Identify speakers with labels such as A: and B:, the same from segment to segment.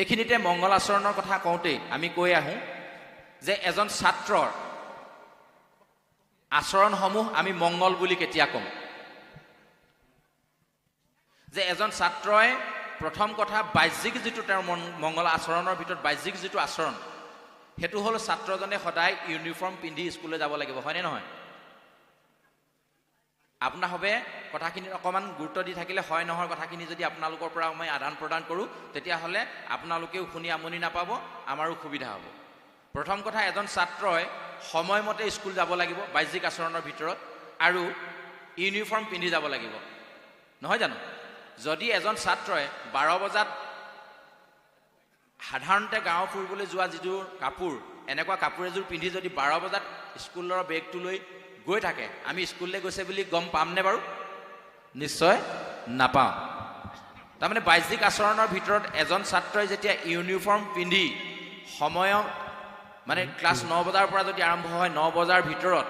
A: এইখিনিতে মংগল আচৰণৰ কথা কওঁতেই আমি কৈ আহোঁ যে এজন ছাত্ৰৰ আচৰণসমূহ আমি মংগল বুলি কেতিয়া ক'ম? যে এজন ছাত্ৰই প্ৰথম কথা বাহ্যিক যিটো তেওঁৰ মংগল আচৰণৰ ভিতৰত বাহ্যিক যিটো আচৰণ, সেইটো হ'ল ছাত্ৰজনে সদায় ইউনিফৰ্ম পিন্ধি স্কুললৈ যাব লাগিব, হয়নে নহয়? আপোনাৰ হবে কথাখিনিত অকণমান গুৰুত্ব দি থাকিলে হয় নহয় কথাখিনি যদি আপোনালোকৰ পৰা মই আদান প্ৰদান কৰোঁ, তেতিয়াহ'লে আপোনালোকেও শুনি আমনি নাপাব, আমাৰো সুবিধা হ'ব। প্ৰথম কথা, এজন ছাত্ৰই সময়মতে স্কুল যাব লাগিব বাহ্যিক আচৰণৰ ভিতৰত, আৰু ইউনিফৰ্ম পিন্ধি যাব লাগিব, নহয় জানো? যদি এজন ছাত্ৰই 12 বজাত সাধাৰণতে গাঁও ফুৰিবলৈ যোৱা যিটো কাপোৰ, এনেকুৱা কাপোৰ এযোৰ পিন্ধি যদি 12 বজাত স্কুলৰ বেগটো লৈ গৈ থাকে, আমি স্কুললৈ গৈছে বুলি গম পামনে বাৰু? নিশ্চয় নাপাওঁ। তাৰমানে বাহ্যিক আচৰণৰ ভিতৰত এজন ছাত্ৰই যেতিয়া ইউনিফৰ্ম পিন্ধি সময়ত মানে ক্লাছ 9 বজাৰ পৰা যদি আৰম্ভ হয় 9 বজাৰ ভিতৰত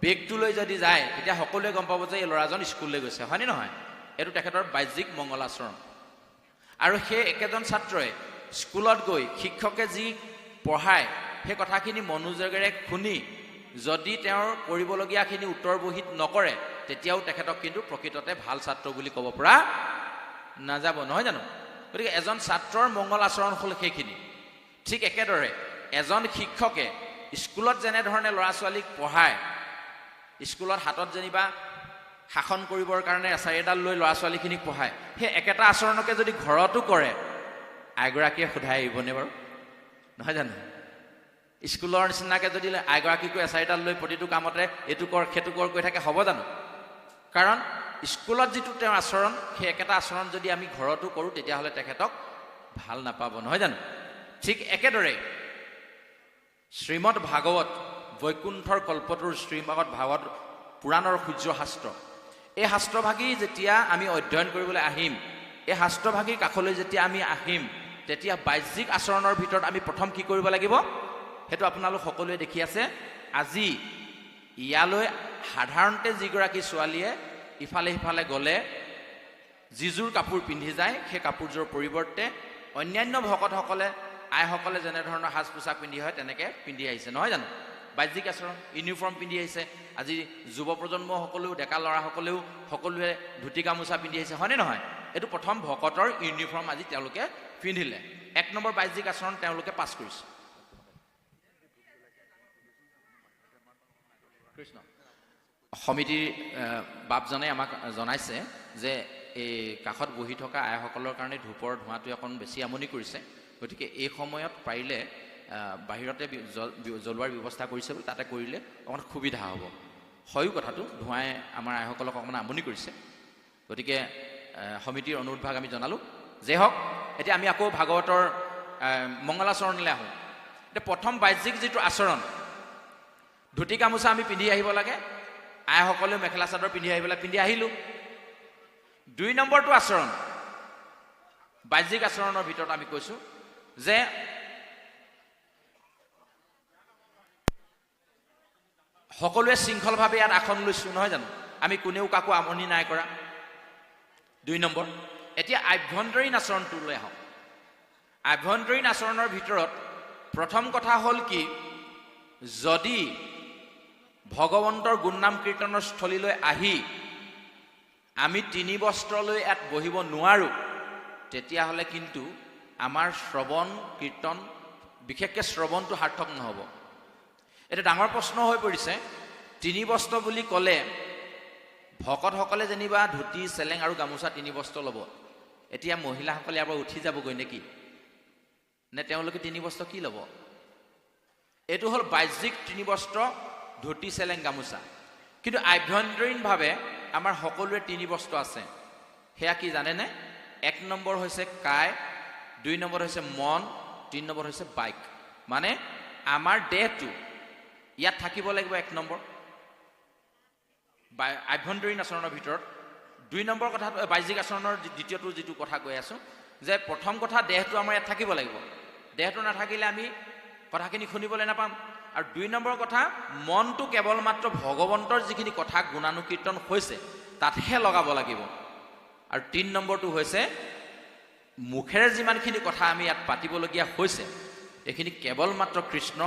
A: বেগটো লৈ যদি যায়, তেতিয়া সকলোৱে গম পাব যে এই ল'ৰাজন স্কুললৈ গৈছে, হয়নে নহয়? এইটো তেখেতৰ বাহ্যিক মংগল আচৰণ। আৰু সেই একেজন ছাত্ৰই স্কুলত গৈ শিক্ষকে যি পঢ়ায় সেই কথাখিনি মনোযোগেৰে শুনি যদি তেওঁৰ কৰিবলগীয়াখিনি উত্তৰ বহীত নকৰে, তেতিয়াও তেখেতক কিন্তু প্ৰকৃততে ভাল ছাত্ৰ বুলি ক'ব পৰা নাযাব, নহয় জানো? গতিকে এজন ছাত্ৰৰ মংগল আচৰণ হ'ল সেইখিনি। ঠিক একেদৰে এজন শিক্ষকে স্কুলত যেনেধৰণে ল'ৰা ছোৱালীক পঢ়ায়, স্কুলত হাতত যেনিবা শাসন কৰিবৰ কাৰণে এছাৰি এডাল লৈ ল'ৰা ছোৱালীখিনিক পঢ়ায়, সেই একেটা আচৰণকে যদি ঘৰতো কৰে, আইগৰাকীয়ে সোধাই আহিবনে বাৰু? নহয় জানো? স্কুলৰ নিচিনাকৈ যদি আইগৰাকীকো এছাৰিডাল লৈ প্ৰতিটো কামতে এইটো কৰ সেইটো কৰ কৈ থাকে, হ'ব জানো? কাৰণ স্কুলত যিটো তেওঁৰ আচৰণ, সেই একেটা আচৰণ যদি আমি ঘৰতো কৰোঁ, তেতিয়াহ'লে তেখেতক ভাল নাপাব, নহয় জানো? ঠিক একেদৰে শ্ৰীমদ ভাগৱত বৈকুণ্ঠৰ কল্পতৰুৰ শ্ৰীমদ ভাগৱত পুৰাণৰ সূৰ্য শাস্ত্ৰ, এই শাস্ত্ৰভাগী যেতিয়া আমি অধ্যয়ন কৰিবলৈ আহিম, এই শাস্ত্ৰভাগীৰ কাষলৈ যেতিয়া আমি আহিম, তেতিয়া বাহ্যিক আচৰণৰ ভিতৰত আমি প্ৰথম কি কৰিব লাগিব? সেইটো আপোনালোক সকলোৱে দেখি আছে। আজি ইয়ালৈ সাধাৰণতে যিগৰাকী ছোৱালীয়ে ইফালে সিফালে গ'লে যিযোৰ কাপোৰ পিন্ধি যায়, সেই কাপোৰযোৰৰ পৰিৱৰ্তে অন্যান্য ভকতসকলে আইসকলে যেনেধৰণৰ সাজ পোছাক পিন্ধি হয় তেনেকৈ পিন্ধি আহিছে, নহয় জানো? বাহ্যিক আচৰণ, ইউনিফৰ্ম পিন্ধি আহিছে। আজি যুৱ প্ৰজন্মসকলেও, ডেকা ল'ৰাসকলেও সকলোৱে ধুতি গামোচা পিন্ধি আহিছে, হয়নে নহয়? এইটো প্ৰথম ভকতৰ ইউনিফৰ্ম আজি তেওঁলোকে পিন্ধিলে। 1 নম্বৰ বাহ্যিক আচৰণ তেওঁলোকে পাছ কৰিছে। কৃষ্ণ সমিতিৰ বাপজনে আমাক জনাইছে যে এই কাষত বহি থকা আইসকলৰ কাৰণে ধূপৰ ধোঁৱাটোৱে অকণ বেছি আমনি কৰিছে, গতিকে এই সময়ত পাৰিলে বাহিৰতে জ্বলোৱাৰ ব্যৱস্থা কৰিছে, তাতে কৰিলে অকণমান সুবিধা হ'ব। হয়ো কথাটো, ধোঁৱাই আমাৰ আইসকলক অকণমান আমনি কৰিছে, গতিকে সমিতিৰ অনুৰোধভাগ আমি জনালোঁ। যে হওক, এতিয়া আমি আকৌ ভাগৱতৰ মংগলাচৰণলৈ আহোঁ। এতিয়া প্ৰথম বাহ্যিক যিটো আচৰণ, ধুতি গামোচা আমি পিন্ধি আহিব লাগে, আইসকলেও মেখেলা চাদৰ পিন্ধি পিন্ধি আহিলোঁ। 2 নম্বৰটো আচৰণ, বাহ্যিক আচৰণৰ ভিতৰত আমি কৈছোঁ যে সকলোৱে শৃংখলভাৱে ইয়াত আসন লৈছোঁ, নহয় জানো? আমি কোনেও কাকো আমনি নাই কৰা। 2 নম্বৰ। এতিয়া আভ্যন্তৰীণ আচৰণটোলৈ আহক। আভ্যন্তৰীণ আচৰণৰ ভিতৰত প্ৰথম কথা হ'ল কি, যদি ভগৱন্তৰ গুণনাম কীৰ্তনৰ স্থলীলৈ আহি আমি 3 বস্ত্ৰলৈ ইয়াত বহিব নোৱাৰোঁ, তেতিয়াহ'লে কিন্তু আমাৰ শ্ৰৱণ কীৰ্তন, বিশেষকৈ শ্ৰৱণটো সাৰ্থক নহ'ব। এটা ডাঙৰ প্ৰশ্ন হৈ পৰিছে, 3 বস্ত্ৰ বুলি ক'লে ভকতসকলে যেনিবা ধুতি চেলেং আৰু গামোচা 3 বস্ত্ৰ ল'ব, এতিয়া মহিলাসকলে ইয়াৰ পৰা উঠি যাবগৈ নেকি? নে তেওঁলোকে 3 বস্ত্ৰ কি ল'ব? এইটো হ'ল বাহ্যিক 3 বস্ত্ৰ, ধুতি চেলেং গামোচা। কিন্তু আভ্যন্তৰীণভাৱে আমাৰ সকলোৰে 3 বস্ত্ৰ আছে। সেয়া কি জানেনে? 1 নম্বৰ হৈছে কায়, 2 নম্বৰ হৈছে মন, 3 নম্বৰ হৈছে বাইক। মানে আমাৰ দেহটো ইয়াত থাকিব লাগিব 1 নম্বৰ আভ্যন্তৰীণ আচৰণৰ ভিতৰত। 2 নম্বৰ কথাটো বাহ্যিক আচৰণৰ দ্বিতীয়টো যিটো কথা কৈ আছোঁ, যে প্ৰথম কথা দেহটো আমাৰ ইয়াত থাকিব লাগিব, দেহটো নাথাকিলে আমি কথাখিনি শুনিবলৈ নাপাম। আৰু 2 নম্বৰ কথা, মনটো কেৱল মাত্ৰ ভগৱন্তৰ যিখিনি কথা গুণানুকীৰ্তন হৈছে তাতহে লগাব লাগিব। আৰু 3 নম্বৰটো হৈছে মুখেৰে যিমানখিনি কথা আমি ইয়াত পাতিবলগীয়া হৈছে এইখিনি কেৱল মাত্ৰ কৃষ্ণ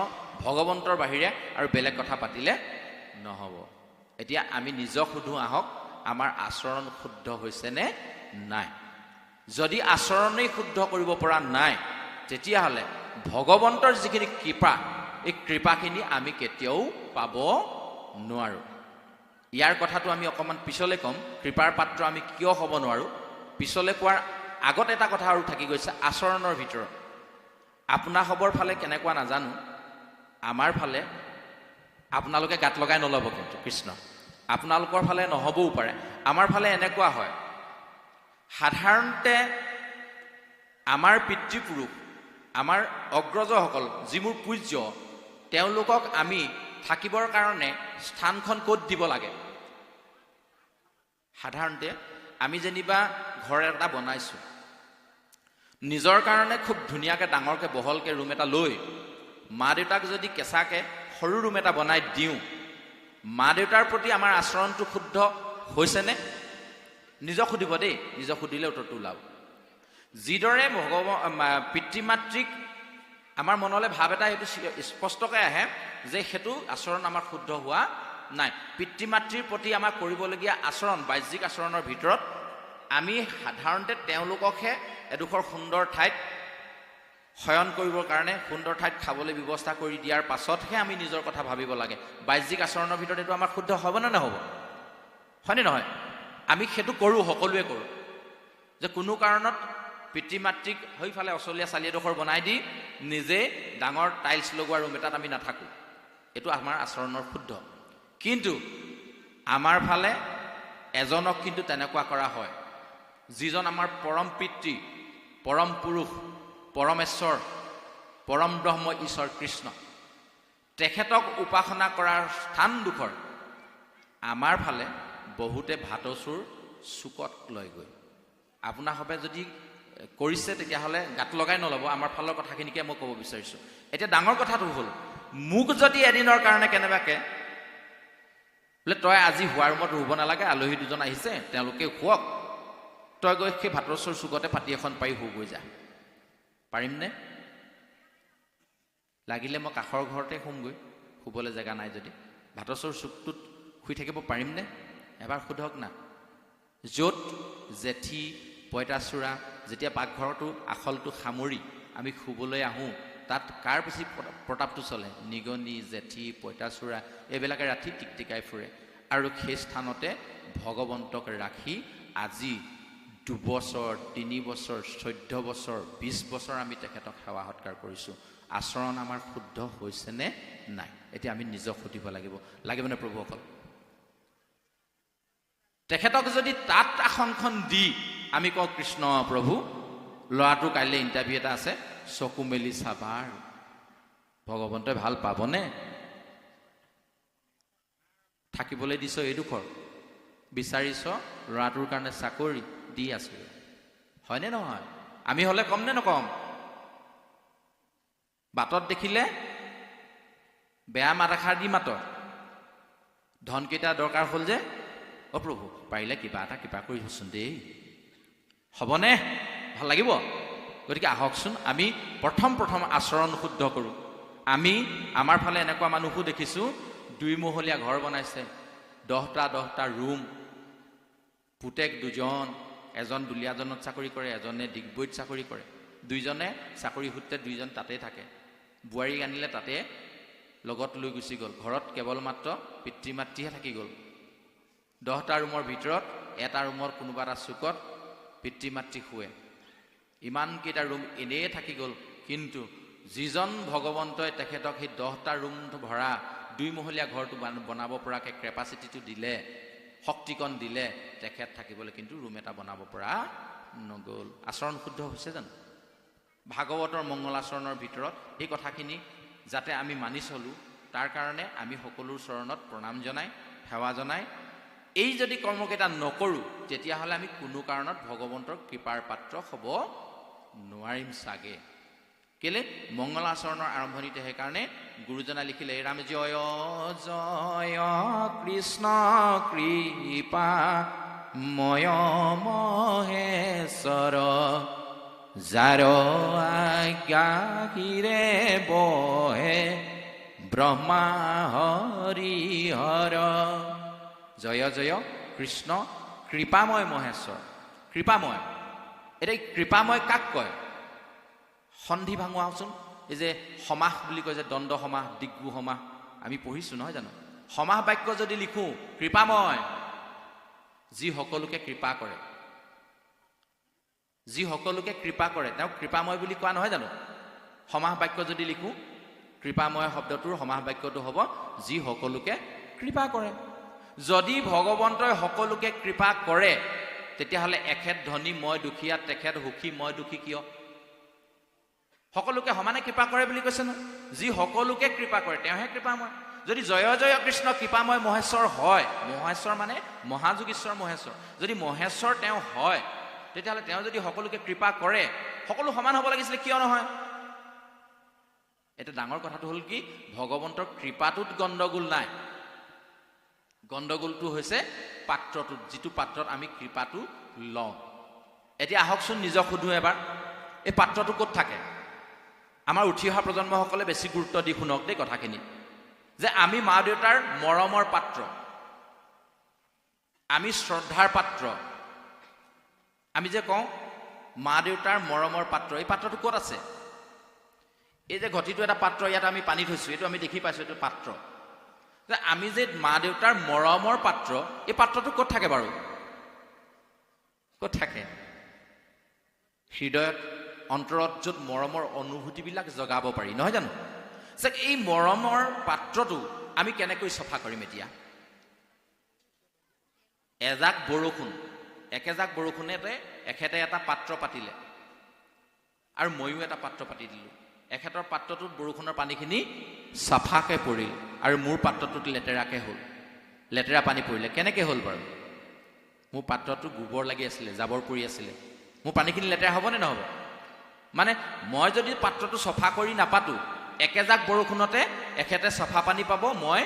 A: ভগৱন্তৰ বাহিৰে আৰু বেলেগ কথা পাতিলে নহ'ব। এতিয়া আমি নিজক সোধো আহক, আমাৰ আচৰণ শুদ্ধ হৈছেনে নাই? যদি আচৰণেই শুদ্ধ কৰিব পৰা নাই তেতিয়াহ'লে ভগৱন্তৰ যিখিনি কৃপা এই কৃপাখিনি আমি কেতিয়াও পাব নোৱাৰোঁ। ইয়াৰ কথাটো আমি অকণমান পিছলৈ ক'ম, কৃপাৰ পাত্ৰ আমি কিয় হ'ব নোৱাৰোঁ। পিছলৈ কোৱাৰ আগত এটা কথা আৰু থাকি গৈছে আচৰণৰ ভিতৰত। আপোনাৰ খবৰ ফালে কেনেকুৱা নাজানো, আমাৰ ফালে আপোনালোকে গাত লগাই নল'ব কিন্তু কৃষ্ণ, আপোনালোকৰ ফালে নহ'বও পাৰে, আমাৰ ফালে এনেকুৱা হয়। সাধাৰণতে আমাৰ পিতৃপুৰুষ, আমাৰ অগ্ৰজসকল যিবোৰ পূজ্য, তেওঁলোকক আমি থাকিবৰ কাৰণে স্থানখন ক'ত দিব লাগে? সাধাৰণতে আমি যেনিবা ঘৰ এটা বনাইছোঁ, নিজৰ কাৰণে খুব ধুনীয়াকৈ ডাঙৰকৈ বহলকৈ ৰুম এটা লৈ মা দেউতাক যদি কেঁচাকৈ সৰু ৰুম এটা বনাই দিওঁ, মা দেউতাৰ প্ৰতি আমাৰ আচৰণটো শুদ্ধ হৈছেনে? নিজক সুধিব দেই, নিজক সুধিলে উত্তৰটো ওলাব। যিদৰে পিতৃ মাতৃক আমাৰ মনলৈ ভাৱ এটা সেইটো স্পষ্টকৈ আহে যে সেইটো আচৰণ আমাৰ শুদ্ধ হোৱা নাই। পিতৃ মাতৃৰ প্ৰতি আমাৰ কৰিবলগীয়া আচৰণ, বাহ্যিক আচৰণৰ ভিতৰত আমি সাধাৰণতে তেওঁলোককহে এডোখৰ সুন্দৰ ঠাইত শয়ন কৰিবৰ কাৰণে, সুন্দৰ ঠাইত খাবলৈ ব্যৱস্থা কৰি দিয়াৰ পাছতহে আমি নিজৰ কথা ভাবিব লাগে। বাহ্যিক আচৰণৰ ভিতৰত এইটো আমাৰ শুদ্ধ হ'ব নে নহ'ব? হয়নে নহয়? আমি সেইটো কৰোঁ, সকলোৱে কৰোঁ, যে কোনো কাৰণত পিতৃ মাতৃক সেইফালে অচলীয়া চালি এডোখৰ বনাই দি নিজে ডাঙৰ টাইলছ লগোৱা ৰুম এটাত আমি নাথাকোঁ। এইটো আমাৰ আচৰণৰ শুদ্ধ। কিন্তু আমাৰ ফালে এজনক কিন্তু তেনেকুৱা কৰা হয়, যিজন আমাৰ পৰম পিতৃ, পৰম পুৰুষ, পৰমেশ্বৰ, পৰম ব্ৰহ্ম ঈশ্বৰ কৃষ্ণ। তেখেতক উপাসনা কৰাৰ স্থানডোখৰ আমাৰ ফালে বহুতে ভাতচুৰ চুকত লৈ গৈ। আপোনাৰ সবে যদি কৰিছে তেতিয়াহ'লে গাত লগাই নল'ব, আমাৰ ফালৰ কথাখিনিকে মই ক'ব বিচাৰিছোঁ। এতিয়া ডাঙৰ কথাটো হ'ল, মোক যদি এদিনৰ কাৰণে কেনেবাকৈ বোলে তই আজি শোৱাৰ ৰুমত ৰুব নালাগে, আলহী দুজন আহিছে তেওঁলোকে শুৱক, তই গৈ সেই ভাতচুৰ চুকতে পাতি এখন পাৰি শুগৈ যা, পাৰিমনে? লাগিলে মই কাষৰ ঘৰতে শুমগৈ, শুবলৈ জেগা নাই যদি। ভাতচুৰ চুকটোত শুই থাকিব পাৰিমনে? এবাৰ সোধক না। য'ত জেঠী পঁইতাচোৰা যেতিয়া পাকঘৰটো আখলটো সামৰি আমি শুবলৈ আহোঁ, তাত কাৰ বেছি প্ৰতাপটো চলে? নিগনি, জেঠী, পঁইতাচোৰা এইবিলাকে ৰাতি টিকটিকাই ফুৰে। আৰু সেই স্থানতে ভগৱন্তক ৰাখি আজি 2 বছৰ, 3 বছৰ, 14 বছৰ, 20 বছৰ আমি তেখেতক সেৱা সৎকাৰ কৰিছোঁ। আচৰণ আমাৰ শুদ্ধ হৈছেনে নাই? এতিয়া আমি নিজক সুধিব লাগিবনে প্ৰভুসকল? তেখেতক যদি তাত আসনখন দি আমি কওঁ, কৃষ্ণ প্ৰভু ল'ৰাটোৰ কাইলৈ ইণ্টাৰভিউ এটা আছে, চকু মেলি চাবা, ভগৱন্তই ভাল পাবনে? থাকিবলৈ দিছ এইডোখৰ, বিচাৰিছ ল'ৰাটোৰ কাৰণে চাকৰি দি আছো, হয়নে নহয়? আমি হ'লে কম নে নকম? বাটত দেখিলে বেয়া মাত এষাৰ দি মাতৰ, ধনকেইটা দৰকাৰ হ'ল যে, অ' প্ৰভু পাৰিলে কিবা এটা কৃপা কৰিবচোন দেই, হ'বনে? ভাল লাগিব। গতিকে আহকচোন আমি প্ৰথম আচৰণ শুদ্ধ কৰোঁ। আমি আমাৰ ফালে এনেকুৱা মানুহো দেখিছোঁ, 2 মহলীয়া ঘৰ বনাইছে, 10টা ৰুম, পুতেক 2জন, এজন দুলীয়াজনত চাকৰি কৰে, এজনে ডিগবৈত চাকৰি কৰে, 2জনে চাকৰি সূত্ৰে 2জন তাতেই থাকে। বোৱাৰী আনিলে তাতে লগত লৈ গুচি গ'ল, ঘৰত কেৱল মাত্ৰ পিতৃ মাতৃহে থাকি গ'ল। 10টা ৰুমৰ ভিতৰত এটা ৰুমৰ কোনোবা এটা চুকত পিতৃ মাতৃ শুৱে। ইমানকেইটা ৰুম এনেই থাকি গ'ল, কিন্তু যিজন ভগৱন্তই তেখেতক সেই 10টা ৰুম ভৰা 2 মহলীয়া ঘৰটো বনাব পৰাকৈ কেপাচিটিটো দিলে, শক্তিকণ দিলে, তেখেত থাকিবলৈ কিন্তু ৰুম এটা বনাব পৰা নগ'ল। আচৰণ শুদ্ধ হৈছে জানো? ভাগৱতৰ মংগলাচৰণৰ ভিতৰত এই কথাখিনি যাতে আমি মানি চলোঁ, তাৰ কাৰণে আমি সকলোৰ চৰণত প্ৰণাম জনাই, সেৱা জনাই এই যদি কৰ্মকেইটা নকৰোঁ, তেতিয়াহ'লে আমি কোনো কাৰণত ভগৱন্তৰ কৃপাৰ পাত্ৰ হ'ব নোৱাৰিম চাগে। কেলে? মংগলাচৰণৰ আৰম্ভণিতে সেইকাৰণে গুৰুজনাই লিখিলে, ৰাম জয় জয় কৃষ্ণ কৃপা ময় মহেশ্বৰ যাৰ আজ্ঞাৰে বহে ব্ৰহ্মা হৰিহৰ। জয় জয় কৃষ্ণ কৃপাময় মহেশ্বৰ। কৃপাময়, এতিয়া কৃপাময় কাক কয়? সন্ধি ভাঙোৱাচোন। এই যে সমাস বুলি কয় যে, দ্বন্দ্ব সমাস, দিগ্গু সমাস, আমি পঢ়িছোঁ নহয় জানো? সমাস বাক্য যদি লিখোঁ, কৃপাময়, যি সকলোকে কৃপা কৰে, যি সকলোকে কৃপা কৰে, তেওঁক কৃপাময় বুলি কোৱা নহয় জানো? সমাস বাক্য যদি লিখোঁ, কৃপাময় শব্দটোৰ সমাস বাক্যটো হ'ব যি সকলোকে কৃপা কৰে। যদি ভগৱন্তই সকলোকে কৃপা কৰে, তেতিয়াহ'লে এখেত ধনী মই দুখীয়া, তেখেত সুখী মই দুখী কিয়? সকলোকে সমানে কৃপা কৰে বুলি কৈছে ন? যি সকলোকে কৃপা কৰে তেওঁহে কৃপাময়। যদি জয় জয় কৃষ্ণ কৃপাময় মহেশ্বৰ হয়, মহেশ্বৰ মানে মহাযোগীশ্বৰ মহেশ্বৰ, যদি মহেশ্বৰ তেওঁ হয়, তেতিয়াহ'লে তেওঁ যদি সকলোকে কৃপা কৰে, সকলো সমান হ'ব লাগিছিলে, কিয় নহয়? এটা ডাঙৰ কথাটো হ'ল কি, ভগৱন্তৰ কৃপাটোত গণ্ডগোল নাই। গণ্ডগোলটো হৈছে পাত্ৰটোত, যিটো পাত্ৰত আমি কৃপাটো লওঁ। এতিয়া আহকচোন নিজক সোধো এবাৰ, এই পাত্ৰটো ক'ত থাকে? আমাৰ উঠি অহা প্ৰজন্মসকলে বেছি গুৰুত্ব দি শুনক দেই কথাখিনি, যে আমি মা দেউতাৰ মৰমৰ পাত্ৰ, আমি শ্ৰদ্ধাৰ পাত্ৰ, আমি যে কওঁ মা দেউতাৰ মৰমৰ পাত্ৰ, এই পাত্ৰটো ক'ত আছে? এই যে ঘটিটো এটা পাত্ৰ, ইয়াত আমি পানী থৈছোঁ, এইটো আমি দেখি পাইছোঁ, এইটো পাত্ৰ। যে আমি যে মা দেউতাৰ মৰমৰ পাত্ৰ, এই পাত্ৰটো ক'ত থাকে বাৰু? ক'ত থাকে? হৃদয়ত, অন্তৰত, য'ত মৰমৰ অনুভূতিবিলাক জগাব পাৰি, নহয় জানো? এই মৰমৰ পাত্ৰটো আমি কেনেকৈ চফা কৰিম? এতিয়া এজাক বৰষুণ, একেজাক বৰষুণতে এখেতে এটা পাত্ৰ পাতিলে আৰু ময়ো এটা পাত্ৰ পাতি দিলোঁ। এখেতৰ পাত্ৰটোত বৰষুণৰ পানীখিনি চাফাকৈ পৰিল আৰু মোৰ পাত্ৰটোত লেতেৰাকৈ হ'ল, লেতেৰা পানী পৰিলে। কেনেকৈ হ'ল বাৰু? মোৰ পাত্ৰটো গোবৰ লাগি আছিলে, জাবৰ পৰি আছিলে, মোৰ পানীখিনি লেতেৰা হ'বনে নহ'ব? মানে মই যদি পাত্ৰটো চফা কৰি নাপাতো, একেজাক বৰষুণতে এখেতে চফা পানী পাব, মই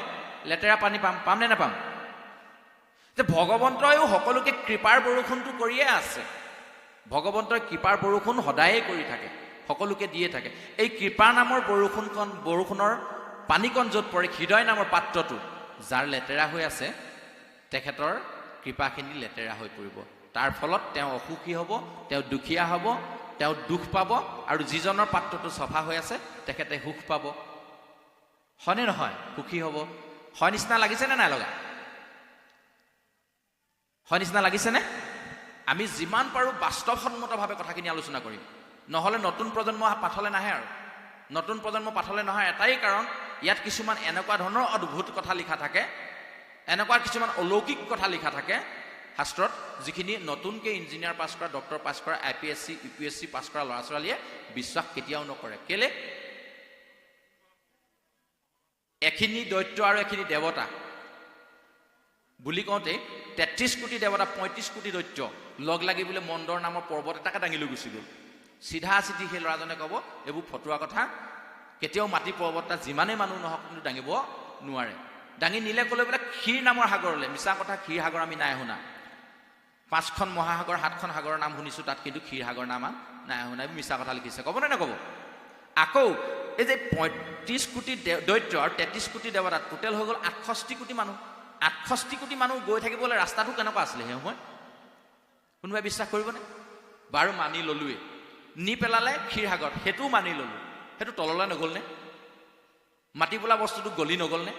A: লেতেৰা পানী পাম নে নাপাম? যে ভগৱন্তইও সকলোকে কৃপাৰ বৰষুণটো কৰিয়ে আছে। ভগৱন্তই কৃপাৰ বৰষুণ সদায়ে কৰি থাকে, সকলোকে দিয়ে থাকে। এই কৃপা নামৰ বৰষুণৰ পানীকণ য'ত পৰে, হৃদয় নামৰ পাত্ৰটো যাৰ লেতেৰা হৈ আছে, তেখেতৰ কৃপাখিনি লেতেৰা হৈ পৰিব। তাৰ ফলত তেওঁ অসুখী হ'ব, তেওঁ দুখীয়া হ'ব, তেওঁ দুখ পাব, আৰু যিজনৰ পাত্ৰটো চফা হৈ আছে তেখেতে সুখ পাব। হয়নে নহয়? সুখী হ'ব। হয় নিচিনা লাগিছেনে নাই লগা? হয় নিচিনা লাগিছেনে? আমি যিমান পাৰোঁ বাস্তৱসন্মতভাৱে কথাখিনি আলোচনা কৰিম, নহ'লে নতুন প্ৰজন্ম পাঠলৈ নাহে। আৰু নতুন প্ৰজন্ম পাঠলৈ নহয় এটাই কাৰণ, ইয়াত কিছুমান এনেকুৱা ধৰণৰ অদ্ভুত কথা লিখা থাকে, এনেকুৱা কিছুমান অলৌকিক কথা লিখা থাকে শাস্ত্ৰত, যিখিনি নতুনকৈ ইঞ্জিনিয়াৰ পাছ কৰা, ডক্টৰ পাছ কৰা, IPSC UPSC পাছ কৰা ল'ৰা ছোৱালীয়ে বিশ্বাস কেতিয়াও নকৰে। কেলে? এখিনি দৈত্য আৰু এখিনি দেৱতা বুলি কওঁতে 33 কোটি দেৱতা 35 কোটি দৈত্য লগ লাগি বোলে মন্দৰ নামৰ পৰ্বত এটাকে দাঙি লৈ গুচি গ'ল। চিধা চিধি সেই ল'ৰাজনে ক'ব, এইবোৰ ফটুৱা কথা, কেতিয়াও মাটি পৰ্বত এটা যিমানেই মানুহ নহওক কিন্তু দাঙিব নোৱাৰে। দাঙি নিলে ক'লে বোলে ক্ষীৰ নামৰ সাগৰলৈ। মিছা কথা, ক্ষীৰ সাগৰ আমি নাই শুনা। 5খন মহাসাগৰ 7খন সাগৰৰ নাম শুনিছোঁ, তাত কিন্তু ক্ষীৰ সাগৰ নাম নাই শুনা। মিছা কথা লিখিছে, ক'ব নে নক'ব? আকৌ এই যে 35 কোটি দৈত্য আৰু 33 কোটি দেৱতা, টোটেল হৈ গ'ল 68 কোটি মানুহ। 68 কোটি মানুহ গৈ থাকিবলৈ ৰাস্তাটো কেনেকুৱা আছিলে সেই সময়? কোনোবাই বিশ্বাস কৰিবনে? বাৰু মানি ল'লোৱেই, নি পেলালে ক্ষীৰ সাগৰ, সেইটোও মানি ল'লোঁ। সেইটো তললৈ নগ'লনে? মাটি বোলা বস্তুটো গলি নগ'লনে?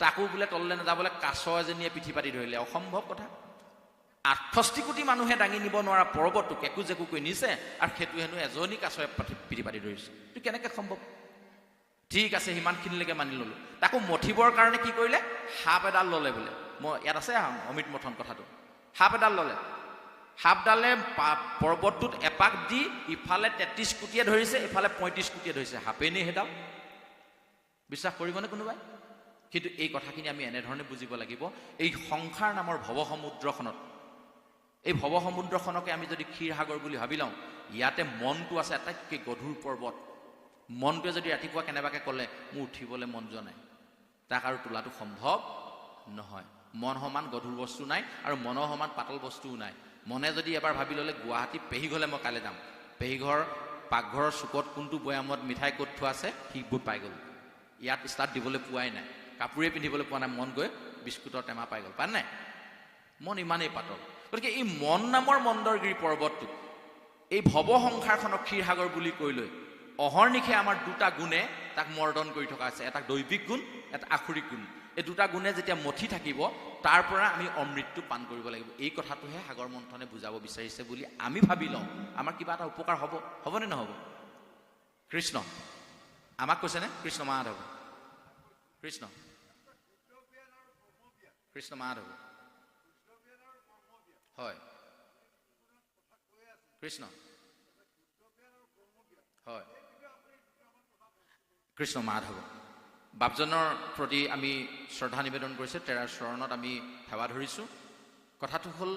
A: তাকো বোলে তললৈ নাযাবলৈ কাছ এজনীয়ে পিঠি পাতি ধৰিলে। অসম্ভৱ কথা। 68 কোটি মানুহে দাঙি নিব নোৱাৰা পৰ্বতটোক একো জেকু কৰি নিছে, আৰু সেইটো হেনো এজনী কাছৰে পিঠি পাতি ধৰিছে। এইটো কেনেকৈ সম্ভৱ? ঠিক আছে, সিমানখিনিলৈকে মানি ল'লোঁ। তাকো মঠিবৰ কাৰণে কি কৰিলে? সাপ এডাল ল'লে বোলে। মই ইয়াত আছে অমিত মথন কথাটো। সাপ এডাল ল'লে, সাপডালে পৰ্বতটোত এপাক দি ইফালে 33 কোটিয়ে ধৰিছে, ইফালে 35 কোটিয়ে ধৰিছে। সাপেই নে সেইডাল? বিশ্বাস কৰিবনে কোনোবাই? কিন্তু এই কথাখিনি আমি এনেধৰণে বুজিব লাগিব, এই সংসাৰ নামৰ ভৱসমুদ্ৰখনত, এই ভৱসমুদ্ৰখনকে আমি যদি ক্ষীৰ সাগৰ বুলি ভাবি লওঁ, ইয়াতে মনটো আছে আটাইতকৈ গধুৰ পৰ্বত। মনটোৱে যদি ৰাতিপুৱা কেনেবাকৈ ক'লে মোৰ উঠিবলৈ মন যোৱা নাই, তাক আৰু তোলাটো সম্ভৱ নহয়। মন সমান গধুৰ বস্তু নাই, আৰু মনৰ সমান পাতল বস্তুও নাই। মনে যদি এবাৰ ভাবি ল'লে গুৱাহাটী পেহী গ'লে মই কাইলৈ যাম, পেহীঘৰ পাকঘৰৰ চুকত কোনটো বৈয়ামত মিঠাই ক'ত থোৱা আছে সিবোৰ পাই গ'ল। ইয়াত ষ্টাৰ্ট দিবলৈ পোৱাই নাই, কাপোৰে পিন্ধিবলৈ পোৱা নাই, মন গৈ বিস্কুটৰ টেমা পাই গ'ল। পাই নাই? মন ইমানেই পাতল। গতিকে এই মন নামৰ মন্দৰগিৰি পৰ্বতটোক এই ভৱ সংসাৰখনক ক্ষীৰসাগৰ বুলি কৈ লৈ অহৰ্নিশে আমাৰ দুটা গুণে তাক মৰ্দন কৰি থকা আছে, এটা দৈবিক গুণ, এটা আখৰিক গুণ। এই দুটা গুণে যেতিয়া মঠি থাকিব তাৰ পৰা আমি অমৃতটো পান কৰিব লাগিব। এই কথাটোহে সাগৰ মন্থনে বুজাব বিচাৰিছে বুলি আমি ভাবি লওঁ। আমাৰ কিবা এটা উপকাৰ হ'বনে নহ'ব? কৃষ্ণ আমাক কৈছেনে? কৃষ্ণ মাধৱ, কৃষ্ণ কৃষ্ণ মাধৱ, হয় কৃষ্ণ, হয় কৃষ্ণ মাধৱ। বাপজনৰ প্ৰতি আমি শ্ৰদ্ধা নিবেদন কৰিছোঁ, তেৰাৰ চৰণত আমি সেৱা ধৰিছোঁ। কথাটো হ'ল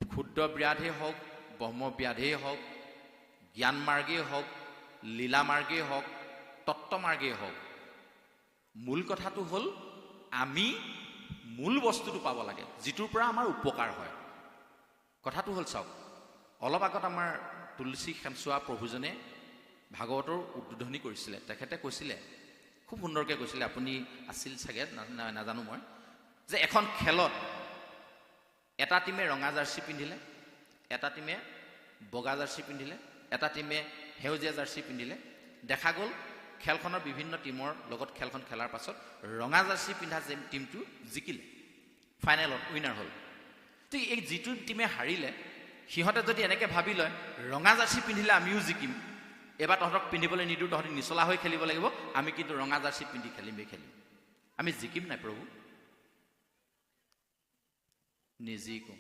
A: ক্ষুদ্ৰ ব্যাধেই হওক, ব্ৰহ্মব্যাধেই হওক, জ্ঞান মাৰ্গেই হওক, লীলা মাৰ্গেই হওক, তত্ত্বমাৰ্গেই হওক, মূল কথাটো হ'ল আমি মূল বস্তুটো পাব লাগে যিটোৰ পৰা আমাৰ উপকাৰ হয়। কথাটো হ'ল চাওক, অলপ আগত আমাৰ তুলসী খেমচোৱা প্ৰভুজনে ভাগৱতৰ উদ্বোধনী কৰিছিলে। তেখেতে কৈছিলে, খুব সুন্দৰকৈ কৈছিলে, আপুনি আছিল চাগে নাজানো মই, যে এখন খেলত এটা টিমে ৰঙা জাৰ্চি পিন্ধিলে, এটা টিমে বগা জাৰ্চি পিন্ধিলে, এটা টিমে সেউজীয়া জাৰ্চি পিন্ধিলে। দেখা গ'ল খেলখনৰ বিভিন্ন টিমৰ লগত খেলখন খেলাৰ পাছত ৰঙা জাৰ্চি পিন্ধা টিমটো জিকিলে, ফাইনেলত উইনাৰ হ'ল। ঠিক এই যিটো টিমে হাৰিলে সিহঁতে যদি এনেকৈ ভাবি লয় ৰঙা জাৰ্চি পিন্ধিলে আমিও জিকিম, এবাৰ তহঁতক পিন্ধিবলৈ নিদিওঁ, তহঁতি নিচলা হৈ খেলিব লাগিব, আমি কিন্তু ৰঙা জাৰ্চি পিন্ধি খেলিম, আমি জিকিম নাই প্ৰভু? নিজিকো।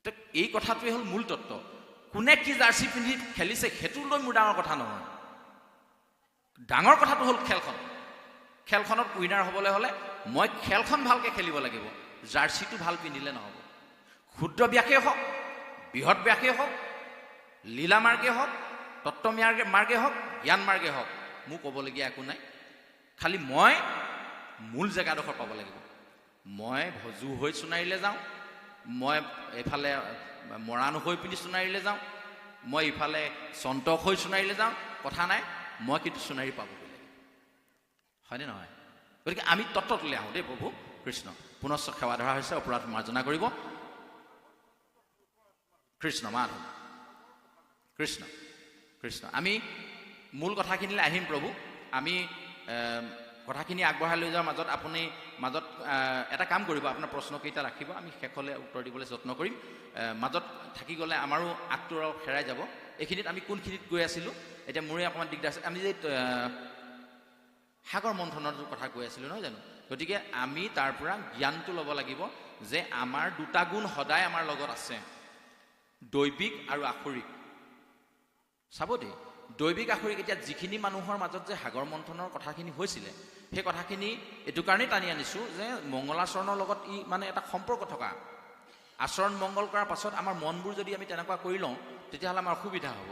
A: তো এই কথাটোৱে হ'ল মূল তত্ত্ব। কোনে কি জাৰ্চি পিন্ধি খেলিছে সেইটো লৈ মোৰ ডাঙৰ কথা নহয়। ডাঙৰ কথাটো হ'ল খেলখনত উইনাৰ হ'বলৈ হ'লে মই খেলখন ভালকৈ খেলিব লাগিব, জাৰ্চিটো ভাল পিন্ধিলে নহ'ব। ক্ষুদ্ৰ ব্যাসেই হওক, বৃহৎ ব্যাসেই হওক, লীলা মাৰ্গে হওক, তত্ত্ব মাৰ্গে হওক, জ্ঞান মাৰ্গে হওক, মোৰ ক'বলগীয়া একো নাই। খালি মই মূল জেগাডোখৰ পাব লাগিব। মই ভজু হৈ সোণাৰীলৈ যাওঁ, মই এইফালে মৰাণ হৈ পিনি সোণাৰীলৈ যাওঁ, মই ইফালে চন্তক হৈ সোণাৰীলৈ যাওঁ, কথা নাই, মই কিন্তু সোণাৰী পাবগৈ লাগিব, হয়নে নহয়? গতিকে আমি তত্ত্বটোলৈ আহোঁ দেই প্ৰভু কৃষ্ণ। পুনশ্চ সেৱা ধৰা হৈছে, অপৰাধ মাৰ্জনা কৰিব। কৃষ্ণ মাধৱ, কৃষ্ণ কৃষ্ণ। আমি মূল কথাখিনিলৈ আহিম প্ৰভু। আমি কথাখিনি আগবঢ়াই লৈ যোৱাৰ মাজত এটা কাম কৰিব, আপোনাৰ প্ৰশ্নকেইটা ৰাখিব, আমি শেষলৈ উত্তৰ দিবলৈ যত্ন কৰিম। মাজত থাকি গ'লে আমাৰো আগটো হেৰাই যাব। এইখিনিত আমি কোনখিনিত গৈ আছিলোঁ এতিয়া মোৰে অকণমান দিগদাৰ আছে। আমি যে সাগৰ মন্থনৰ কথা কৈ আছিলোঁ নহয় জানো? গতিকে আমি তাৰ পৰা জ্ঞানটো ল'ব লাগিব যে আমাৰ দুটা গুণ সদায় আমাৰ লগত আছে, দৈবিক আৰু আখৰিক। চাব দেই, দৈবিক আখৰিক। এতিয়া যিখিনি মানুহৰ মাজত যে সাগৰ মন্থনৰ কথাখিনি হৈছিলে, সেই কথাখিনি এইটো কাৰণেই টানি আনিছোঁ যে মংগলাচৰণৰ লগত ই মানে এটা সম্পৰ্ক থকা। আচৰণ মংগল কৰাৰ পাছত আমাৰ মনবোৰ যদি আমি তেনেকুৱা কৰি লওঁ তেতিয়াহ'লে আমাৰ অসুবিধা হ'ব।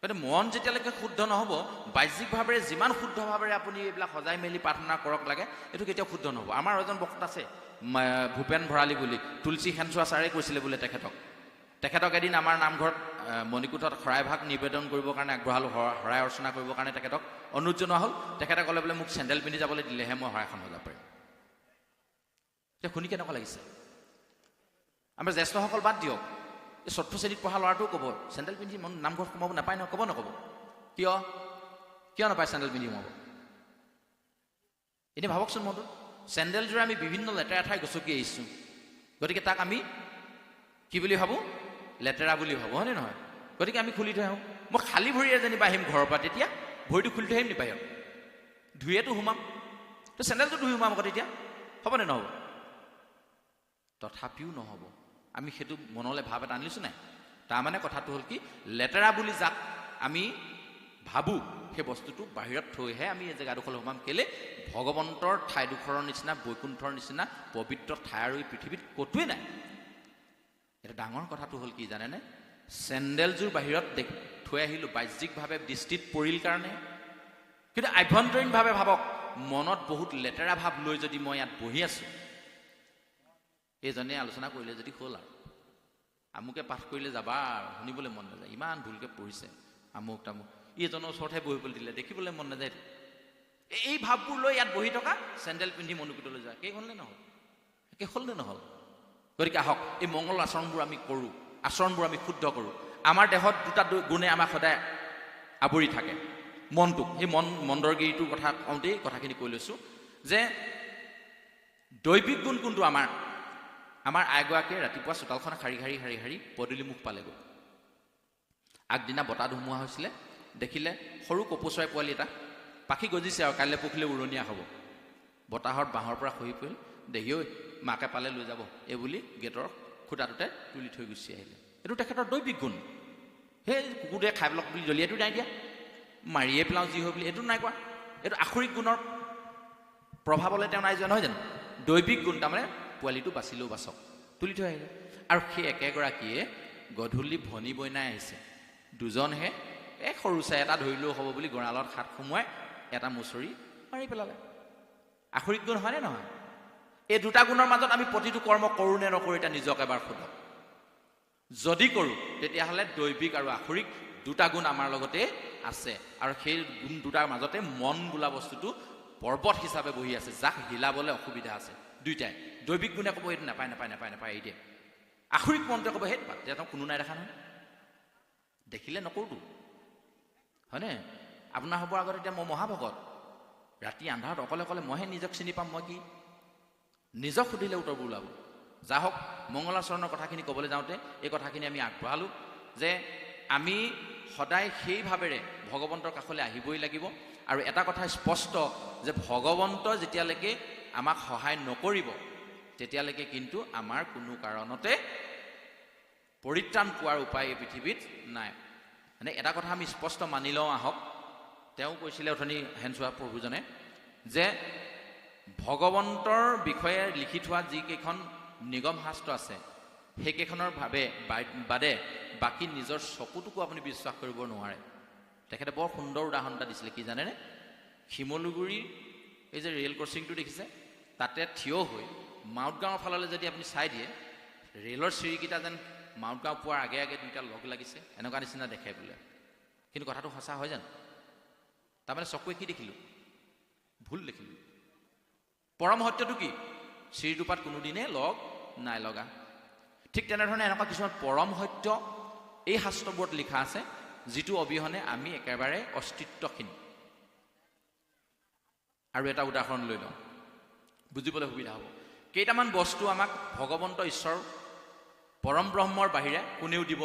A: গতিকে মন যেতিয়ালৈকে শুদ্ধ নহ'ব, বাহ্যিকভাৱে যিমান শুদ্ধভাৱে আপুনি এইবিলাক সজাই মেলি প্ৰাৰ্থনা কৰক লাগে, এইটো কেতিয়াও শুদ্ধ নহ'ব। আমাৰ এজন বক্তা আছে ভূপেন ভৰালী বুলি, তুলসী খেমচোৱা ছাৰে কৈছিলে বোলে তেখেতক এদিন আমাৰ নামঘৰত মণিকূটত শৰাইভাগ নিবেদন কৰিবৰ কাৰণে আগবঢ়ালোঁ, শৰাই অৰ্চনা কৰিবৰ কাৰণে তেখেতক অনুৰোধ জনোৱা হ'ল। তেখেতে ক'লে বোলে মোক চেণ্ডেল পিন্ধি যাবলৈ দিলেহে মই শৰাইখন সজাব পাৰিম। এতিয়া শুনি কেনেকুৱা লাগিছে? আমাৰ জ্যেষ্ঠসকল বাদ দিয়ক, এই চতুৰ্থ শ্ৰেণীত পঢ়া ল'ৰাটোও ক'ব চেণ্ডেল পিন্ধি নামঘৰত সোমাব নাপায় নহয়, ক'ব নক'ব? কিয় নাপায় চেণ্ডেল পিন্ধি সোমাব? এনেই ভাবকচোন মনটো, চেণ্ডেলযোৰে আমি বিভিন্ন লেতেৰা ঠাই গচকি আহিছোঁ, গতিকে তাক আমি কি বুলি ভাবোঁ? লেতেৰা বুলি ভাবোঁ, হয়নে নহয়? গতিকে আমি খুলি থৈ আহোঁ। মই খালী ভৰিৰে যেনিবা আহিম ঘৰৰ পৰা, তেতিয়া ভৰিটো খুলি থৈ আহিম নি বাহিৰত? ধুয়েতো সোমাম, তো চেণ্ডেলটো ধুই সোমাম আকৌ, তেতিয়া হ'বনে নহ'ব? তথাপিও নহ'ব। আমি সেইটো মনলৈ ভাৱ এটা আনিছোঁ নাই? তাৰমানে কথাটো হ'ল কি, লেতেৰা বুলি যাক আমি ভাবোঁ সেই বস্তুটো বাহিৰত থৈহে আমি এই জেগাডোখৰলৈ সোমাম। কেলে? ভগৱন্তৰ ঠাইডোখৰৰ নিচিনা, বৈকুণ্ঠৰ নিচিনা পবিত্ৰ ঠাই আৰু এই পৃথিৱীত ক'তোৱে নাই। এটা ডাঙৰ কথাটো হ'ল কি জানেনে? চেণ্ডেলযোৰ বাহিৰত থৈ আহিলোঁ, বাহ্যিকভাৱে দৃষ্টিত পৰিল কাৰণে, কিন্তু আভ্যন্তৰীণভাৱে ভাবক, মনত বহুত লেতেৰা ভাৱ লৈ যদি মই ইয়াত বহি আছোঁ, এইজনে আলোচনা কৰিলে যদি হ'ল আৰু আমুকে পাঠ কৰিলে যাবা শুনিবলৈ মন নাযায়, ইমান ভুলকৈ পঢ়িছে আমুক তামুক, ই এজনৰ ওচৰতহে বহিবলৈ দিলে, দেখিবলৈ মন নাযায়। এই ভাৱবোৰ লৈ ইয়াত বহি থকা, চেণ্ডেল পিন্ধি মনুকুটলৈ যোৱা, কেই হ'লনে নহ'ল? একে হ'লনে নহ'ল? গতিকে আহক এই মংগল আচৰণবোৰ আমি কৰোঁ, আচৰণবোৰ আমি শুদ্ধ কৰোঁ। আমাৰ দেহত দুটা গুণে আমাক সদায় আৱৰি থাকে, মনটোক। সেই মন্দৰগিৰিটোৰ কথা কওঁতেই কথাখিনি কৈ লৈছোঁ যে দৈবিক গুণ কোনটো আমাৰ আইগৰাকীয়ে ৰাতিপুৱা চোতালখন শাৰী শাৰী পদূলিমুখ পালেগৈ। আগদিনা বতাহ ধুমুহা হৈছিলে, দেখিলে সৰু কপৌ চৰাই পোৱালি এটা পাখি গজিছে আৰু কাইলৈ পৰহিলৈ উৰণীয়া হ'ব। বতাহত বাঁহৰ পৰা খহি পৰিল, দেহি ঐ মাকে পালে লৈ যাব, এই বুলি গেটৰ খুটাটোতে তুলি থৈ গুচি আহিলে। এইটো তেখেতৰ দৈবিক গুণ। সেই কুকুৰটোৱে খাই পেলক বুলি জলিয়াইটো নাই দিয়া, মাৰিয়ে পেলাওঁ যি হয় বুলি এইটো নাই কোৱা। এইটো আখৰিক গুণৰ প্ৰভাৱলৈ তেওঁ নাই যোৱা, নহয় জানো? দৈবিক গুণ, তাৰমানে পোৱালিটো বাচিলেও বাচক, তুলি থৈ আহিলে। আৰু সেই একেগৰাকীয়ে গধূলি ভনী বইনাই আহিছে, দুজনহে এই সৰু চাই এটা ধৰিলেও হ'ব বুলি গঁৰালত হাত সোমোৱাই এটা মুচৰি মাৰি পেলালে। আখৰিক গুণ হয়নে নহয়? এই দুটা গুণৰ মাজত আমি প্ৰতিটো কৰ্ম কৰোঁ নে নকৰোঁ, এতিয়া নিজক এবাৰ সোধক। যদি কৰোঁ তেতিয়াহ'লে দৈবিক আৰু আখৰিক দুটা গুণ আমাৰ লগতে আছে, আৰু সেই গুণ দুটাৰ মাজতে মন বোলা বস্তুটো পৰ্বত হিচাপে বহি আছে, যাক হিলাবলৈ অসুবিধা আছে। দুইটাই দৈবিক গুণে ক'ব এইটো নাপায় নাপায় নাপায় নাপায় এই দিয়ে, আখৰিক মনটোৱে ক'ব সেই তেওঁ কোনো নাই দেখা নহয়, দেখিলে নকৰোঁতো, হয়নে? আপোনাৰ হ'বৰ আগত এতিয়া মই মহাভকত, ৰাতি আন্ধাৰত অকলে অকলে মইহে নিজক চিনি পাম, মই কি নিজক সুধিলে উত্তৰবোৰ ওলাব। যা হওক, মংগলাচৰণৰ কথাখিনি ক'বলৈ যাওঁতে এই কথাখিনি আমি আগবঢ়ালোঁ যে আমি সদায় সেই ভাৱেৰে ভগৱন্তৰ কাষলৈ আহিবই লাগিব। আৰু এটা কথা স্পষ্ট যে ভগৱন্ত যেতিয়ালৈকে আমাক সহায় নকৰিব তেতিয়ালৈকে কিন্তু আমাৰ কোনো কাৰণতে পৰিত্ৰাণ পোৱাৰ উপায় এই পৃথিৱীত নাই। মানে এটা কথা আমি স্পষ্ট মানি লওঁ আহক। তেওঁ কৈছিলে অথনি হেনচোৱা প্ৰভুজনে যে ভগৱন্তৰ বিষয়ে লিখি থোৱা যিকেইখন নিগম শাস্ত্ৰ আছে সেইকেইখনৰ বাদে বাকী নিজৰ চকুটোকো আপুনি বিশ্বাস কৰিব নোৱাৰে। তেখেতে বৰ সুন্দৰ উদাহৰণ এটা দিছিলে, কি জানেনে? শিমলুগুৰিৰ এই যে ৰেল ক্ৰচিংটো দেখিছে, তাতে থিয় হৈ মাউতগাঁৱৰ ফাললৈ যদি আপুনি চাই দিয়ে, ৰেলৰ চিৰিকেইটা যেন মাউতগাঁও পোৱাৰ আগে আগে দুইটা লগ লাগিছে, এনেকুৱা নিচিনা দেখে বোলে। কিন্তু কথাটো সঁচা হয় জানো? তাৰমানে চকুৱে কি দেখিলোঁ? ভুল দেখিলোঁ। পৰম সত্যটো কি? চিৰিদুপাত কোনোদিনে লগ নাই লগা। ঠিক তেনেধৰণে এনেকুৱা কিছুমান পৰম সত্য এই শাস্ত্ৰবোৰত লিখা আছে, যিটো অবিহনে আমি একেবাৰে অস্তিত্বহীন। আৰু এটা উদাহৰণ লৈ লওঁ, বুজিবলৈ সুবিধা হ'ব। কেইটামান বস্তু আমাক ভগৱন্ত ঈশ্বৰ পৰম ব্ৰহ্মৰ বাহিৰে কোনেও দিব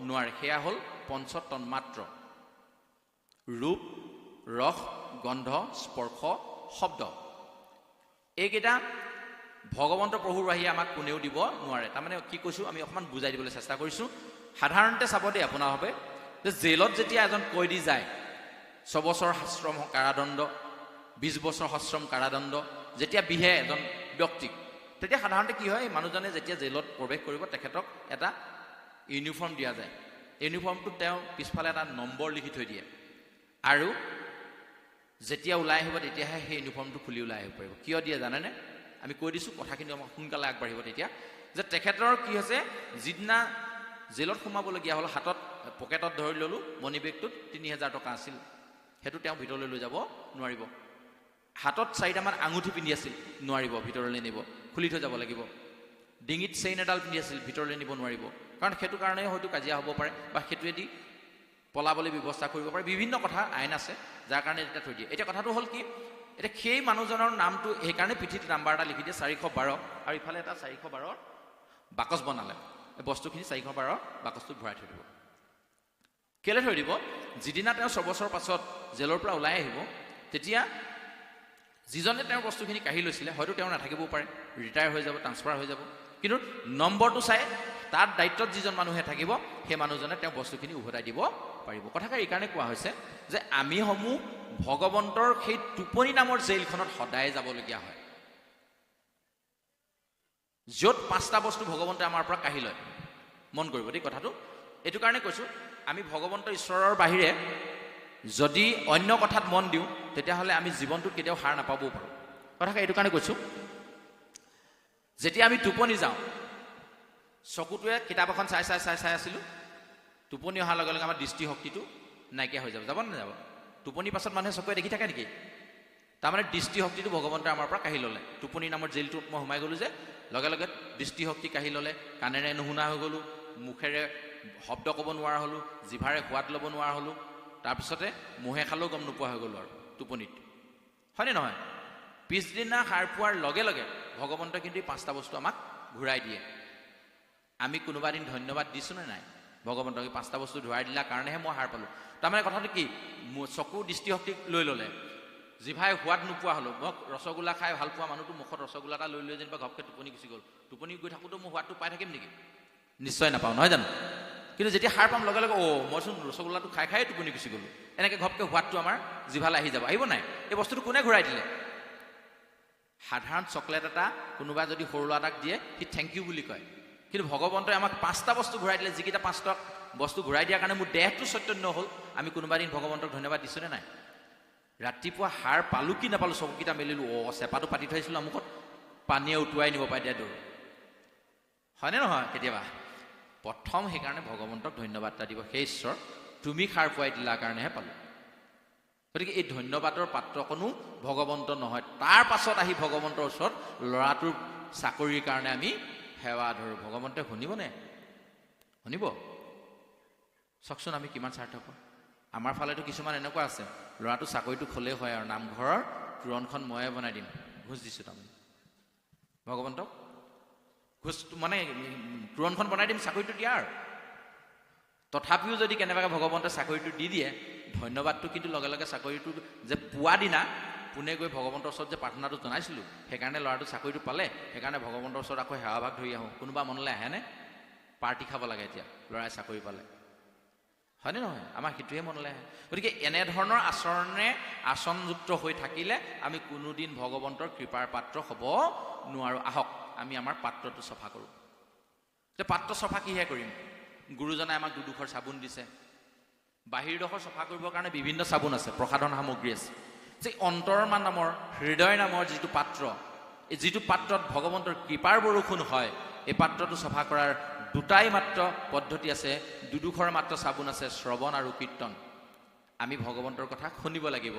A: নোৱাৰে। সেয়া হ'ল পঞ্চ তন্মাত্ৰ: ৰূপ, ৰস, গন্ধ, স্পৰ্শ, শব্দ। এইকেইটা ভগৱন্ত প্ৰভুৰ বাহিৰে আমাক কোনেও দিব নোৱাৰে। তাৰমানে কি কৈছোঁ, আমি অকণমান বুজাই দিবলৈ চেষ্টা কৰিছোঁ। সাধাৰণতে চাব দেই আপোনাৰ হবে যে জেলত যেতিয়া এজন কয়দী যায়, 6 বছৰ সশ্ৰম কাৰাদণ্ড, 20 বছৰ সশ্ৰম কাৰাদণ্ড যেতিয়া বিহে এজন ব্যক্তিক, তেতিয়া সাধাৰণতে কি হয়, মানুহজনে যেতিয়া জেলত প্ৰৱেশ কৰিব তেখেতক এটা ইউনিফৰ্ম দিয়া যায়। ইউনিফৰ্মটোত তেওঁ পিছফালে এটা নম্বৰ লিখি থৈ দিয়ে, আৰু যেতিয়া ওলাই আহিব তেতিয়াহে সেই ইউনিফৰ্মটো খুলি ওলাই আহিব পাৰিব। কিয় দিয়ে জানেনে? আমি কৈ দিছোঁ, কথাখিনি আমাক সোনকালে আগবাঢ়িব তেতিয়া। যে তেখেতৰ কি হৈছে, যিদিনা জেলত সোমাবলগীয়া হ'ল, হাতত পকেটত ধৰি ল'লোঁ, মণি বেগটোত 3000 টকা আছিল, সেইটো তেওঁ ভিতৰলৈ লৈ যাব নোৱাৰিব। হাতত 4টামান আঙুঠি পিন্ধি আছিল, নোৱাৰিব, ভিতৰলৈ নিব, খুলি থৈ যাব লাগিব। ডিঙিত চেইন এডাল পিন্ধি আছিল, ভিতৰলৈ নিব নোৱাৰিব, কাৰণ সেইটো কাৰণে হয়তো কাজিয়া হ'ব পাৰে, বা সেইটোৱেদি পলাবলৈ ব্যৱস্থা কৰিব পাৰে। বিভিন্ন কথা আইন আছে যাৰ কাৰণে এতিয়া থৈ দিয়ে। এতিয়া কথাটো হ'ল কি, এতিয়া সেই মানুহজনৰ নামটো সেইকাৰণে পিঠিত নাম্বাৰ এটা লিখি দিয়ে 412, আৰু ইফালে এটা 412 বাকচ বনালে, এই বস্তুখিনি 412 বাকচটোত ভৰাই থৈ দিব। কেলৈ থৈ দিব? যিদিনা তেওঁ 6 বছৰ পাছত জেলৰ পৰা ওলাই আহিব, তেতিয়া যিজনে তেওঁৰ বস্তুখিনি কাঢ়ি লৈছিলে হয়তো তেওঁ নাথাকিবও পাৰে, ৰিটায়াৰ হৈ যাব, ট্ৰান্সফাৰ হৈ যাব, কিন্তু নম্বৰটো চাই তাত দায়িত্বত যিজন মানুহে থাকিব সেই মানুহজনে তেওঁ বস্তুখিনি উভতাই দিব পাৰিব। কথাষাৰ এইকাৰণে কোৱা হৈছে যে আমিসমূহ ভগৱন্তৰ সেই টোপনি নামৰ জেইলখনত সদায় যাবলগীয়া হয়, য'ত 5টা বস্তু ভগৱন্তে আমাৰ পৰা কাঢ়ি লয়। মন কৰিব দেই কথাটো। এইটো কাৰণে কৈছোঁ, আমি ভগৱন্ত ঈশ্বৰৰ বাহিৰে যদি অন্য কথাত মন দিওঁ তেতিয়াহ'লে আমি জীৱনটোত কেতিয়াও হাৰ নাপাবও পাৰোঁ। কথাষাৰ এইটো কাৰণে কৈছোঁ, যেতিয়া আমি টোপনি যাওঁ, চকুটোৱে কিতাপ এখন চাই চাই চাই চাই আছিলোঁ, টোপনি অহাৰ লগে লগে আমাৰ দৃষ্টিশক্তিটো নাইকিয়া হৈ যাব। যাব নে নাযাব? টোপনিৰ পাছত মানুহে চকুৱে দেখি থাকে নেকি? তাৰমানে দৃষ্টিশক্তিটো ভগৱন্তই আমাৰ পৰা কাঢ়ি ল'লে। টোপনি নামৰ জেলটোত মই সোমাই গ'লোঁ যে, লগে লগে দৃষ্টিশক্তি কাঢ়ি ল'লে, কাণেৰে নুশুনা হৈ গ'লোঁ, মুখেৰে শব্দ ক'ব নোৱাৰা হ'লোঁ, জিভাৰে সোৱাদ ল'ব নোৱাৰা হ'লোঁ, তাৰপিছতে মহে খালেও গম নোপোৱা হৈ গ'লোঁ আৰু টোপনিত, হয়নে নহয়? পিছদিনা সাৰ পোৱাৰ লগে লগে ভগৱন্তই কিন্তু এই 5টা বস্তু আমাক ঘূৰাই দিয়ে। আমি কোনোবা দিন ধন্যবাদ দিছোঁ নে নাই? ভগৱন্তক এই 5টা বস্তু ঘূৰাই দিলা কাৰণেহে মই সাৰ পালোঁ। তাৰমানে কথাটো কি, চকু দৃষ্টিশক্তিক লৈ ল'লে, জিভাই সোৱাদ নোপোৱা হ'লোঁ। মই ৰসগোল্লা খাই ভাল পোৱা মানুহটো মুখত ৰসগোল্লা এটা লৈ লৈ যেনিবা ঘপকৈ টোপনি গুচি গ'ল, টোপনি গৈ থাকোঁতেও মই সোৱাদটো পাই থাকিম নেকি? নিশ্চয় নাপাওঁ, নহয় জানো? কিন্তু যেতিয়া সাৰ পাম লগে লগে মইচোন ৰসগোল্লাটো খাই খাই টোপনি গুচি গ'লোঁ, এনেকৈ ঘপকৈ সোৱাদটো আমাৰ জিভালৈ আহি যাব, আহিব নাই? এই বস্তুটো কোনে ঘূৰাই দিলে? সাধাৰণ চকলেট এটা কোনোবা যদি সৰু ল'ৰা এটাক দিয়ে, সি থেংক ইউ বুলি কয়। কিন্তু ভগৱন্তই আমাক 5টা বস্তু ঘূৰাই দিলে, যিকেইটা 5টা বস্তু ঘূৰাই দিয়াৰ কাৰণে মোৰ দেহটো চৈতন্য হ'ল। আমি কোনোবা দিন ভগৱন্তক ধন্যবাদ দিছোঁনে নাই? ৰাতিপুৱা সাৰ পালোঁ কি নাপালোঁ, চকুকেইটা মেলিলোঁ, চেপাটো পাতি থৈছিলোঁ আমুকত, পানীয়ে উটুৱাই নিব পাৰে, দিয়া দৌৰ, হয়নে নহয়? কেতিয়াবা প্ৰথম সেইকাৰণে ভগৱন্তক ধন্যবাদ এটা দিব, সেই ঈশ্বৰ তুমি সাৰ পুৱাই দিলাৰ কাৰণেহে পালোঁ। গতিকে এই ধন্যবাদৰ পাত্ৰকণো ভগৱন্ত নহয়। তাৰ পাছত আহি ভগৱন্তৰ ওচৰত ল'ৰাটোৰ চাকৰিৰ কাৰণে আমি সেৱা ধৰোঁ। ভগৱন্তই শুনিবনে? শুনিব? চাওকচোন আমি কিমান স্বাৰ্থপৰ। আমাৰ ফালেতো কিছুমান এনেকুৱা আছে, ল'ৰাটো চাকৰিটো খ'লেই হয় আৰু নামঘৰৰ তোৰণখন ময়ে বনাই দিম, ঘোচ দিছোঁ তাৰমানে ভগৱন্তক, ঘোচ মানে তোৰণখন বনাই দিম, চাকৰিটো দিয়া আৰু। তথাপিও যদি কেনেবাকৈ ভগৱন্তই চাকৰিটো দি দিয়ে, ধন্যবাদটো কিন্তু লগে লগে চাকৰিটো যে পোৱা দিনা পোনে গৈ ভগৱন্তৰ ওচৰত যে প্ৰাৰ্থনাটো জনাইছিলোঁ, সেইকাৰণে ল'ৰাটো চাকৰিটো পালে, সেইকাৰণে ভগৱন্তৰ ওচৰত আকৌ সেৱাভাগ ধৰি আহোঁ। কোনোবা মনলৈ আহেনে? পাৰ্টি খাব লাগে এতিয়া ল'ৰাই চাকৰি পালে, হয়নে নহয়? আমাৰ সেইটোৱে মনলৈ আহে। গতিকে এনেধৰণৰ আচৰণযুক্ত হৈ থাকিলে আমি কোনোদিন ভগৱন্তৰ কৃপাৰ পাত্ৰ হ'ব নোৱাৰোঁ। আহক আমি আমাৰ পাত্ৰটো চফা কৰোঁ। যে পাত্ৰ চফা কিহে কৰিম? গুৰুজনাই আমাক দুডোখৰ চাবোন দিছে। বাহিৰডোখৰ চফা কৰিবৰ কাৰণে বিভিন্ন চাবোন আছে, প্ৰসাধন সামগ্ৰী আছে। যে অন্তৰমান নামৰ, হৃদয় নামৰ যিটো পাত্ৰ, এই যিটো পাত্ৰত ভগৱন্তৰ কৃপাৰ বৰষুণ হয়, এই পাত্ৰটো চফা কৰাৰ দুটাই মাত্ৰ পদ্ধতি আছে, দুডোখৰ মাত্ৰ চাবোন আছে, শ্ৰৱণ আৰু কীৰ্তন। আমি ভগৱন্তৰ কথা শুনিব লাগিব।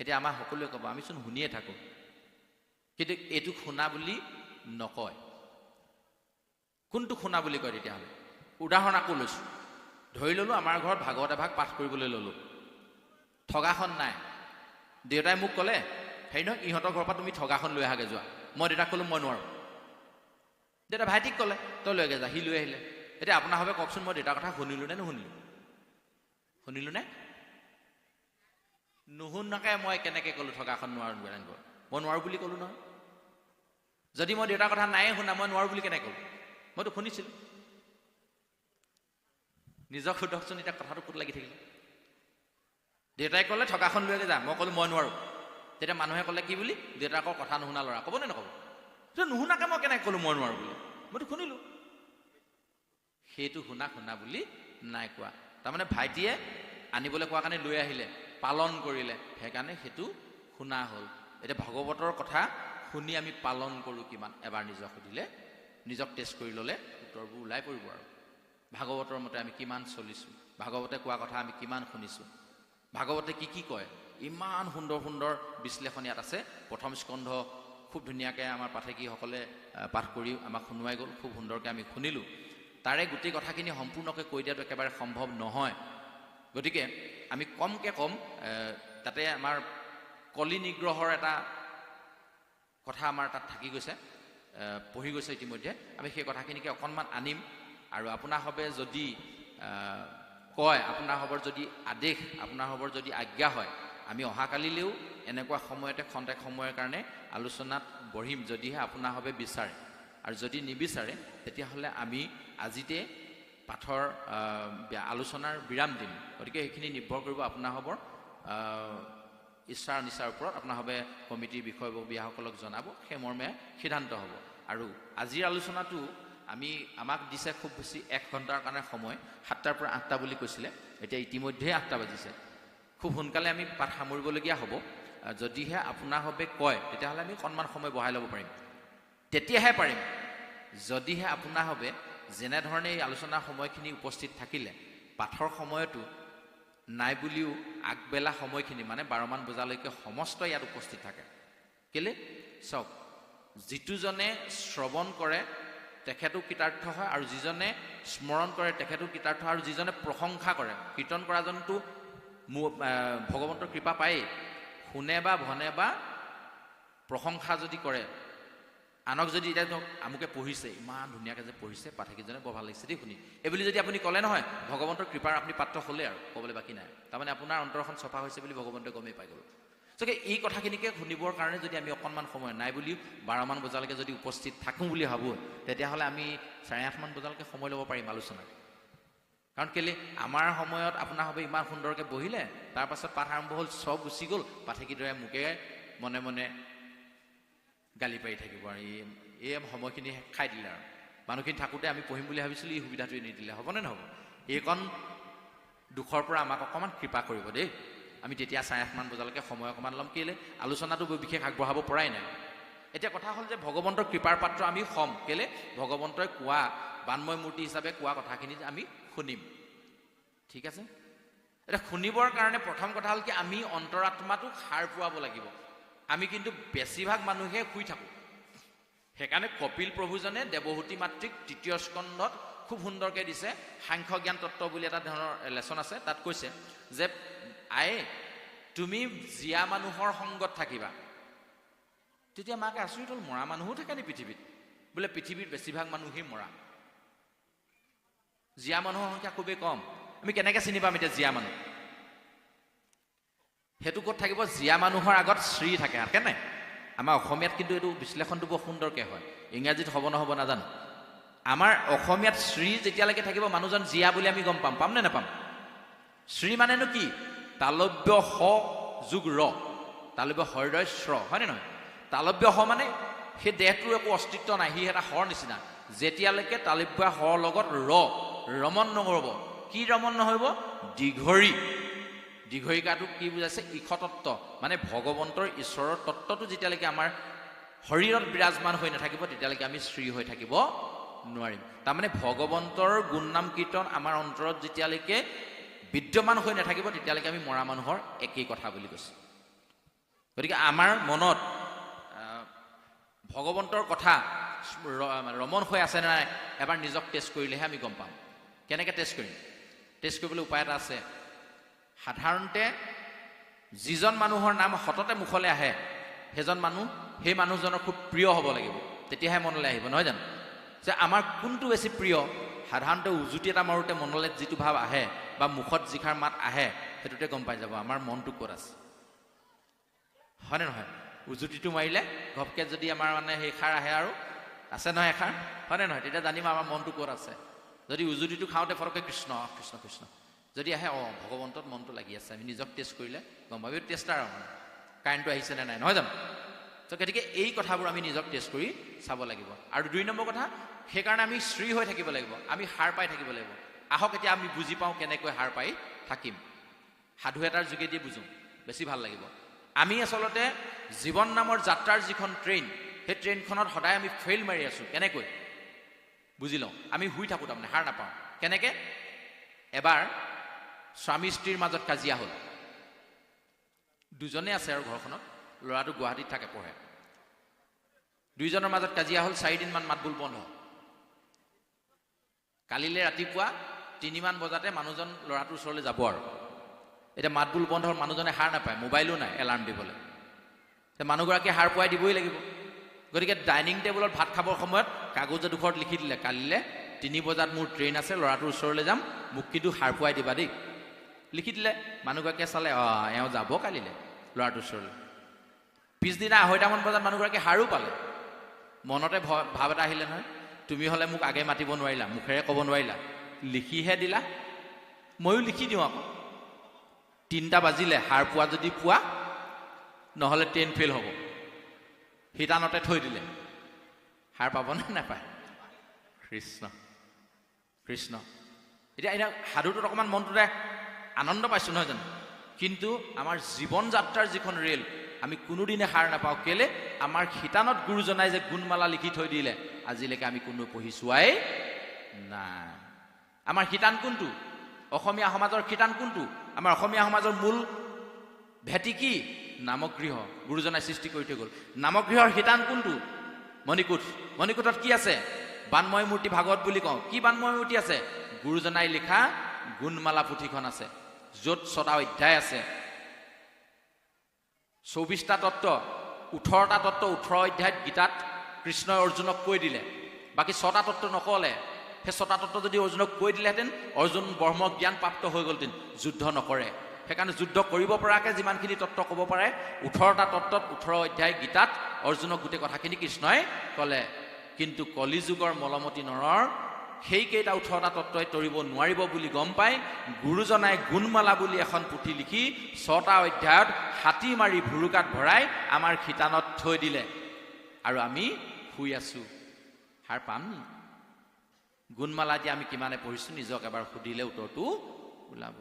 A: এতিয়া আমাৰ সকলোৱে ক'ব আমিচোন শুনিয়ে থাকোঁ, কিন্তু এইটো শুনা বুলি নকয়। কোনটো শুনা বুলি কয় তেতিয়াহ'লে? উদাহৰণ আকৌ লৈছোঁ। ধৰি ল'লোঁ আমাৰ ঘৰত ভাগৱত এভাগ পাঠ কৰিবলৈ ল'লোঁ, ঠগাখন নাই। দেউতাই মোক ক'লে, হেৰি নহয় ইহঁতৰ ঘৰৰ পৰা তুমি ঠগাখন লৈ আহাগৈ যোৱা। মই দেউতাক ক'লোঁ মই নোৱাৰোঁ। দেউতা ভাইটিক ক'লে তই লৈগে যা, সি লৈ আহিলে। এতিয়া আপোনাৰ ভাৱে কওকচোন, মই দেউতাৰ কথা শুনিলোঁ নে নুশুনিলোঁ? শুনিলোঁ নে? নুশুনাকৈ মই কেনেকৈ ক'লোঁ ঠগাখন নোৱাৰোঁ? মই নোৱাৰোঁ বুলি ক'লোঁ নহয়। যদি মই দেউতাৰ কথা নায়ে শুনা, মই নোৱাৰোঁ বুলি কেনেকৈ ক'লোঁ? মইতো শুনিছিলোঁ। নিজক সোধকচোন এতিয়া কথাটো ক'ত লাগি থাকিলে। দেউতাই ক'লে ঠগাখন লৈকে যা, মই ক'লোঁ মই নোৱাৰোঁ। তেতিয়া মানুহে ক'লে কি বুলি? দেউতাকৰ কথা নুশুনা ল'ৰা। ক'ব নে নক'ব? নুশুনাকৈ মই কেনেকৈ ক'লোঁ মই নোৱাৰোঁ বুলি? মইতো শুনিলোঁ। সেইটো শুনা বুলি নাই কোৱা। তাৰমানে ভাইটিয়ে আনিবলৈ কোৱা কাৰণে লৈ আহিলে, পালন কৰিলে, সেইকাৰণে সেইটো শুনা হ'ল। এতিয়া ভাগৱতৰ কথা শুনি আমি পালন কৰোঁ কিমান? এবাৰ নিজক সুধিলে, নিজক টেষ্ট কৰি ল'লে উত্তৰবোৰ ওলাই পৰিব আৰু। ভাগৱতৰ মতে আমি কিমান চলিছোঁ, ভাগৱতে কোৱা কথা আমি কিমান শুনিছোঁ, ভাগৱতে কি কি কয়। ইমান সুন্দৰ সুন্দৰ বিশ্লেষণ ইয়াত আছে। প্ৰথম স্কন্ধ খুব ধুনীয়াকৈ আমাৰ পাঠকীসকলে পাঠ কৰি আমাক শুনোৱাই গ'ল, খুব সুন্দৰকৈ আমি শুনিলোঁ। তাৰে গোটেই কথাখিনি সম্পূৰ্ণকৈ কৈ দিয়াটো একেবাৰে সম্ভৱ নহয়। গতিকে আমি কমকৈ কম, তাতে আমাৰ কলি নিগ্ৰহৰ এটা কথা আমাৰ তাত থাকি গৈছে, পঢ়ি গৈছে ইতিমধ্যে। আমি সেই কথাখিনিকে অকণমান আনিম আৰু আপোনাৰ হবে যদি কয়, আপোনাৰ হবৰ যদি আদেশ, আপোনাৰ হবৰ যদি আজ্ঞা হয়, আমি অহাকালিলেও এনেকুৱা সময়তে খন্তেক সময়ৰ কাৰণে আলোচনাত বহিম, যদিহে আপোনাৰ হবে বিচাৰে। আৰু যদি নিবিচাৰে তেতিয়াহ'লে আমি আজিতে পাঠৰ আলোচনাৰ বিৰাম দিম। গতিকে সেইখিনি নিৰ্ভৰ কৰিব আপোনাৰ হবৰ ইচ্ছা অনিচ্ছাৰ ওপৰত। আপোনাৰ হবে কমিটিৰ বিষয়ববীয়াসকলক জনাব, সেই মৰ্মে সিদ্ধান্ত হ'ব। আৰু আজিৰ আলোচনাটো আমাক দিছে খুব বেছি 1 ঘণ্টাৰ কাৰণে সময়। 7টাৰ পৰা 8টা বুলি কৈছিলে, এতিয়া ইতিমধ্যে 8টা বাজিছে। খুব সোনকালে আমি পাঠ সামৰিবলগীয়া হ'ব। যদিহে আপোনাৰ হবে কয় তেতিয়াহ'লে আমি অকণমান সময় বঢ়াই ল'ব পাৰিম, তেতিয়াহে পাৰিম। যদিহে আপোনাৰ হবে যেনেধৰণে এই আলোচনাৰ সময়খিনি উপস্থিত থাকিলে পাঠৰ সময়তো নাই বুলিও আগবেলা সময়খিনি মানে 12 মান বজালৈকে সমস্ত ইয়াত উপস্থিত থাকে। কেলে চাওক, যিটোজনে শ্ৰৱণ কৰে তেখেতো কৃতাৰ্থ হয়, আৰু যিজনে স্মৰণ কৰে তেখেতো কৃতাৰ্থ হয়, আৰু যিজনে প্ৰশংসা কৰে, কীৰ্তন কৰাজনতো ভগৱন্তৰ কৃপা পায়েই। শুনে বা ভনে বা প্ৰশংসা যদি কৰে, আনক যদি এতিয়া ধৰক আমুকে পঢ়িছে, ইমান ধুনীয়াকৈ যে পঢ়িছে, পাঠকীজনে বৰ ভাল লাগিছে দেই শুনি, এইবুলি যদি আপুনি ক'লে নহয়, ভগৱন্তৰ কৃপাৰ আপুনি পাত্ৰ হ'লে আৰু ক'বলৈ বাকী নাই। তাৰমানে আপোনাৰ অন্তৰখন চফা হৈছে বুলি ভগৱন্তই গমেই পাই গ'ল। গতিকে এই কথাখিনিকে শুনিবৰ কাৰণে যদি আমি অকণমান সময় নাই বুলিও 12 মান বজালৈকে যদি উপস্থিত থাকোঁ বুলি ভাবোঁ, তেতিয়াহ'লে আমি 8:30 মান বজালৈকে সময় ল'ব পাৰিম আলোচনাত। কাৰণ কেলে আমাৰ সময়ত আপোনাৰ হবে ইমান সুন্দৰকৈ বহিলে, তাৰপাছত পাঠ আৰম্ভ হ'ল, চব গুচি গ'ল, পাঠকীদ্বৰে মোকে মনে মনে গালি পাৰি থাকিব, আৰু এই সময়খিনি খাই দিলে। আৰু মানুহখিনি থাকোঁতে আমি পঢ়িম বুলি ভাবিছিলোঁ, এই সুবিধাটোৱে নিদিলে, হ'বনে নহ'ব? এইকণ দুখৰ পৰা আমাক অকণমান কৃপা কৰিব দেই। আমি তেতিয়া 8:30 মান বজালৈকে সময় অকণমান ল'ম। কেলে আলোচনাটো বিশেষ আগবঢ়াব পৰাই নাই। এতিয়া কথা হ'ল যে ভগৱন্তৰ কৃপাৰ পাত্ৰ আমি হ'ম, কেলে ভগৱন্তই কোৱা বানময় মূৰ্তি হিচাপে কোৱা কথাখিনি আমি শুনিম। ঠিক আছে, এতিয়া শুনিবৰ কাৰণে প্ৰথম কথা হ'ল কি, আমি অন্তৰাত্মাটোক সাৰ পোৱাব লাগিব। আমি কিন্তু বেছিভাগ মানুহে শুই থাকোঁ। সেইকাৰণে কপিল প্ৰভুজনে দেৱহূতি মাতৃক 3য় স্কন্ধত খুব সুন্দৰকৈ দিছে, সাংখ্য জ্ঞান তত্ত্ব বুলি এটা ধৰণৰ লেচন আছে, তাত কৈছে যে আয়ে তুমি জীয়া মানুহৰ সংগত থাকিবা। তেতিয়া মাকে আচৰিত হ'ল, মৰা মানুহো থাকে নি পৃথিৱীত? বোলে পৃথিৱীৰ বেছিভাগ মানুহেই মৰা, জীয়া মানুহৰ সংখ্যা খুবেই কম। আমি কেনেকৈ চিনি পাম এতিয়া জীয়া মানুহ? সেইটো ক'ত থাকিব? জীয়া মানুহৰ আগত শ্ৰী থাকে, থাকে নাই? আমাৰ অসমীয়াত কিন্তু এইটো বিশ্লেষণটো বৰ সুন্দৰকৈ হয়, ইংৰাজীত হ'ব নহ'ব নাজানো। আমাৰ অসমীয়াত শ্ৰী যেতিয়ালৈকে থাকিব, মানুহজন জীয়া বুলি আমি গম পাম নে নাপাম? শ্ৰী মানেনো কি? তালব্য স যোগ ৰ, তালব্য হৃদয় শ্ৰ, হয়নে নহয়? তালব্য স মানে সেই দেহটোৰ একো অস্তিত্ব নাই, সি এটা শৰ নিচিনা। যেতিয়ালৈকে তালব্য শৰ লগত ৰমন নহ'ব। কি ৰমন নহ'ব? দীঘৰী। দীঘৰিকাটো কি বুজাইছে? ঈশতত্ব, মানে ভগৱন্তৰ ঈশ্বৰৰ তত্ত্বটো যেতিয়ালৈকে আমাৰ শৰীৰত বিৰাজমান হৈ নাথাকিব, তেতিয়ালৈকে আমি শ্ৰী হৈ থাকিব নোৱাৰিম। তাৰমানে ভগৱন্তৰ গুণ নাম কীৰ্তন আমাৰ অন্তৰত যেতিয়ালৈকে বিদ্যমান হৈ নাথাকিব, তেতিয়ালৈকে আমি মৰা মানুহৰ একেই কথা বুলি কৈছে। গতিকে আমাৰ মনত ভগৱন্তৰ কথা ৰমন হৈ আছে নে নাই, এবাৰ নিজক টেষ্ট কৰিলেহে আমি গম পাম। কেনেকৈ টেষ্ট কৰিম? টেষ্ট কৰিবলৈ উপায় এটা আছে। সাধাৰণতে যিজন মানুহৰ নাম সততে মুখলৈ আহে, সেই মানুহজনৰ খুব প্ৰিয় হ'ব লাগিব, তেতিয়াহে মনলৈ আহিব, নহয় জানো? যে আমাৰ কোনটো বেছি প্ৰিয়? সাধাৰণতে উজুতি এটা মাৰোঁতে মনলৈ যিটো ভাৱ আহে বা মুখত যিষাৰ মাত আহে, সেইটোতে গম পাই যাব আমাৰ মনটো ক'ত আছে, হয়নে নহয়? উজুতিটো মাৰিলে ঘপকৈ যদি আমাৰ মানে সেইষাৰ আহে, আৰু আছে নহয় এষাৰ, হয়নে নহয়? তেতিয়া জানিম আমাৰ মনটো ক'ত আছে। যদি উজুতিটো খাওঁতে ফটককৈ কৃষ্ণ কৃষ্ণ কৃষ্ণ যদি আহে, ভগৱন্তত মনটো লাগি আছে, আমি নিজক টেষ্ট কৰিলে গম পাব। এইটো টেষ্টাৰ মানে কাৰেণ্টটো আহিছে নে নাই, নহয় জানো? তো গতিকে এই কথাবোৰ আমি নিজক টেষ্ট কৰি চাব লাগিব। আৰু 2 নম্বৰ কথা, সেইকাৰণে আমি শ্ৰী হৈ থাকিব লাগিব, আমি সাৰ পাই থাকিব লাগিব। আহক এতিয়া আমি বুজি পাওঁ কেনেকৈ সাৰ পাই থাকিম। সাধু এটাৰ যোগেদি বুজোঁ, বেছি ভাল লাগিব। আমি আচলতে জীৱন নামৰ যাত্ৰাৰ যিখন ট্ৰেইন, সেই ট্ৰেইনখনত সদায় আমি ফেইল মাৰি আছোঁ। কেনেকৈ বুজি লওঁ? আমি শুই থাকোঁ, তাৰমানে সাৰ নাপাওঁ। কেনেকৈ? এবাৰ স্বামী স্ত্ৰীৰ মাজত কাজিয়া হ'ল। দুজনে আছে আৰু ঘৰখনত, ল'ৰাটো গুৱাহাটীত থাকে, পঢ়ে। দুইজনৰ মাজত কাজিয়া হ'ল, 4 দিনমান মাতবোল বন্ধ। কালিলৈ ৰাতিপুৱা 3 মান বজাতে মানুহজন ল'ৰাটোৰ ওচৰলৈ যাব। আৰু এতিয়া মাতবোল বন্ধ হ'ল, মানুহজনে সাৰ নাপায়, মোবাইলো নাই এলাৰ্ম দিবলৈ। মানুহগৰাকীয়ে সাৰ পুৱাই দিবই লাগিব। গতিকে ডাইনিং টেবুলত ভাত খাবৰ সময়ত কাগজ এডোখৰত লিখি দিলে, কালিলৈ 3 বজাত মোৰ ট্ৰেইন আছে, ল'ৰাটোৰ ওচৰলৈ যাম, মোক কিন্তু সাৰ পুৱাই দিবা দেই। লিখি দিলে। মানুহগৰাকীয়ে চালে, এওঁ যাব কালিলৈ ল'ৰাটোৰ ওচৰলৈ। পিছদিনা 2:30 মান বজাত মানুহগৰাকীয়ে সাৰো পালে। মনতে ভাৱ এটা আহিলে নহয়, তুমি হ'লে মোক আগে মাতিব নোৱাৰিলা, মুখেৰে ক'ব নোৱাৰিলা, লিখিহে দিলা। ময়ো লিখি দিওঁ আকৌ। 3টা বাজিলে, সাৰ পোৱা যদি পোৱা, নহ'লে ট্ৰেইন ফেইল হ'ব। শিতানতে থৈ দিলে। সাৰ পাবনে নাপায়? কৃষ্ণ কৃষ্ণ। এতিয়া সাধুটোত অকণমান মনটোতে আনন্দ পাইছোঁ, নহয় জানো? কিন্তু আমাৰ জীৱন যাত্ৰাৰ যিখন ৰেল, আমি কোনোদিনে সাৰ নাপাওঁ। কেলে? আমাৰ শিতানত গুৰুজনাই যে গুণমালা লিখি থৈ দিলে, আজিলৈকে আমি কোনো পঢ়ি চোৱাই নাই। আমাৰ শিতান কোনটো? অসমীয়া সমাজৰ শিতান কোনটো? আমাৰ অসমীয়া সমাজৰ মূল ভেটি কি? নামগৃহ। গুৰুজনাই সৃষ্টি কৰি থৈ গ'ল। নামগৃহৰ শিতান কোনটো? মণিকূট। মণিকূটত কি আছে? বানময় মূৰ্তি ভাগৱত বুলি কওঁ। কি বানময় মূৰ্তি আছে? গুৰুজনাই লিখা গুণমালা পুথিখন আছে, য'ত 6টা অধ্যায় আছে, 24টা তত্ত্ব, 18টা তত্ত্ব 18 অধ্যায়ত গীতাত কৃষ্ণই অৰ্জুনক কৈ দিলে। বাকী 6টা তত্ত্ব নকলে। সেই 6টা তত্ত্ব যদি অৰ্জুনক কৈ দিলেহেঁতেন, অৰ্জুন ব্ৰহ্ম জ্ঞান প্ৰাপ্ত হৈ গ'লহেঁতেন। যুদ্ধ নকৰে। সেইকাৰণে যুদ্ধ কৰিব পৰাকৈ যিমানখিনি তত্ত্ব ক'ব পাৰে, 18টা তত্ত্বত 18 অধ্যায় গীতাত অৰ্জুনক গোটেই কথাখিনি কৃষ্ণই ক'লে। কিন্তু কলিযুগৰ মলমতী নৰৰ সেইকেইটা 18টা তত্ত্বই তৰিব নোৱাৰিব বুলি গম পাই গুৰুজনাই গুণমালা বুলি এখন পুথি লিখি 6টা অধ্যায়ত হাতী মাৰি ভুৰুকাত ভৰাই আমাৰ শিতানত থৈ দিলে। আৰু আমি শুই আছো। সাৰ পাম নি? গুণমালা এতিয়া আমি কিমানে পঢ়িছোঁ নিজক এবাৰ সুধিলে উত্তৰটো ওলাব।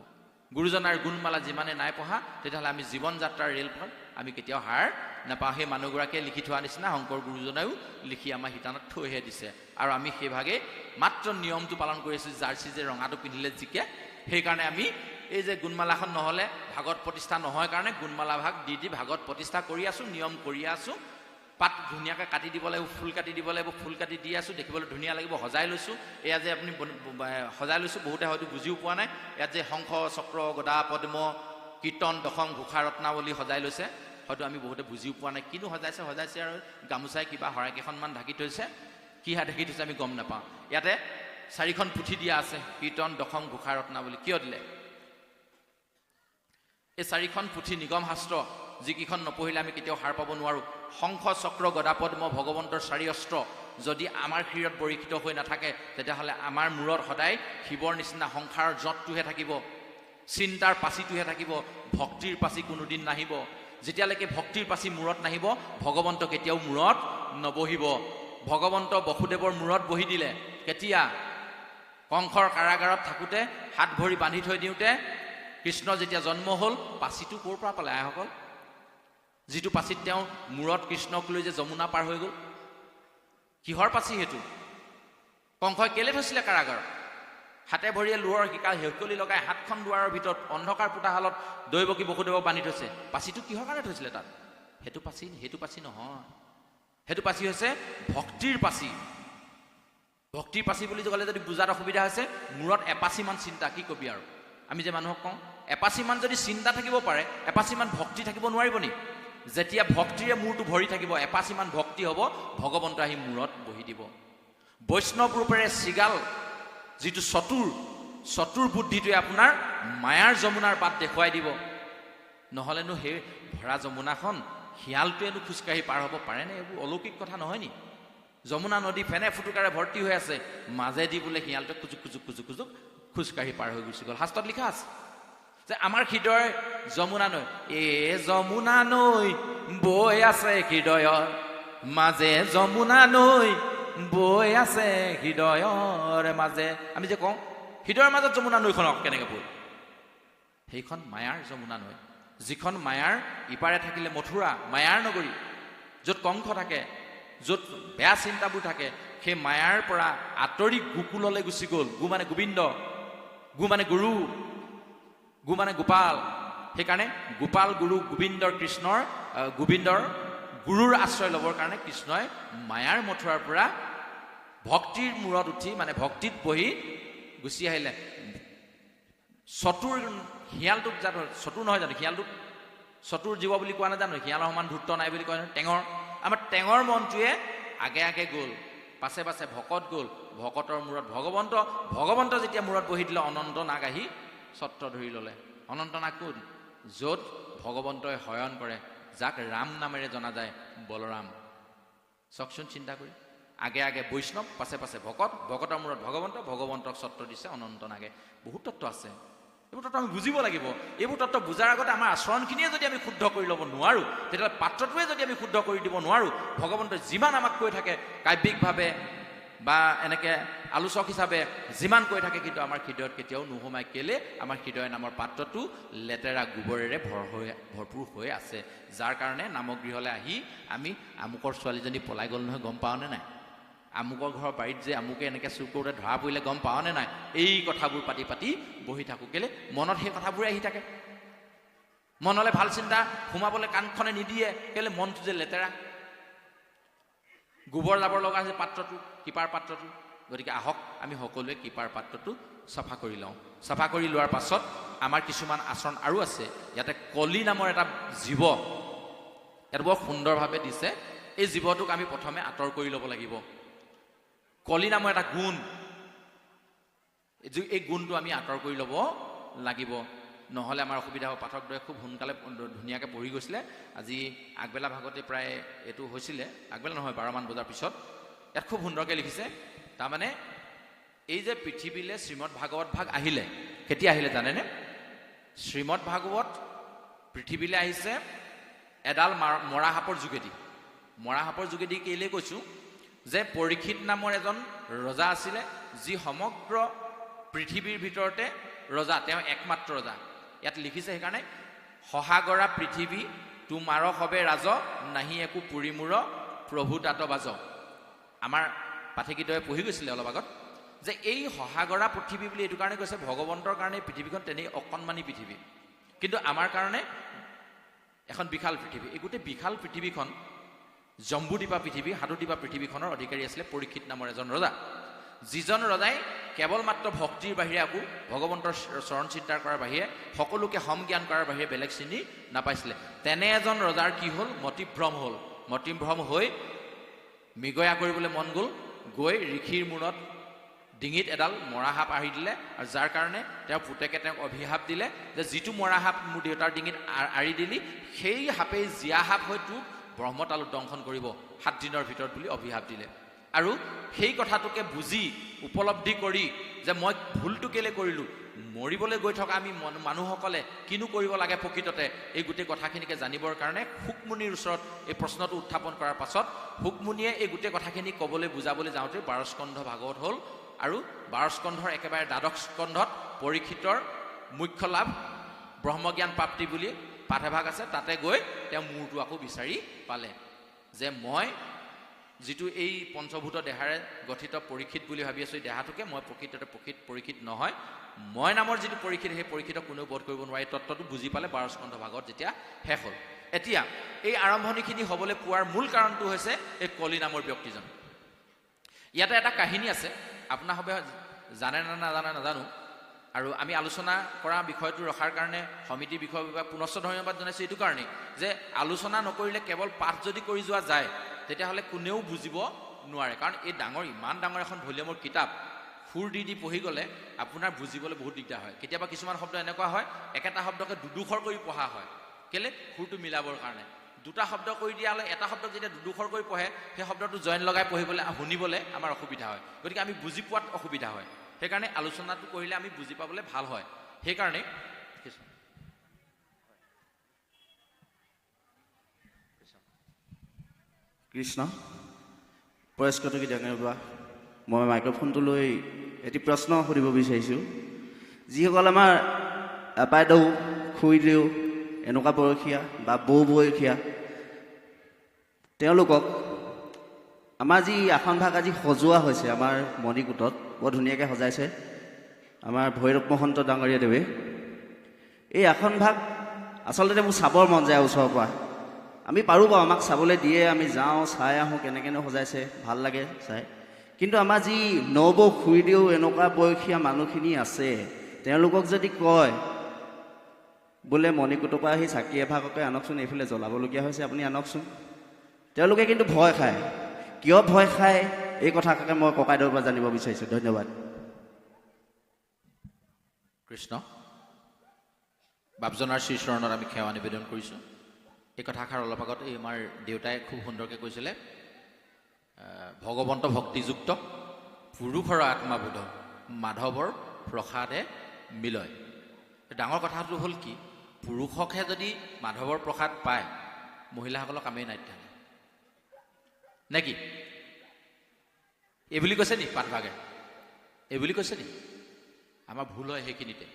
A: গুৰুজনাৰ গুণমালা যিমানে নাই পঢ়া, তেতিয়াহ'লে আমি জীৱন যাত্ৰাৰ ৰেলপথ আমি কেতিয়াও হাৰ নাপাওঁ। সেই মানুহগৰাকীয়ে লিখি থোৱা নিচিনা শংকৰ গুৰুজনায়ো লিখি আমাৰ শিতানত থৈহে দিছে। আৰু আমি সেইভাগে মাত্ৰ নিয়মটো পালন কৰি আছোঁ। জাৰ্চি যে ৰঙাটো পিন্ধিলে জিকে, সেইকাৰণে আমি এই যে গুণমালাখন নহ'লে ভাগৱত প্ৰতিষ্ঠা নহয় কাৰণে গুণমালা ভাগ দি দি ভাগৱত প্ৰতিষ্ঠা কৰি আছোঁ, নিয়ম কৰি আছোঁ। পাত ধুনীয়াকৈ কাটি দিব লাগিব, ফুল কাটি দিব লাগিব, ফুল কাটি দি আছোঁ, দেখিবলৈ ধুনীয়া লাগিব, সজাই লৈছোঁ। এয়া যে আপুনি সজাই লৈছোঁ, বহুতে হয়তো বুজিও পোৱা নাই। ইয়াত যে শংখ চক্ৰ গদা পদ্ম কীৰ্তন দশম ঘোষা ৰত্নাৱলী সজাই লৈছে, হয়তো আমি বহুতে বুজিও পোৱা নাই। কিনো সজাইছে আৰু গামোচাই কিবা শৰাই কেইখনমান ঢাকি থৈছে, কিহা ঢাকি থৈছে আমি গম নাপাওঁ। ইয়াতে 4খন পুথি দিয়া আছে, কীৰ্তন দশম ঘোষা ৰত্নাৱলী। কিয় দিলে? এই 4খন পুথি নিগম শাস্ত্ৰ, যিকেইখন নপঢ়িলে আমি কেতিয়াও সাৰ পাব নোৱাৰোঁ। শংখ চক্ৰ গদা পদ্ম ভগৱন্তৰ 4 অস্ত্ৰ যদি আমাৰ শৰীৰত পৰীক্ষিত হৈ নাথাকে, তেতিয়াহ'লে আমাৰ মূৰত সদায় শিৱৰ নিচিনা সংসাৰৰ জঁটটোহে থাকিব, চিন্তাৰ পাচিটোহে থাকিব, ভক্তিৰ পাচি কোনোদিন নাহিব। যেতিয়ালৈকে ভক্তিৰ পাচি মূৰত নাহিব, ভগৱন্ত কেতিয়াও মূৰত নবহিব। ভগৱন্ত বসুদেৱৰ মূৰত বহি দিলে কেতিয়া? কংসৰ কাৰাগাৰত থাকোঁতে, হাত ভৰি বান্ধি থৈ দিওঁতে, কৃষ্ণ যেতিয়া জন্ম হ'ল, পাচিটো ক'ৰ পৰা পালে আইসকল? যিটো পাচিত তেওঁ মূৰত কৃষ্ণক লৈ যে যমুনা পাৰ হৈ গ'ল, কিহৰ পাচি সেইটো? কংসই কেলে থৈছিলে কাৰাগাৰত? হাতে ভৰিয়ে লোৰৰ শিকা হেকলি লগাই 7খন দুৱাৰৰ ভিতৰত অন্ধকাৰ পোতাশালত দৈৱকী বসুদেৱক বান্ধি থৈছে। পাচিটো কিহৰ কাৰণে থৈছিলে তাত? সেইটো পাচি নহয়। সেইটো পাচি হৈছে ভক্তিৰ পাচি। ভক্তিৰ পাচি বুলি ক'লে যদি বুজাত অসুবিধা হৈছে, মূৰত এপাচিমান চিন্তা, কি কবি আৰু। আমি যে মানুহক কওঁ, এপাচিমান যদি চিন্তা থাকিব পাৰে, এপাচিমান ভক্তি থাকিব নোৱাৰিব নি? যেতিয়া ভক্তিৰে মূৰটো ভৰি থাকিব, এপাচিমান ভক্তি হ'ব, ভগৱন্ত আহি মূৰত বহি দিব। বৈষ্ণৱ ৰূপেৰে চিগাল যিটো চতুৰ বুদ্ধিটোৱে আপোনাৰ মায়াৰ যমুনাৰ বাট দেখুৱাই দিব। নহ'লেনো সেই ভৰা যমুনাখন শিয়ালটোৱেনো খোজকাঢ়ি পাৰ হ'ব পাৰেনে? এইবোৰ অলৌকিক কথা নহয় নি? যমুনা নদী ফেনে ফুটুকাৰে ভৰ্তি হৈ আছে, মাজেদি বোলে শিয়ালটোৱে কুজুক খোজকাঢ়ি পাৰ হৈ গুচি গ'ল। শাস্ত্ৰত লিখা আছে যে আমাৰ হৃদয় যমুনা নৈ, যমুনা নৈ বৈ আছে হৃদয়ৰ মাজে, যমুনা নৈ বৈ আছে হৃদয়ৰ মাজে। আমি যে কওঁ হৃদয়ৰ মাজত যমুনা নৈখনক কেনেকৈ বৈ? সেইখন মায়াৰ যমুনা নৈ, যিখন মায়াৰ ইপাৰে থাকিলে মথুৰা, মায়াৰ নগৰী, য'ত কংস থাকে, য'ত বেয়া চিন্তাবোৰ থাকে, সেই মায়াৰ পৰা আঁতৰি গোকুললৈ গুচি গ'ল। গো মানে গোবিন্দ, গো মানে গুৰু, গো মানে গোপাল। সেইকাৰণে গোপাল গুৰু গোবিন্দৰ গুৰুৰ আশ্ৰয় ল'বৰ কাৰণে কৃষ্ণই মায়াৰ মথুৰাৰ পৰা ভক্তিৰ মূৰত উঠি, মানে ভক্তিত বহি গুচি আহিলে। চতুৰ শিয়ালটোক জানো, চতুৰ নহয় জানো শিয়ালটোক? চতুৰ জীৱ বুলি কোৱা নাজানো? শিয়ালৰ সমান ধূৰ্ত নাই বুলি কয় নহয়। টেঙৰ, আমাৰ টেঙৰ মনটোৱে আগে গ'ল, পাছে ভকত গ'ল, ভকতৰ মূৰত ভগৱন্ত যেতিয়া মূৰত বহি দিলে, অনন্ত নাগ আহি ছত্ৰ ধৰি ল'লে। অনন্ত নাগ কোন? য'ত ভগৱন্তই শয়ন কৰে, যাক ৰাম নামেৰে জনা যায়, বলৰাম। চাওকচোন চিন্তা কৰি, আগে বৈষ্ণৱ, পাছে ভকত, ভকতৰ মূৰত ভগৱন্তক ছত্ৰ দিছে অনন্ত নাগে। বহুত তত্ত্ব আছে, এইবোৰ তত্ত্ব আমি বুজিব লাগিব। এইবোৰ তত্ত্ব বুজাৰ আগতে আমাৰ আচৰণখিনিয়ে যদি আমি শুদ্ধ কৰি ল'ব নোৱাৰোঁ, তেতিয়াহ'লে পাত্ৰটোৱে যদি আমি শুদ্ধ কৰি দিব নোৱাৰোঁ, ভগৱন্তই যিমান আমাক কৈ থাকে কাব্যিকভাৱে বা এনেকৈ আলোচক হিচাপে যিমান কৈ থাকে, কিন্তু আমাৰ হৃদয়ত কেতিয়াও নোসোমায়। কেলে? আমাৰ হৃদয় নামৰ পাত্ৰটো লেতেৰা গোবৰেৰে ভৰপূৰ হৈ আছে, যাৰ কাৰণে নামগৃহলৈ আহি আমি আমুকৰ ছোৱালীজনী পলাই গ'ল নহয়, গম পাওঁনে নাই? আমুকৰ ঘৰৰ বাৰীত যে আমুকে এনেকৈ চুৰ কৰোঁতে ধৰা পৰিলে গম পাৱনে নাই, এই কথাবোৰ পাতি পাতি বহি থাকোঁ। কেলে মনত সেই কথাবোৰে আহি থাকে। মনলৈ ভাল চিন্তা সোমাবলৈ কাণখনে নিদিয়ে, কেলে মনটো যে লেতেৰা। গোবৰ জাবৰ লগা আছে পাত্ৰটো, কিপাৰ পাত্ৰটো। গতিকে আহক আমি সকলোৱে কিপাৰ পাত্ৰটো চাফা কৰি লওঁ। চাফা কৰি লোৱাৰ পাছত আমাৰ কিছুমান আচৰণ আৰু আছে। ইয়াতে কলি নামৰ এটা জীৱ, ইয়াত বৰ সুন্দৰভাৱে দিছে। এই জীৱটোক আমি প্ৰথমে আঁতৰ কৰি ল'ব লাগিব। কলি নামৰ এটা গুণ, এই গুণটো আমি আঁতৰ কৰি ল'ব লাগিব, নহ'লে আমাৰ অসুবিধা হ'ব। পাঠকদ্বয়ে খুব সোনকালে ধুনীয়াকৈ পঢ়ি গৈছিলে। আজি আগবেলা ভাগতে প্ৰায় এইটো হৈছিলে, আগবেলা নহয় 12মান বজাৰ পিছত। ইয়াত খুব সুন্দৰকৈ লিখিছে। তাৰমানে এই যে পৃথিৱীলৈ শ্ৰীমদ ভাগৱত ভাগ আহিলে, কেতিয়া আহিলে জানেনে? শ্ৰীমদ ভাগৱত পৃথিৱীলৈ আহিছে এডাল মৰা সাপৰ যোগেদি। মৰা সাপৰ যোগেদি কেলৈ কৈছোঁ যে পৰীক্ষিত নামৰ এজন ৰজা আছিলে, যি সমগ্ৰ পৃথিৱীৰ ভিতৰতে ৰজা, তেওঁ একমাত্ৰ ৰজা। ইয়াত লিখিছে সেইকাৰণে, সহাগৰা পৃথিৱী তোমাৰ সবে ৰাজ, নাহি একো পুৰি মূৰ প্ৰভু তাত বাজ। আমাৰ পাঠকদ্বয়ে পঢ়ি গৈছিলে অলপ আগত যে এই সহাগৰা পৃথিৱী বুলি এইটো কাৰণে কৈছে, ভগৱন্তৰ কাৰণে পৃথিৱীখন তেনেই অকণমানি পৃথিৱী, কিন্তু আমাৰ কাৰণে এখন বিশাল পৃথিৱী। এই গোটেই বিশাল পৃথিৱীখন জম্বুদ্বীপা পৃথিৱী, সাধুদ্বীপা পৃথিৱীখনৰ অধিকাৰী আছিলে পৰীক্ষিত নামৰ এজন ৰজা, যিজন ৰজাই কেৱল মাত্ৰ ভক্তিৰ বাহিৰে আকৌ ভগৱন্তৰ চৰণ চিন্তা কৰাৰ বাহিৰে, সকলোকে সমজ্ঞান কৰাৰ বাহিৰে বেলেগ চিনি নাপাইছিলে। তেনে এজন ৰজাৰ কি হ'ল, মতিভ্ৰম হ'ল। মতিভ্ৰম হৈ মৃগয়া কৰিবলৈ মন গ'ল, গৈ ঋষিৰ মূৰত ডিঙিত এডাল মৰা সাপ আহি দিলে, আৰু যাৰ কাৰণে তেওঁৰ পুতেকে তেওঁক অভিশাপ দিলে যে যিটো মৰা সাপ মোৰ দেউতাৰ ডিঙিত আৰি দিলি, সেই সাপেই জীয়া সাপ হৈ তোক ব্ৰহ্মতালুক দংশন কৰিব 7 দিনৰ ভিতৰত বুলি অভিশাপ দিলে। আৰু সেই কথাটোকে বুজি উপলব্ধি কৰি যে মই ভুলটো কেলৈ কৰিলোঁ, মৰিবলৈ গৈ থকা আমি মানুহসকলে কিনো কৰিব লাগে প্ৰকৃততে, এই গোটেই কথাখিনিকে জানিবৰ কাৰণে শুকমুনিৰ ওচৰত এই প্ৰশ্নটো উত্থাপন কৰাৰ পাছত শুকমুনিয়ে এই গোটেই কথাখিনি ক'বলৈ বুজাবলৈ যাওঁতে 12 স্কন্ধ ভাগৱত হ'ল। আৰু 12 স্কন্ধৰ একেবাৰে 12 স্কন্ধত পৰীক্ষিতৰ মুখ্য লাভ ব্ৰহ্মজ্ঞান প্ৰাপ্তি বুলি পাঠভাগ আছে। তাতে গৈ তেওঁ মূৰটো আকৌ বিচাৰি পালে যে মই যিটো এই পঞ্চভূত দেহাৰে গঠিত পৰীক্ষিত বুলি ভাবি আছোঁ, এই দেহাটোকে মই প্ৰকৃততে পৰীক্ষিত নহয়, মই নামৰ যিটো পৰীক্ষিত, সেই পৰীক্ষিতক কোনেও বধ কৰিব নোৱাৰে। এই তত্ত্বটো বুজি পালে 12 স্কন্ধ ভাগত যেতিয়া শেষ হ'ল। এতিয়া এই আৰম্ভণিখিনি হ'বলৈ পোৱাৰ মূল কাৰণটো হৈছে এই কলি নামৰ ব্যক্তিজন। ইয়াতে এটা কাহিনী আছে, আপোনাৰভাৱে জানে নে নাজানে নাজানো। আৰু আমি আলোচনা কৰা বিষয়টো ৰখাৰ কাৰণে সমিতিৰ বিষয় বিভাগ পুনশ্চ ধন্যবাদ জনাইছোঁ এইটো কাৰণেই যে আলোচনা নকৰিলে কেৱল পাঠ যদি কৰি যোৱা যায় তেতিয়াহ'লে কোনেও বুজিব নোৱাৰে। কাৰণ এই ইমান ডাঙৰ এখন ভলিউমৰ কিতাপ সুৰ দি পঢ়ি গ'লে আপোনাৰ বুজিবলৈ বহুত দিগদাৰ হয়। কেতিয়াবা কিছুমান শব্দ এনেকুৱা হয়, একেটা শব্দকে দুডোখৰ কৰি পঢ়া হয়, কেলে সুৰটো মিলাবৰ কাৰণে। দুটা শব্দ কৰি দিয়া হ'লে এটা শব্দক যেতিয়া দুডোখৰ কৰি পঢ়ে, সেই শব্দটো জইন লগাই পঢ়িবলৈ শুনিবলৈ আমাৰ অসুবিধা হয়। গতিকে আমি বুজি পোৱাত অসুবিধা হয়। সেইকাৰণে আলোচনাটো কৰিলে আমি বুজি পাবলৈ ভাল হয়। সেইকাৰণে
B: কৃষ্ণ পৰস্কৃতকে ডাঙৰবা, মই মাইক্ৰফোনটো লৈ এটি প্ৰশ্ন সুধিব বিচাৰিছোঁ। যিসকল আমাৰ আপাইদেউ খুৰীদেউ এনেকুৱা বয়সীয়া বা বৌ বয়সীয়া, তেওঁলোকক আমাৰ যি আসনভাগ আজি সজোৱা হৈছে আমাৰ মণিকূটত, বৰ ধুনীয়াকৈ সজাইছে আমাৰ ভৈৰৱ মহন্ত ডাঙৰীয়া দেৱে। এই আসনভাগ আচলতে মোৰ চাবৰ মন যায় ওচৰৰ পৰা। আমি পাৰোঁ বাৰু, আমাক চাবলৈ দিয়ে, আমি যাওঁ চাই আহোঁ কেনেকৈনো সজাইছে, ভাল লাগে চাই। কিন্তু আমাৰ যি নবৌ খুৰীদেউ এনেকুৱা বয়সীয়া মানুহখিনি আছে, তেওঁলোকক যদি কয় বোলে মণিকূটৰ পৰা আহি চাকি এভাগকে আনকচোন, এইফালে জ্বলাবলগীয়া হৈছে, আপুনি আনকচোন, তেওঁলোকে কিন্তু ভয় খায়। কিয় ভয় খায় এই কথাকে মই ককাইদেউৰ পৰা জানিব বিচাৰিছোঁ। ধন্যবাদ।
A: কৃষ্ণ বাপজনাৰ শ্ৰীচৰণত আমি সেৱা নিবেদন কৰিছোঁ। এই কথাষাৰ অলপ আগত এই আমাৰ দেউতাই খুব সুন্দৰকৈ কৈছিলে, ভগৱন্ত ভক্তিযুক্ত পুৰুষৰ আত্মাবোধ মাধৱৰ প্ৰসাদে মিলয়। ডাঙৰ কথাটো হ'ল কি, পুৰুষকহে যদি মাধৱৰ প্ৰসাদ পায়, মহিলাসকলৰ কামেই নাই থাকে নে কি? এইবুলি কৈছে নি পাঠভাগে? এইবুলি কৈছে নি? আমাৰ ভুল হয় সেইখিনিতে।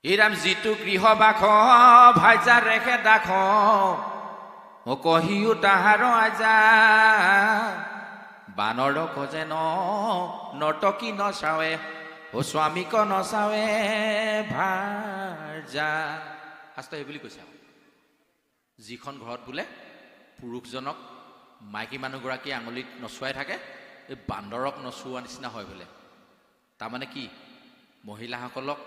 A: এইৰাম যিটো গৃহ বাস ভাইজা ৰেখে দাখ কহিও তাহাৰ আজা বানৰ খোজে নৰ্তকী নচাৱে ও স্বামীক নচাৱে ভাৰ্যা। শাস্ত্ৰ এই বুলি কৈছে। যিখন ঘৰত বোলে পুৰুষজনক মাইকী মানুহগৰাকীয়ে আঙুলিত নচুৱাই থাকে, এই বান্দৰক নচুওৱা নিচিনা হয় বোলে। তাৰমানে কি, মহিলাসকলক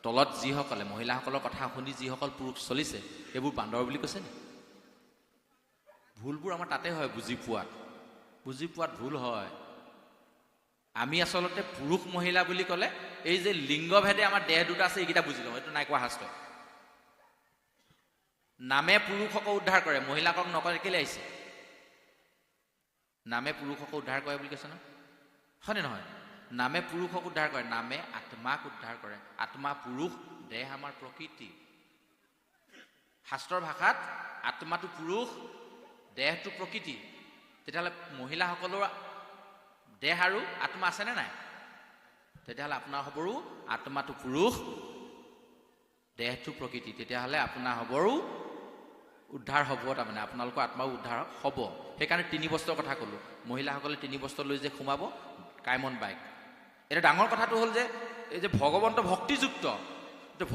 A: তলত যিসকলে মহিলাসকলৰ কথা শুনি যিসকল পুৰুষ চলিছে, এইবোৰ বান্দৰ বুলি কৈছে নি? ভুলবোৰ আমাৰ তাতে হয়, বুজি পোৱাত ভুল হয়। আমি আচলতে পুৰুষ মহিলা বুলি ক'লে এই যে লিংগভেদে আমাৰ দেহ দুটা আছে এইকেইটা বুজি লওঁ। এইটো নাই কোৱা শাস্ত্ৰ। নামে পুৰুষক উদ্ধাৰ কৰে, মহিলাকক নকৰে। কেলে আহিছে? নামে পুৰুষক উদ্ধাৰ কৰে বুলি কৈছে ন, হয়নে নহয়? নামে পুৰুষক উদ্ধাৰ কৰে, নামে আত্মাক উদ্ধাৰ কৰে। আত্মা পুৰুষ, দেহ আমাৰ প্ৰকৃতি। শাস্ত্ৰৰ ভাষাত আত্মাটো পুৰুষ, দেহটো প্ৰকৃতি। তেতিয়াহ'লে মহিলাসকলৰ দেহ আৰু আত্মা আছেনে নাই? তেতিয়াহ'লে আপোনাৰ হ'বৰো আত্মাটো পুৰুষ, দেহটো প্ৰকৃতি। তেতিয়াহ'লে আপোনাৰ হ'বৰো উদ্ধাৰ হ'ব। তাৰমানে আপোনালোকৰ আত্মাও উদ্ধাৰ হ'ব। সেইকাৰণে 3 বস্ত্ৰৰ কথা ক'লোঁ। মহিলাসকলে 3 বস্ত্ৰ লৈ যে সোমাব কাইমন বাইক। এতিয়া ডাঙৰ কথাটো হ'ল যে এই যে ভগৱন্ত ভক্তিযুক্ত,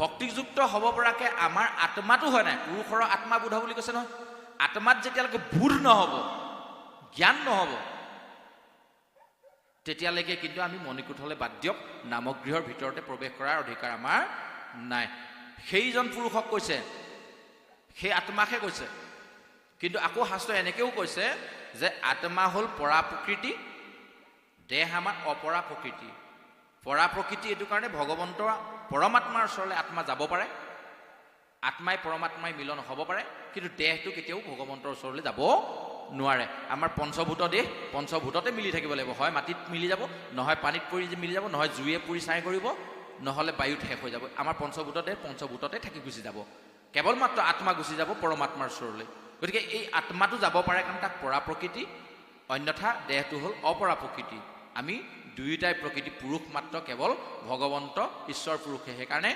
A: ভক্তিযুক্ত হ'ব পৰাকৈ আমাৰ আত্মাটো হয় নাই? পুৰুষৰ আত্মা বোধ বুলি কৈছে নহয়। আত্মাত যেতিয়ালৈকে বোধ নহ'ব, জ্ঞান নহ'ব, তেতিয়ালৈকে কিন্তু আমি মণিকূটলৈ বাদ দিয়ক, নামগৃহৰ ভিতৰতে প্ৰৱেশ কৰাৰ অধিকাৰ আমাৰ নাই। সেইজন পুৰুষক কৈছে, সেই আত্মাকহে কৈছে। কিন্তু আকৌ শাস্ত্ৰই এনেকেও কৈছে যে আত্মা হ'ল পৰা প্ৰকৃতি, দেহ আমাৰ অপৰা প্ৰকৃতি। পৰা প্ৰকৃতি এইটো কাৰণে ভগৱন্তৰ পৰমাত্মাৰ ওচৰলৈ আত্মা যাব পাৰে, আত্মাই পৰমাত্মাই মিলন হ'ব পাৰে, কিন্তু দেহটো কেতিয়াও ভগৱন্তৰ ওচৰলৈ যাব নোৱাৰে। আমাৰ পঞ্চভূত দেহ পঞ্চভূততে মিলি থাকিব লাগিব। হয় মাটিত মিলি যাব, নহয় পানীত পৰি মিলি যাব, নহয় জুয়ে পুৰি ছাই কৰিব, নহ'লে বায়ুত শেষ হৈ যাব। আমাৰ পঞ্চভূত দেহ পঞ্চভূততে থাকি গুচি যাব। কেৱল মাত্ৰ আত্মা গুচি যাব পৰমাত্মাৰ ওচৰলৈ। গতিকে এই আত্মাটো যাব পাৰে কাৰণ তাক পৰা প্ৰকৃতি, অন্যথা দেহটো হ'ল অপৰা প্ৰকৃতি। আমি দুয়োটাই প্ৰকৃতি, পুৰুষ মাত্ৰ কেৱল ভগৱন্ত ঈশ্বৰ পুৰুষে। সেইকাৰণে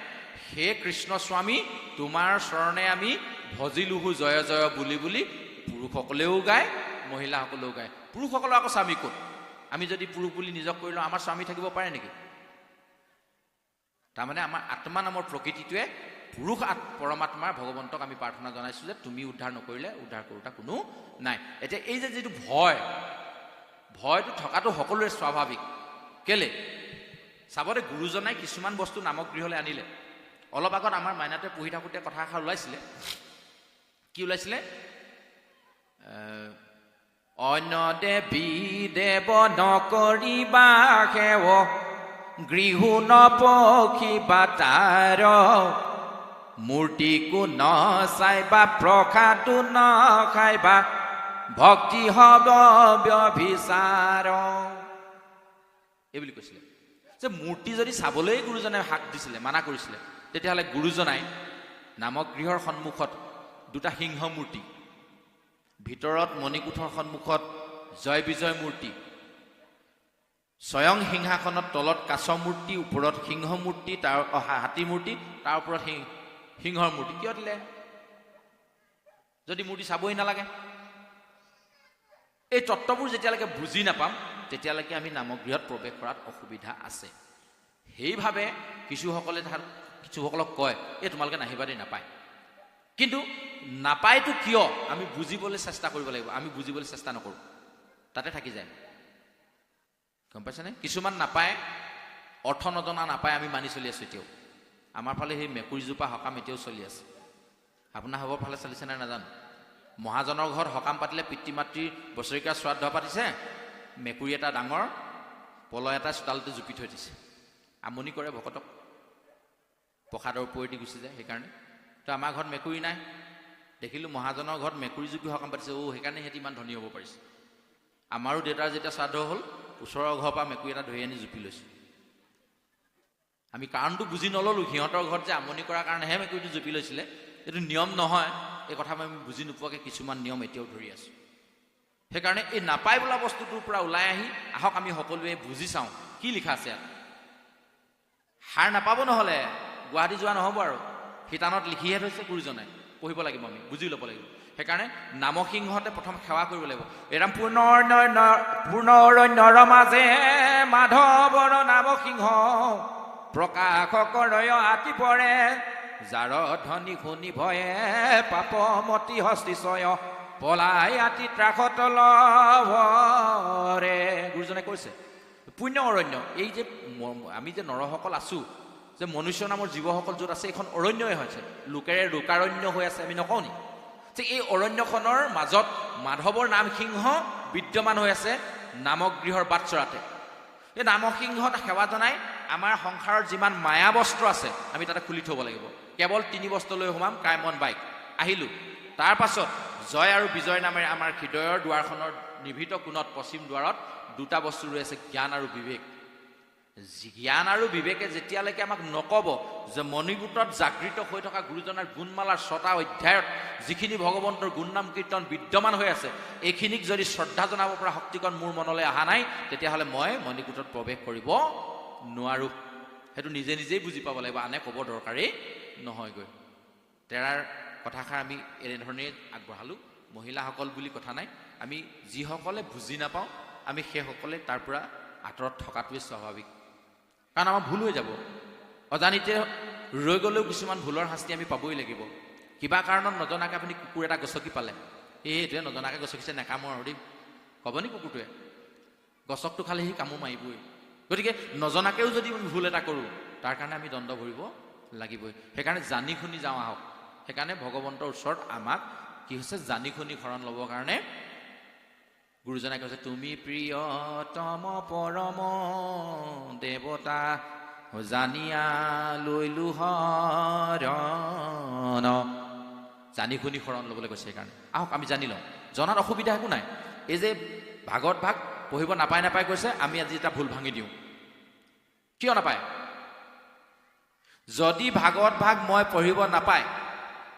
A: হে কৃষ্ণ স্বামী তোমাৰ চৰণে আমি ভজিলোহু জয় জয় বুলি বুলি পুৰুষসকলেও গায়, মহিলাসকলেও গায়। পুৰুষসকলৰ আকৌ স্বামী ক'ত? আমি যদি পুৰুষ বুলি নিজক কৰি লওঁ, আমাৰ স্বামী থাকিব পাৰে নেকি? তাৰমানে আমাৰ আত্মা নামৰ প্ৰকৃতিটোৱে পুৰুষ পৰমাত্মাৰ ভগৱন্তক আমি প্ৰাৰ্থনা জনাইছোঁ যে তুমি উদ্ধাৰ নকৰিলে উদ্ধাৰ কৰোতা কোনো নাই। এতিয়া এই যে যিটো ভয়টো থকাটো সকলোৰে স্বাভাৱিক। কেলে চাবতে গুৰুজনাই কিছুমান বস্তু নামগৃহলৈ আনিলে। অলপ আগত আমাৰ মাইনাটোৱে পঢ়ি থাকোঁতে কথা এষাৰ ওলাইছিলে। কি ওলাইছিলে? অন্য দেৱী দেৱ নকৰিবা সেৱ, গৃহ নপখিবা তাৰ, মূৰ্তিকো নচাইবা প্ৰসাদো নখাইবা, ভক্তি হ'ব ব্যভিচাৰ। এইবুলি কৈছিলে যে মূৰ্তি যদি চাবলৈ গুৰুজনে হাক দিছিলে, মানা কৰিছিলে, তেতিয়াহ'লে গুৰুজনাই নামগৃহৰ সন্মুখত 2টা সিংহ মূৰ্তি, ভিতৰত মণিকূটৰ সন্মুখত জয় বিজয় মূৰ্তি, স্বয়ং সিংহাসনত তলত কাছ মূৰ্তি, ওপৰত সিংহ মূৰ্তি, তাৰ হাতী মূৰ্তি, তাৰ ওপৰত সিংহৰ মূৰ্তি কিয় দিলে? যদি মূৰ্তি চাবই নালাগে। এই তত্ত্ববোৰ যেতিয়ালৈকে বুজি নাপাম তেতিয়ালৈকে আমি নামগৃহত প্ৰৱেশ কৰাত অসুবিধা আছে। সেইভাৱে কিছুসকলক কয় এই তোমালোকে নাহিবা দেই, নাপায়। কিন্তু নাপায়তো কিয় আমি বুজিবলৈ চেষ্টা কৰিব লাগিব। আমি বুজিবলৈ চেষ্টা নকৰোঁ, তাতে থাকি যায়। গম পাইছেনে? কিছুমান নাপায়, অৰ্থ নজনা নাপায় আমি মানি চলি আছোঁ এতিয়াও। আমাৰ ফালে সেই মেকুৰীজোপা সকাম এতিয়াও চলি আছে। আপোনাৰ হ'বৰ ফালে চলিছে নে নাজানো। মহাজনৰ ঘৰত সকাম পাতিলে পিতৃ মাতৃৰ বছৰেকীয়া শ্ৰাদ্ধ পাতিছে, মেকুৰী এটা ডাঙৰ পলয় এটা চোতালতে জুপি থৈ দিছে। আমনি কৰে ভকতক, প্ৰসাদৰ ওপৰেদি গুচি যায়। সেইকাৰণে তো আমাৰ ঘৰত মেকুৰী নাই। দেখিলোঁ মহাজনৰ ঘৰত মেকুৰী জুপি সকাম পাতিছে। সেইকাৰণে সিহঁতি ইমান ধনী হ'ব পাৰিছে। আমাৰো দেউতাৰ যেতিয়া শ্ৰাদ্ধ হ'ল, ওচৰৰ ঘৰৰ পৰা মেকুৰী এটা ধৰি আনি জুপি লৈছোঁ। আমি কাৰণটো বুজি নল'লোঁ। সিহঁতৰ ঘৰত যে আমনি কৰাৰ কাৰণেহে মেকুৰীটো জুপি লৈছিলে, এইটো নিয়ম নহয়। এই কথা আমি বুজি নোপোৱাকৈ কিছুমান নিয়ম এতিয়াও ধৰি আছোঁ। সেইকাৰণে এই নাপাই বোলা বস্তুটোৰ পৰা ওলাই আহি আহক আমি সকলোৱে বুজি চাওঁ কি লিখা আছে ইয়াত। সাৰ নাপাব, নহ'লে গুৱাহাটী যোৱা নহ'ব আৰু। শিতানত লিখিহে থৈছে গুৰুজনাই, পঢ়িব লাগিব, আমি বুজি ল'ব লাগিব। সেইকাৰণে নামসিংহতে প্ৰথম সেৱা কৰিব লাগিব। এৰাম পূৰ্ণ অৰণ্যৰ মাজে মাধৱৰ নামসিংহ, প্ৰকাশ কৰয় আতি পৰে, যাৰ ধ্বনি শুনি ভয়ে পাপমতি হস্তিশয়, পলাই আতি ত্ৰাসত লভৰে। গুৰুজনে কৈছে পুণ্য অৰণ্য, এই যে আমি যে নৰসকল আছো, যে মনুষ্য নামৰ জীৱসকল য'ত আছে, এইখন অৰণ্যই হৈছে, লোকেৰে লোকাৰণ্য হৈ আছে, আমি নকওঁ নি? যে এই অৰণ্যখনৰ মাজত মাধৱৰ নামসিংহ বিদ্যমান হৈ আছে নামগৃহৰ বাটচৰাতে। এই নামসিংহত সেৱা জনাই আমাৰ সংসাৰৰ যিমান মায়া বস্ত্ৰ আছে আমি তাতে খুলি থ'ব লাগিব। কেৱল 3 বস্ত্ৰ লৈ সোমাম, কায় মন বাইক, আহিলোঁ। তাৰ পাছত জয় আৰু বিজয় নামেৰে আমাৰ হৃদয়ৰ দুৱাৰখনৰ নিভৃত কোণত পশ্চিম দুৱাৰত 2টা বস্তু ৰৈ আছে, জ্ঞান আৰু বিবেক। জ্ঞান আৰু বিবেকে যেতিয়ালৈকে আমাক নক'ব যে মণিকূটত জাগৃত হৈ থকা গুৰুজনাৰ গুণমালাৰ 6টা অধ্যায়ত যিখিনি ভগৱন্তৰ গুণনাম কীৰ্তন বিদ্যমান হৈ আছে, এইখিনিক যদি শ্ৰদ্ধা জনাব পৰা শক্তিকণ মোৰ মনলৈ অহা নাই, তেতিয়াহ'লে মই মণিকূটত প্ৰৱেশ কৰিব নোৱাৰোঁ। সেইটো নিজে নিজেই বুজি পাব লাগিব, আনে ক'ব দৰকাৰেই নহয়গৈ। তেৰাৰ কথাষাৰ আমি এনেধৰণেই আগবঢ়ালোঁ। মহিলাসকল বুলি কথা নাই, আমি যিসকলে বুজি নাপাওঁ আমি সেইসকলে তাৰ পৰা আঁতৰত থকাটোৱে স্বাভাৱিক। কাৰণ আমাৰ ভুল হৈ যাব, অজানিতে ৰৈ গ'লেও কিছুমান ভুলৰ শাস্তি আমি পাবই লাগিব। কিবা কাৰণত নজনাকৈ আপুনি কুকুৰ এটা গছকি পালে, এইটোৱে নজনাকৈ গছকিছে, নেকামৰ আৰু দেই ক'ব নি কুকুৰটোৱে? গছকটো খালে সি কামো মাৰিবই। গতিকে নজনাকৈও যদি আমি ভুল এটা কৰোঁ, তাৰ কাৰণে আমি দণ্ড ভৰিব লাগিবই। সেইকাৰণে জানি শুনি যাওঁ আহক। সেইকাৰণে ভগৱন্তৰ ওচৰত আমাক কি হৈছে, জানি শুনি শৰণ ল'বৰ কাৰণে গুৰুজনাই কৈছে, তুমি প্ৰিয়তম পৰম দেৱতা, জানিয়া লৈলো শৰণ। জানি শুনি শৰণ ল'বলৈ কৈছে। সেইকাৰণে আহক আমি জানি লওঁ, জনাত অসুবিধা একো নাই। এই যে ভাগৱত ভাগ পঢ়িব নাপায় কৈছে, আমি আজি এটা ভুল ভাঙি দিওঁ। কিয় নাপায়? যদি ভাগৱত ভাগ মই পঢ়িব নাপায়,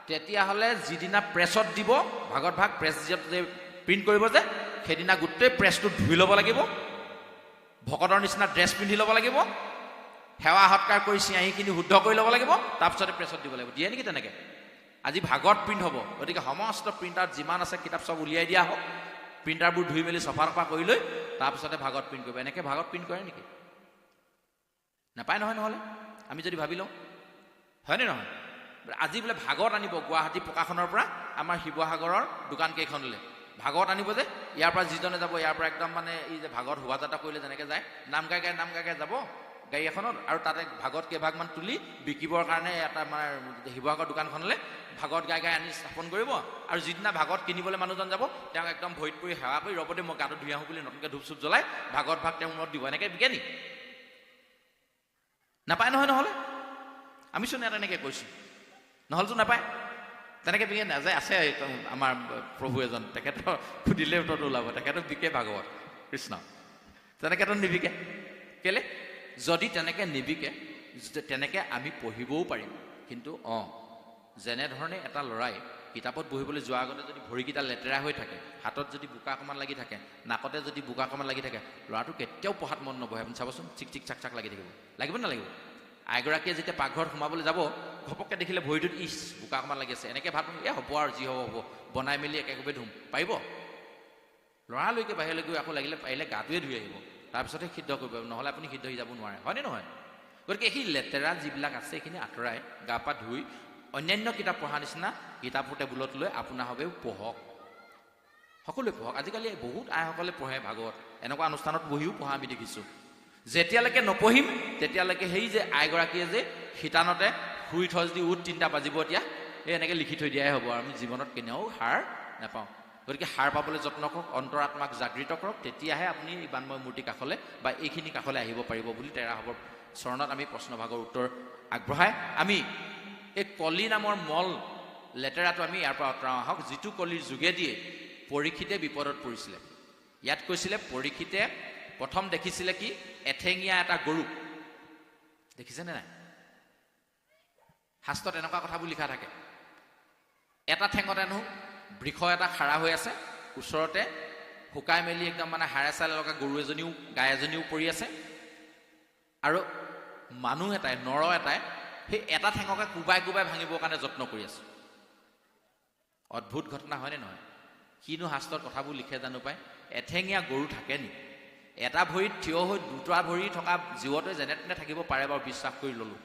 A: তেতিয়াহ'লে যিদিনা প্ৰেছত দিব, ভাগৱত ভাগ প্ৰেছ যে প্ৰিণ্ট কৰিব যে, সেইদিনা গোটেই প্ৰেছটো ধুই ল'ব লাগিব, ভকতৰ নিচিনা ড্ৰেছ পিন্ধি ল'ব লাগিব, সেৱা সৎকাৰ কৰি চিঞাহীখিনি শুদ্ধ কৰি ল'ব লাগিব, তাৰপিছতে প্ৰেছত দিব লাগিব। দিয়ে নেকি তেনেকৈ? আজি ভাগৱত প্ৰিণ্ট হ'ব, গতিকে সমস্ত প্ৰিণ্টাৰত যিমান আছে কিতাপ চব উলিয়াই দিয়া হওক, প্ৰিণ্টাৰবোৰ ধুই মেলি চফা কৰি লৈ তাৰপিছতে ভাগৱত প্ৰিণ্ট কৰিব। এনেকৈ ভাগৱত প্ৰিণ্ট কৰে নেকি? নাপায় নহয়। নহ'লে আমি যদি ভাবি লওঁ, হয়নে নহয়? আজি বোলে ভাগৱত আনিব গুৱাহাটী প্ৰকাশনৰ পৰা আমাৰ শিৱসাগৰৰ দোকান কেইখনলৈ, ভাগৱত আনিব যে, ইয়াৰ পৰা যিজনে যাব, ইয়াৰ পৰা একদম মানে এই যে ভাগৱত শোভাযাত্ৰা কৰিলে যেনেকৈ যায়, নাম গাই গাই যাব গাড়ী এখনত, আৰু তাতে ভাগৱত কেইভাগমান তুলি বিকিবৰ কাৰণে এটা আমাৰ শিৱসাগৰ দোকানখনলৈ ভাগৱত গাই আনি স্থাপন কৰিব। আৰু যিদিনা ভাগৱত কিনিবলৈ মানুহজন যাব, তেওঁক একদম ভৰিত পৰি সেৱা কৰি, ৰ'ব দেই মই গাটো ধুই আহোঁ বুলি নতুনকৈ ধূপ চুপ জ্বলাই ভাগৱত ভাগ তেওঁৰ মূৰত দিব। এনেকৈ বিকে নি? নাপায় নহয়। নহ'লে আমিচোন ইয়াত এনেকৈ কৈছোঁ, নহ'লেতো নাপায়। তেনেকৈ বিকে নাযায়। আছে আমাৰ প্ৰভু এজন, তেখেতৰ সুধিলে উত্তৰটো ওলাব, তেখেতক বিকে ভাগৱত কৃষ্ণ, তেনেকৈতো নিবিকে। কেলে? যদি তেনেকৈ নিবিকে, তেনেকৈ আমি পঢ়িবও পাৰিম। কিন্তু যেনেধৰণে এটা ল'ৰাই কিতাপত বহিবলৈ যোৱাৰ আগতে যদি ভৰিকেইটা লেতেৰা হৈ থাকে, হাতত যদি বোকা অকণমান লাগি থাকে, নাকতে যদি বোকা অকণমান লাগি থাকে, ল'ৰাটো কেতিয়াও পঢ়াত মন নবহে। আপুনি চাবচোন, চিক চিক চাক চাক লাগি থাকিব। লাগিব নালাগিব? আইগৰাকীয়ে যেতিয়া পাকঘৰত সোমাবলৈ যাব, ঘপককৈ দেখিলে ভৰিটোত ইচ বোকা অকণমান লাগি আছে, এনেকৈ ভাত হ'ব আৰু যি হ'ব বনাই মেলি একেকোবে ধুম, পাৰিব? লৰালৈকে বাহিৰলৈ গৈ আকৌ লাগিলে পাৰিলে গাটোৱে ধুই আহিব, তাৰপিছতহে সিদ্ধ কৰিব, নহ'লে আপুনি সিদ্ধ হৈ যাব নোৱাৰে। হয়নে নহয়? গতিকে সেই লেতেৰা যিবিলাক আছে সেইখিনি আঁতৰাই গা পা ধুই অন্যান্য কিতাপ পঢ়া নিচিনা কিতাপৰ টেবুলত লৈ আপোনাৰ হবেও পঢ়ক, সকলোৱে পঢ়ক। আজিকালি বহুত আইসকলে পঢ়ে ভাগৱত, এনেকুৱা অনুষ্ঠানত বহিও পঢ়া আমি দেখিছোঁ। যেতিয়ালৈকে নপঢ়িম তেতিয়ালৈকে সেই যে আইগৰাকীয়ে যে শিতানতে শুই থৈ যদি 3টা বাজিব, এতিয়া এই এনেকৈ লিখি থৈ দিয়াই হ'ব, আৰু আমি জীৱনত কেনেও হাৰ নাপাওঁ। গতিকে সাৰ পাবলৈ যত্ন কৰক, অন্তৰাত্মাক জাগৃত কৰক, তেতিয়াহে আপুনি ইমানময় মূৰ্তি কাষলৈ বা এইখিনি কাষলৈ আহিব পাৰিব বুলি তেৰা হ'বৰ চৰণত আমি প্ৰশ্নভাগৰ উত্তৰ আগবঢ়াই আমি এই কলি নামৰ মল লেতেৰাটো আমি ইয়াৰ পৰা আঁতৰাওঁ আহক, যিটো কলিৰ যোগেদিয়ে পৰীক্ষিতে বিপদত পৰিছিলে। ইয়াত কৈছিলে পৰীক্ষিতে প্ৰথম দেখিছিলে কি? এঠেঙীয়া এটা গৰু। দেখিছেনে নাই? শাস্ত্ৰত এনেকুৱা কথাবোৰ লিখা থাকে। এটা ঠেঙত হেনো বৃক্ষ এটা খাৰা হৈ আছে, ওচৰতে শুকাই মেলি একদম মানে হাড়ে চালে লগা গৰু এজনীও গাই এজনীও পৰি আছে, আৰু মানুহ এটাই নৰ এটাই সেই এটা ঠেঙকে কোবাই কোবাই ভাঙিবৰ কাৰণে যত্ন কৰি আছোঁ। অদ্ভুত ঘটনা হয়নে নহয়? কিনো শাস্ত্ৰত কথাবোৰ লিখে জানো পায়? এঠেঙীয়া গৰু থাকে নি? এটা ভৰিত থিয় হৈ দুটা ভৰি থকা জীৱটোৱে যেনে তেনে থাকিব পাৰে বাৰু, বিশ্বাস কৰি ল'লোঁ।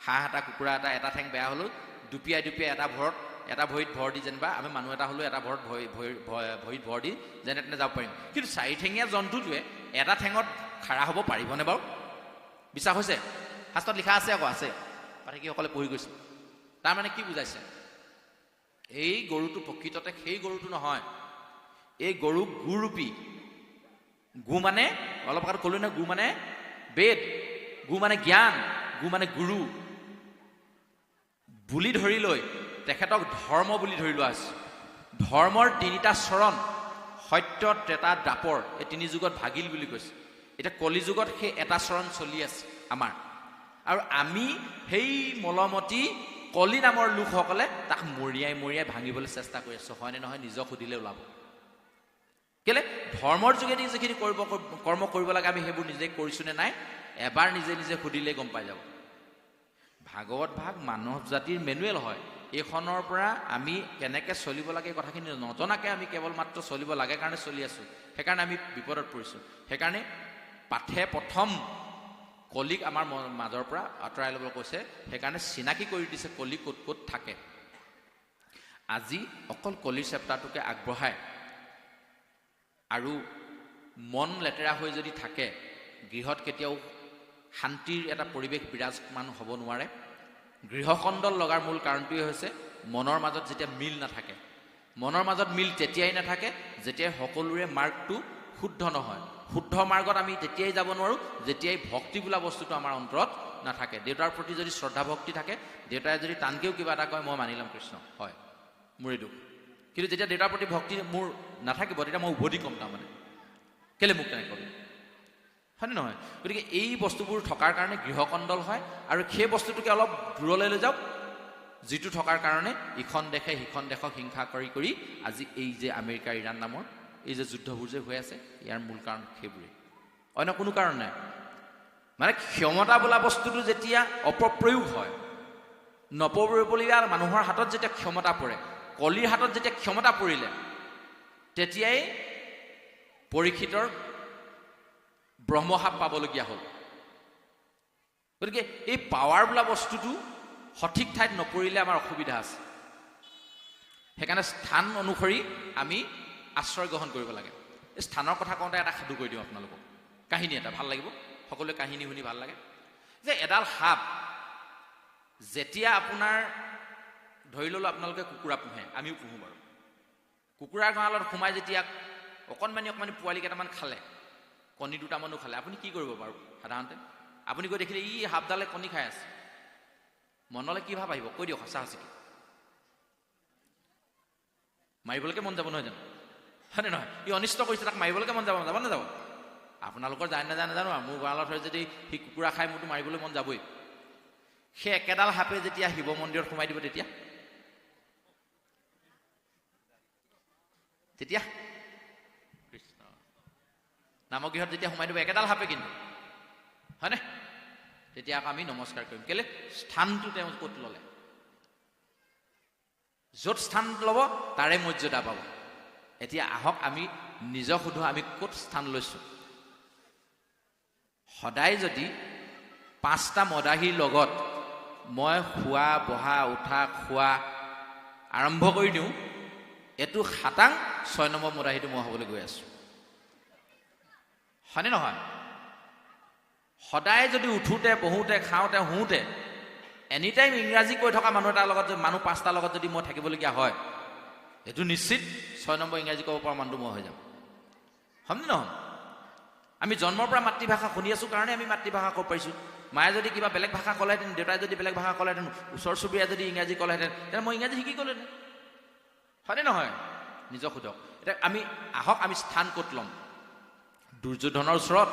A: হাঁহ এটা, কুকুৰা এটা ঠেং বেয়া হ'লেও দুপিয়াই দুপিয়াই এটা ভৰিত ভৰ দি, যেনিবা আমি মানুহ এটা হ'লেও এটা ভৰিত ভৰ দি যেনে তেনে যাব পাৰিম। কিন্তু চাৰিঠেঙীয়া জন্তুটোৱে এটা ঠেঙত খাৰা হ'ব পাৰিবনে বাৰু? বিশ্বাস হৈছে? শাস্ত্ৰত লিখা আছে, আকৌ আছে, পাঠকীসকলে পঢ়ি গৈছে। তাৰমানে কি বুজাইছে? এই গৰুটো প্ৰকৃততে সেই গৰুটো নহয়, এই গৰু গুৰূপী। গু মানে অলপ আগত ক'লো নহয়, গু মানে বেদ, গু মানে জ্ঞান, গু মানে গুৰু বুলি ধৰি লৈ তেখেতক ধৰ্ম বুলি ধৰি লোৱা হৈছে। ধৰ্মৰ তিনিটা চৰণ, সত্য, ত্ৰেতা, দ্বাপৰ, এই তিনি যুগত ভাগিল বুলি কৈছে। এতিয়া কলি যুগত সেই এটা চৰণ চলি আছে আমাৰ, আৰু আমি সেই মলমতী কলি নামৰ লোকসকলে তাক মৰিয়াই মৰিয়াই ভাঙিবলৈ চেষ্টা কৰি আছোঁ। হয়নে নহয়? নিজক সুধিলে ওলাব। কেলে? ধৰ্মৰ যোগেদি যিখিনি কৰ্ম কৰিব লাগে আমি সেইবোৰ নিজে কৰিছোঁ নে নাই, এবাৰ নিজে নিজে সুধিলে গম পাই যাব। ভাগৱত ভাগ মানৱ জাতিৰ মেনুৱেল হয়। এইখনৰ পৰা আমি কেনেকৈ চলিব লাগে এই কথাখিনি নজনাকৈ আমি কেৱল মাত্ৰ চলিব লাগে কাৰণে চলি আছোঁ। সেইকাৰণে আমি বিপদত পৰিছোঁ। সেইকাৰণে পাঠে প্ৰথম কলিক আমাৰ মাজৰ পৰা আঁতৰাই ল'বলৈ কৈছে। সেইকাৰণে চিনাকি কৰি দিছে কলি ক'ত ক'ত থাকে। আজি অকল কলিৰ চেপ্টাৰটোকে আগবঢ়ায় আৰু মন লেতেৰা হৈ যদি থাকে, গৃহত কেতিয়াও শান্তিৰ এটা পৰিৱেশ বিৰাজমান হ'ব নোৱাৰে। গৃহকণ্ডল লগাৰ মূল কাৰণটোৱে হৈছে মনৰ মাজত যেতিয়া মিল নাথাকে। মনৰ মাজত মিল তেতিয়াই নাথাকে যেতিয়াই সকলোৰে মাৰ্গটো শুদ্ধ নহয়। শুদ্ধ মাৰ্গত আমি তেতিয়াই যাব নোৱাৰোঁ যেতিয়াই ভক্তি বোলা বস্তুটো আমাৰ অন্তৰত নাথাকে। দেউতাৰ প্ৰতি যদি শ্ৰদ্ধা ভক্তি থাকে, দেউতাই যদি টানকৈও কিবা এটা কয়, মই মানি ল'ম কৃষ্ণ, হয় মোৰে দুখ। কিন্তু যেতিয়া দেউতাৰ প্ৰতি ভক্তি মোৰ নাথাকিব, তেতিয়া মই উভতি ক'ম, তাৰমানে কেলে মোক তেনেকৈ ক'লে, হয়নে নহয়? গতিকে এই বস্তুবোৰ থকাৰ কাৰণে গৃহকণ্ডল হয়। আৰু সেই বস্তুটোকে অলপ দূৰলৈ লৈ যাওক, যিটো থকাৰ কাৰণে ইখন দেশে সিখন দেশক হিংসা কৰি আজি এই যে আমেৰিকা ইৰাণ নামৰ এই যে যুদ্ধবোৰ যে হৈ আছে, ইয়াৰ মূল কাৰণ সেইবোৰেই, অন্য কোনো কাৰণ নাই। মানে ক্ষমতা বোলা বস্তুটো যেতিয়া অপপ্ৰয়োগ হয়, নপৰিবলগীয়া মানুহৰ হাতত যেতিয়া ক্ষমতা পৰে, কলিৰ হাতত যেতিয়া ক্ষমতা পৰিলে, তেতিয়াই পৰীক্ষিতৰ ব্ৰহ্মসাপ পাবলগীয়া হ'ল। গতিকে এই পাৱাৰ বোলা বস্তুটো সঠিক ঠাইত নপৰিলে আমাৰ অসুবিধা আছে। সেইকাৰণে স্থান অনুসৰি আমি আশ্ৰয় গ্ৰহণ কৰিব লাগে। এই স্থানৰ কথা কওঁতে এটা সাধু কৈ দিওঁ আপোনালোকক, কাহিনী এটা ভাল লাগিব, সকলোৱে কাহিনী শুনি ভাল লাগে। যে এডাল সাপ যেতিয়া আপোনাৰ ধৰি ল'লোঁ আপোনালোকে কুকুৰা পোহে, আমিও পোহোঁ বাৰু, কুকুৰাৰ গঁৰালত সোমাই যেতিয়া অকণমানি পোৱালি কেইটামান খালে, কণী দুটামানো খালে, আপুনি কি কৰিব বাৰু? সাধাৰণতে আপুনি গৈ দেখিলে ই সাপডালে কণী খাই আছে, মনলৈ কি ভাৱ আহিব? কৈ দিয়ক সঁচা সঁচিকৈ। মাৰিবলৈকে মন যাব নহয় জানো? হয়নে নহয়? ই অনিষ্ট কৰিছে, তাক মাৰিবলৈকে মন যাব নাযাব? আপোনালোকৰ জানে নাজানো, মোৰ গঁৰালত হৈ যদি সি কুকুৰা খাই মোৰতো মাৰিবলৈ মন যাবই। সেই একেডাল সাপে যেতিয়া শিৱ মন্দিৰত সোমাই দিব, তেতিয়া কৃষ্ণ নামগৃহত যেতিয়া সোমাই দিব একেডাল সাপে, কিন্তু হয়নে? তেতিয়া আকৌ আমি নমস্কাৰ কৰিম। কেলে? স্থানটো তেওঁ ক'ত ল'লে, য'ত স্থান ল'ব তাৰে মৰ্যাদা পাব। এতিয়া আহক আমি নিজক সোধো, আমি ক'ত স্থান লৈছোঁ? সদায় যদি 5টা মদাহীৰ লগত মই খোৱা বহা উঠা খোৱা আৰম্ভ কৰি দিওঁ, এইটো 6 নম্বৰ মদাহীটো মই হ'বলৈ গৈ আছোঁ, হয়নে নহয়? সদায় যদি উঠোঁতে বহোঁতে খাওঁতে শুওঁতে এনিটাইম ইংৰাজী কৈ থকা মানুহ এটাৰ লগত, মানুহ 5টাৰ লগত যদি মই থাকিবলগীয়া হয়, এইটো নিশ্চিত 6 নম্বৰ ইংৰাজী ক'ব পৰা মানুহটো মই হৈ যাম, হয়নে নহয়? আমি জন্মৰ পৰা মাতৃভাষা শুনি আছোঁ কাৰণে আমি মাতৃভাষা ক'ব পাৰিছোঁ। মায়ে যদি কিবা বেলেগ ভাষা ক'লেহেঁতেন, দেউতাই যদি বেলেগ ভাষা ক'লেহেঁতেন, ওচৰ চুবুৰীয়া যদি ইংৰাজী ক'লেহেঁতেন, তেতিয়া মই ইংৰাজী শিকি গ'লোহেঁতেন, হয়নে নহয়? নিজক সোধক। এতিয়া আহক আমি স্থান ক'ত ল'ম? দুৰ্যোধনৰ ওচৰত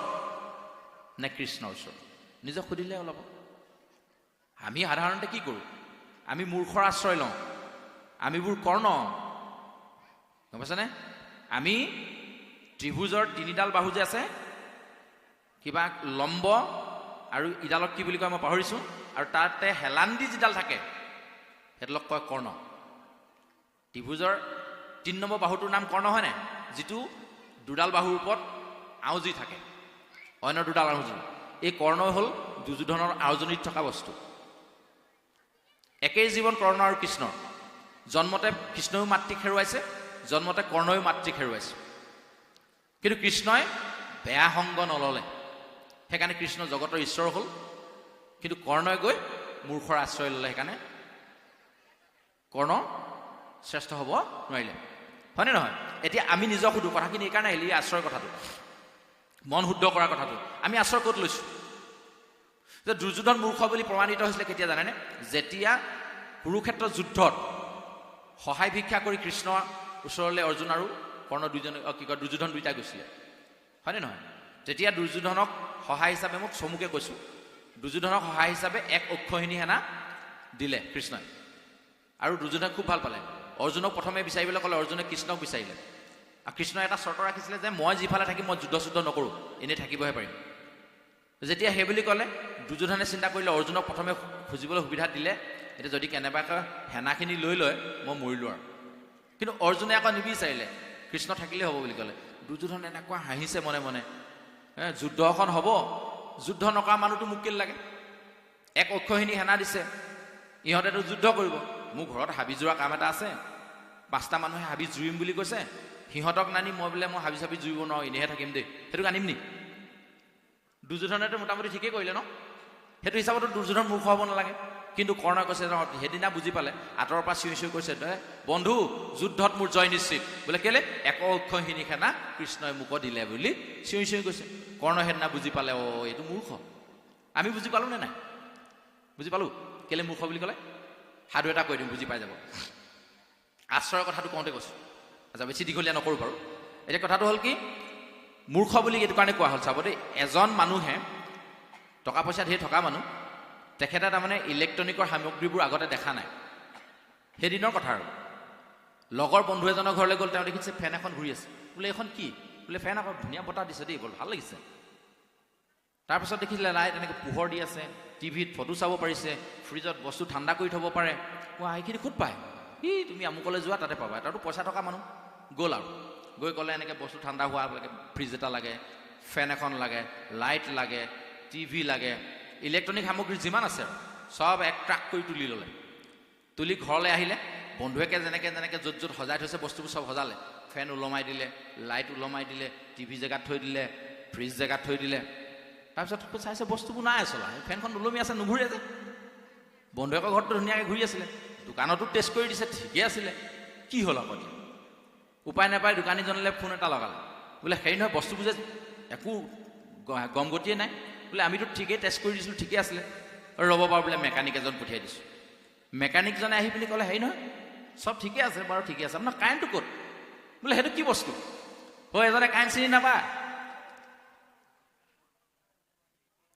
A: নে কৃষ্ণৰ ওচৰত? নিজক সুধিলে অলপ। আমি সাধাৰণতে কি কৰোঁ? আমি মূৰ্খৰ আশ্ৰয় লওঁ, আমিবোৰ কৰ্ণ, গম পাইছেনে? আমি ত্ৰিভুজৰ 3ডাল বাহু যে আছে, কিবা লম্ব আৰু ইডালক কি বুলি কয় মই পাহৰিছোঁ, আৰু তাতে হেলান্দি যিডাল থাকে সেইডালক কয় কৰ্ণ। ত্ৰিভুজৰ 3 নম্বৰ বাহুটোৰ নাম কৰ্ণ হয়নে, যিটো দুডাল বাহুৰ ওপৰত আউজি থাকে, অন্য দুডাল আউজি। এই কৰ্ণই হ'ল দুৰ্যোধনৰ আউজনিত থকা বস্তু। একেই জীৱন কৰ্ণ আৰু কৃষ্ণৰ। জন্মতে কৃষ্ণইও মাতৃক হেৰুৱাইছে, জন্মতে কৰ্ণইও মাতৃক হেৰুৱাইছে। কিন্তু কৃষ্ণই বেয়া সংগ নললে, সেইকাৰণে কৃষ্ণ জগতৰ ঈশ্বৰ হ'ল। কিন্তু কৰ্ণই গৈ মূৰ্খৰ আশ্ৰয় ল'লে, সেইকাৰণে কৰ্ণ শ্ৰেষ্ঠ হ'ব নোৱাৰিলে, হয়নে নহয়? এতিয়া আমি নিজক সুধো, কথাখিনি এইকাৰণে আহিলে আশ্ৰয়ৰ কথাটো, মন শুদ্ধ কৰাৰ কথাটো। আমি আশ্ৰয় ক'ত লৈছোঁ? যে দুৰ্যোধন মূৰ্খ বুলি প্ৰমাণিত হৈছিলে কেতিয়া জানেনে? যেতিয়া কুৰুক্ষেত্ৰ যুদ্ধত সহায় ভিক্ষা কৰি কৃষ্ণৰ ওচৰলৈ অৰ্জুন আৰু কৰ্ণ দুইজনে দুৰ্যোধন দুইটা গৈছিলে, হয়নে নহয়? তেতিয়া দুৰ্যোধনক সহায় হিচাপে, মোক চমুকে কৈছোঁ, দুৰ্যোধনক সহায় হিচাপে 1 অক্ষৌহিণী সেনা দিলে কৃষ্ণই, আৰু দুৰ্যোধনে খুব ভাল পালে। অৰ্জুনক প্ৰথমে বিচাৰিবলৈ ক'লে, অৰ্জুনে কৃষ্ণক বিচাৰিলে। আৰু কৃষ্ণই এটা চৰ্ত ৰাখিছিলে যে মই যিফালে থাকিম মই যুদ্ধ নকৰোঁ, এনেই থাকিবহে পাৰিম। যেতিয়া সেই বুলি ক'লে দুৰ্যোধনে চিন্তা কৰিলে অৰ্জুনক প্ৰথমে খুজিবলৈ সুবিধা দিলে, এতিয়া যদি কেনেবাকৈ সেনাখিনি লৈ লয় মই মৰিলোঁ আৰু। কিন্তু অৰ্জুনে আকৌ নিবিচাৰিলে, কৃষ্ণ থাকিলেই হ'ব বুলি ক'লে। দুৰ্যোধন এনেকুৱা হাঁহিছে মনে মনে, যুদ্ধ এখন হ'ব, যুদ্ধ নকৰা মানুহটো মোক কেলে লাগে? 1 অক্ষৌহিণী সেনা দিছে, ইহঁতেতো যুদ্ধ কৰিব। মোৰ ঘৰত হাবি জোৰা কাম এটা আছে, 5টা মানুহে হাবি জুৰিম বুলি কৈছে, সিহঁতক নানি মই হাবি চাবি জুৰিব নোৱাৰোঁ, এনেহে থাকিম দেই, সেইটোক আনিম নি? দুৰ্যোধনেতো মোটামুটি ঠিকেই কৰিলে ন? সেইটো হিচাপতো দুৰ্যোধন মূৰ্খ হ'ব নালাগে। কিন্তু কৰ্ণই কৈছে, সেইদিনা বুজি পালে, আঁতৰৰ পৰা চিঞৰি চিঞৰি কৈছে, বন্ধু যুদ্ধত মোৰ জয় নিশ্চিত বোলে। কেলে? 1 অক্ষৌহিণী সেনা কৃষ্ণই মোক দিলে বুলি চিঞৰি চিঞৰি কৈছে। কৰ্ণই সেইদিনা বুজি পালে, এইটো মূৰ্খ। আমি বুজি পালোঁ নে নাই? বুজি পালোঁ কেলে মূৰ্খ বুলি ক'লে? সাধু এটা কৈ দিম, বুজি পাই যাব। আশ্ৰয়ৰ কথাটো কওঁতে কৈছোঁ, আচ্ছা বেছি দীঘলীয়া নকৰোঁ বাৰু। এতিয়া কথাটো হ'ল কি, মূৰ্খ বুলি এইটো কাৰণে কোৱা হ'ল। চাব দেই, এজন মানুহে টকা পইচা ধেৰ থকা মানুহ, তেখেতে তাৰমানে ইলেক্ট্ৰনিকৰ সামগ্ৰীবোৰ আগতে দেখা নাই, সেইদিনৰ কথা আৰু। লগৰ বন্ধু এজনৰ ঘৰলৈ গ'ল, তেওঁ দেখিছে ফেন এখন ঘূৰি আছে। বোলে এইখন কি? বোলে ফেন আকৌ ধুনীয়া বতাহ দিছে দেই, বৰ ভাল লাগিছে। তাৰপিছত দেখিছিলে লাইট এনেকৈ পোহৰ দি আছে, টিভিত ফটো চাব পাৰিছে, ফ্ৰিজত বস্তু ঠাণ্ডা কৰি থ'ব পাৰে। এইখিনি ক'ত পায়? তুমি আমুকলৈ যোৱা, তাতে পাবা। তাতো পইচা থকা মানুহ গ'ল আৰু গৈ ক'লে এনেকৈ বস্তু ঠাণ্ডা হোৱা লাগে, ফ্ৰিজ এটা লাগে, ফেন এখন লাগে, লাইট লাগে, টিভি লাগে, ইলেক্ট্ৰনিক সামগ্ৰী যিমান আছে আৰু চব এক ট্ৰাক কৰি তুলি ল'লে। তুলি ঘৰলৈ আহিলে, বন্ধুৱেকে যেনেকৈ য'ত য'ত সজাই থৈছে বস্তুবোৰ চব সজালে। ফেন ওলমাই দিলে, লাইট ওলমাই দিলে, টিভি জেগাত থৈ দিলে, ফ্ৰিজ জেগাত থৈ দিলে। তাৰপিছত চাইছে বস্তুবোৰ নাই চলা, ফেনখন ওলমি আছে, নুঘূৰে যে। বন্ধুৱেকৰ ঘৰততো ধুনীয়াকৈ ঘূৰি আছিলে, দোকানতো টেষ্ট কৰি দিছে, ঠিকেই আছিলে। কি হ'ল আকৌ? উপায় নাপায় দোকানীজনলৈ ফোন এটা লগালে, বোলে হেৰি নহয়, বস্তুবোৰ যে একো গম গতিয়ে নাই, বোলে আমিতো ঠিকেই টেষ্ট কৰি দিছিলোঁ, ঠিকেই আছিলে। ৰ'ব বাৰু বোলে মেকানিক এজন পঠিয়াই দিছোঁ। মেকানিকজনে আহি পিনি ক'লে, হেৰি নহয় চব ঠিকে আছে বাৰু, ঠিকে আছে, আপোনাৰ কাৰেণ্টটো ক'ত? বোলে সেইটো কি বস্তু? এজনে কাৰেণ্ট চিনি নাপায়।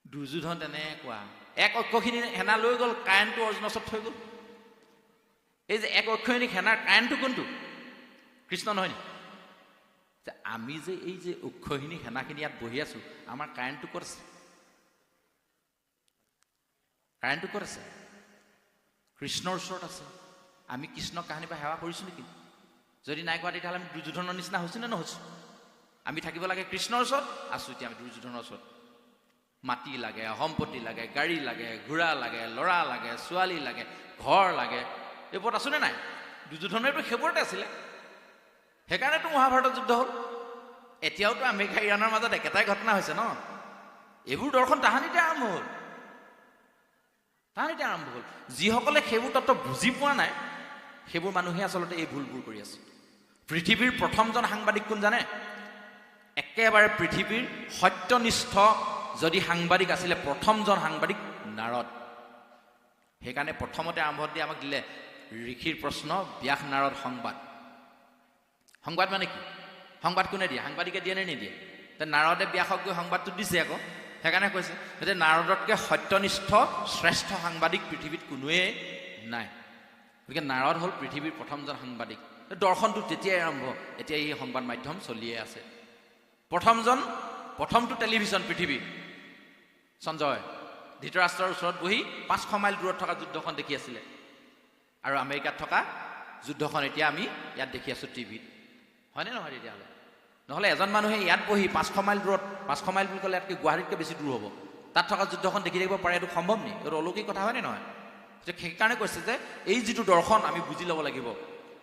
A: দুৰ্যোধন তেনেকুৱা 1 অক্ষৌহিণী সেনা লৈ গ'ল, কাৰেণ্টটো অৰ্জুনৰ ওচৰত থৈ গ'ল। এই যে 1 অক্ষৌহিণী সেনাৰ কাৰেণ্টটো কোনটো? কৃষ্ণ নহয় নি? আমি যে এই যে অক্ষৌহিণী সেনাখিনি ইয়াত বহি আছো, আমাৰ কাৰেণ্টটো ক'ত আছে? কাৰেণ্টটো ক'ত আছে? কৃষ্ণৰ ওচৰত আছে। আমি কৃষ্ণক কাহিনীৰ পৰা সেৱা কৰিছোঁ নেকি? যদি নাই কৰা তেতিয়াহ'লে আমি দুৰ্যোধনৰ নিচিনা হৈছোঁ নে নহৈছোঁ? আমি থাকিব লাগে কৃষ্ণৰ ওচৰত, আছোঁ এতিয়া আমি দুৰ্যোধনৰ ওচৰত। মাটি লাগে, সম্পত্তি লাগে, গাড়ী লাগে, ঘোঁৰা লাগে, ল'ৰা লাগে, ছোৱালী লাগে, ঘৰ লাগে, এইবোৰত আছোনে নাই? দুৰ্যোধনেতো সেইবোৰতে আছিলে, সেইকাৰণেতো মহাভাৰতৰ যুদ্ধ হ'ল। এতিয়াওতো আমেৰিকা ইৰাণৰ মাজত একেটাই ঘটনা হৈছে ন। এইবোৰ দৰ্শন তাহানিতে আৰম্ভ হ'ল, তাহানিতে আৰম্ভ হ'ল। যিসকলে সেইবোৰ তত্ত্ব বুজি পোৱা নাই, সেইবোৰ মানুহে আচলতে এই ভুলবোৰ কৰি আছে। পৃথিৱীৰ প্ৰথমজন সাংবাদিক কোন জানে? একেবাৰে পৃথিৱীৰ সত্যনিষ্ঠ যদি সাংবাদিক আছিলে, প্ৰথমজন সাংবাদিক নাৰদ। সেইকাৰণে প্ৰথমতে আৰম্ভ দি আমাক দিলে ঋষিৰ প্ৰশ্ন, ব্যাস নাৰদ সংবাদ। সংবাদ মানে কি? সংবাদ কোনে দিয়ে? সাংবাদিকে দিয়ে নে নিদিয়ে? নাৰদে ব্যাসক গৈ সংবাদটো দিছে আকৌ। সেইকাৰণে কৈছে যে নাৰদতকৈ সত্যনিষ্ঠ শ্ৰেষ্ঠ সাংবাদিক পৃথিৱীত কোনোৱেই নাই। গতিকে নাৰদ হ'ল পৃথিৱীৰ প্ৰথমজন সাংবাদিক। দৰ্শনটো তেতিয়াই আৰম্ভ, এতিয়া এই সংবাদ মাধ্যম চলিয়ে আছে। প্ৰথমটো টেলিভিছন পৃথিৱীৰ সঞ্জয় ধৃতৰাষ্ট্ৰৰ ওচৰত বহি 500 মাইল দূৰত থকা যুদ্ধখন দেখি আছিলে আৰু আমেৰিকাত থকা যুদ্ধখন এতিয়া আমি ইয়াত দেখি আছোঁ টিভিত হয়নে নহয় তেতিয়াহ'লে নহ'লে এজন মানুহে ইয়াত বহি 500 মাইল দূৰত 500 মাইল বুলি ক'লে ইয়াতকৈ গুৱাহাটীতকৈ বেছি দূৰ হ'ব তাত থকা যুদ্ধখন দেখি থাকিব পাৰে এইটো সম্ভৱ নেকি এইটো অলৌকিক কথা হয়নে নহয় সেইকাৰণে কৈছে যে এই যিটো দৰ্শন আমি বুজি ল'ব লাগিব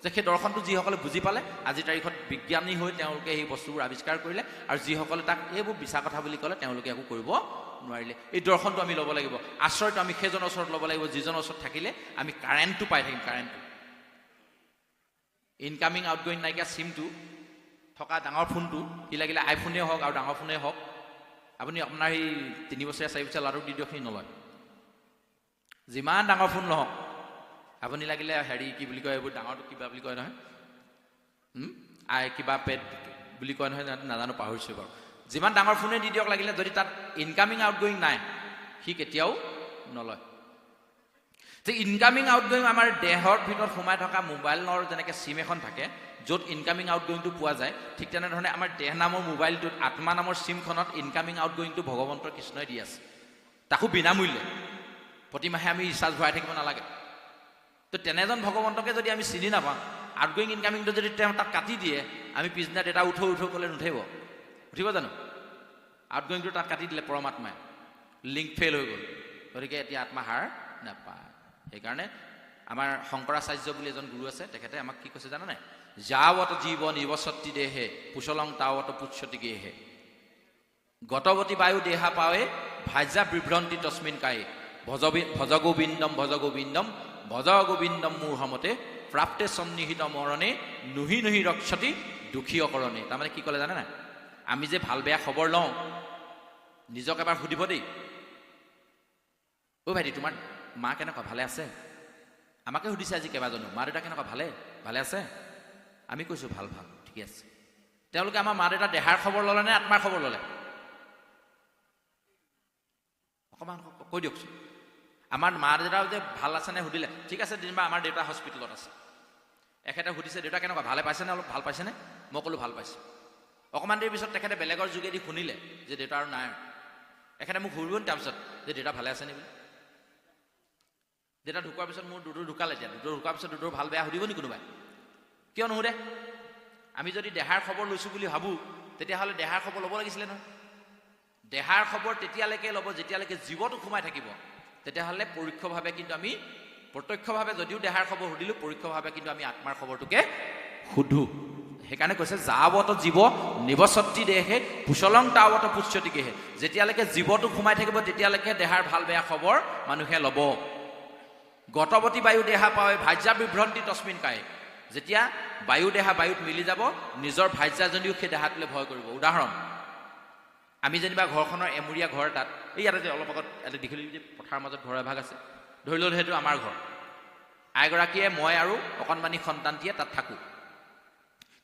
A: যে সেই দৰ্শনটো যিসকলে বুজি পালে আজিৰ তাৰিখত বিজ্ঞানী হৈ তেওঁলোকে এই বস্তুবোৰ আৱিষ্কাৰ কৰিলে আৰু যিসকলে তাক এইবোৰ মিছা কথা বুলি ক'লে তেওঁলোকে একো কৰিব নোৱাৰিলে এই দৰ্শনটো আমি ল'ব লাগিব আশ্ৰয়টো আমি সেইজনৰ ওচৰত ল'ব লাগিব যিজনৰ ওচৰত থাকিলে আমি কাৰেণ্টটো পাই থাকিম কাৰেণ্টটো ইনকামিং আউটগয়িং নাইকিয়া চিমটো থকা ডাঙৰ ফোনটো সি লাগিলে আইফোনেই হওক আৰু ডাঙৰ ফোনেই হওক আপুনি আপোনাৰ সেই 3 বছৰীয়া 4 বছৰীয়া ল'ৰাটোক দি দিয়ক সি নলয় যিমান ডাঙৰ ফোন নহওক আপুনি লাগিলে হেৰি কি বুলি কয় এইবোৰ ডাঙৰটো কিবা বুলি কয় নহয় কিবা পেড বুলি কয় নহয় নাজানো পাহৰিছোঁ বাৰু যিমান ডাঙৰ ফোনে দি দিয়ক লাগিলে যদি তাত ইনকামিং আউটগয়িং নাই সি কেতিয়াও নলয় যে ইনকামিং আউটগয়িং আমাৰ দেহৰ ভিতৰত সোমাই থকা মোবাইলৰ যেনেকৈ চিম এখন থাকে য'ত ইনকামিং আউটগয়িংটো পোৱা যায় ঠিক তেনেধৰণে আমাৰ দেহ নামৰ মোবাইলটোত আত্মা নামৰ চিমখনত ইনকামিং আউটগয়িংটো ভগৱন্তৰ কৃষ্ণই দি আছে তাকো বিনামূল্যে প্ৰতিমাহে আমি ৰিচাৰ্জ ভৰাই থাকিব নালাগে তো তেনেজন ভগৱন্তকে যদি আমি চিনি নাপাওঁ আউটগয়িং ইনকামিংটো যদি তেওঁ তাত কাটি দিয়ে আমি পিছদিনা ডেটা উঠো ক'লে নুঠিব উঠিব জানো আউটগয়িংটো তাত কাটি দিলে পৰমাত্মাই লিংক ফেইল হৈ গ'ল গতিকে এতিয়া আত্মা হাৰ নাপায় সেইকাৰণে আমাৰ শংকৰাচাৰ্য বুলি এজন গুৰু আছে তেখেতে আমাক কি কৈছে জানা নাই যাৱত জীৱ নিৱসতি দেহে কুশলং তাৱত পুচ্ছতি গেহে গতৱতী বায়ু দেহা পাৱে ভাজ্যা বিভ্ৰন্তি তস্মিন কায়ে ভজ গোবিন্দম মোৰ সমতে প্ৰাপ্তে সন্নিহিত মৰণে নুহি নুহি ৰক্ষতি দুখী অকৰণে তাৰমানে কি ক'লে জানে নাই আমি যে ভাল বেয়া খবৰ লওঁ নিজক এবাৰ সুধিব দেই অ' ভাইটি তোমাৰ মা কেনেকুৱা ভালে আছে আমাকে সুধিছে আজি কেইবাজনো মা দেউতা কেনেকুৱা ভালে আছে আমি কৈছোঁ ভাল ঠিকে আছে তেওঁলোকে আমাৰ মা দেউতা দেহাৰ খবৰ ল'লে নে আত্মাৰ খবৰ ল'লে অকণমান কৈ দিয়কচোন আমাৰ মা দেউতা যে ভাল আছেনে সুধিলে ঠিক আছে যেনিবা আমাৰ দেউতা হস্পিটেলত আছে এখেতে সুধিছে দেউতা কেনেকুৱা ভালে পাইছেনে অলপ ভাল পাইছেনে মই ক'লোঁ ভাল পাইছোঁ অকণমান দেৰিৰ পিছত তেখেতে বেলেগৰ যোগেদি শুনিলে যে দেউতা আৰু নাই এখেতে মোক সুধিব তাৰপিছত যে দেউতা ভালে আছেনে বুলি দেউতা ঢুকোৱাৰ পিছত মোৰ দুদুৰ ঢুকালে এতিয়া দুদুৰ ঢুকোৱাৰ পিছত দুদুৰ ভাল বেয়া সুধিব নি কোনোবাই কিয় নুসুধে আমি যদি দেহাৰ খবৰ লৈছোঁ বুলি ভাবোঁ তেতিয়াহ'লে দেহাৰ খবৰ ল'ব লাগিছিলে নহয় দেহাৰ খবৰ তেতিয়ালৈকে ল'ব যেতিয়ালৈকে জীৱটো সোমাই থাকিব তেতিয়াহ'লে পৰোক্ষভাৱে কিন্তু আমি প্ৰত্যক্ষভাৱে যদিও দেহাৰ খবৰ সুধিলোঁ পৰোক্ষভাৱে কিন্তু আমি আত্মাৰ খবৰটোকে সুধোঁ সেইকাৰণে কৈছে যাৱত জীৱ নিৱসতি দেহে কুশলং তাৱত পুচ্ছতি গেহে যেতিয়ালৈকে জীৱটো সোমাই থাকিব তেতিয়ালৈকে দেহাৰ ভাল বেয়া খবৰ মানুহে ল'ব গতৱতী বায়ু দেহা পাৱে ভাজ্যা বিভ্ৰন্তি তস্মিন কায়ে যেতিয়া বায়ু দেহা বায়ুত মিলি যাব নিজৰ ভাজ্যাজনীও সেই দেহাটোলৈ ভয় কৰিব উদাহৰণ আমি যেনিবা ঘৰখনৰ এমূৰীয়া ঘৰ তাত এই ইয়াতে যে অলপ আগত ইয়াতে দেখিলোঁ যে পথাৰৰ মাজত ঘৰ এভাগ আছে ধৰি ল'লোঁ সেইটো আমাৰ ঘৰ আইগৰাকীয়ে মই আৰু অকণমানি সন্তানটিয়ে তাত থাকোঁ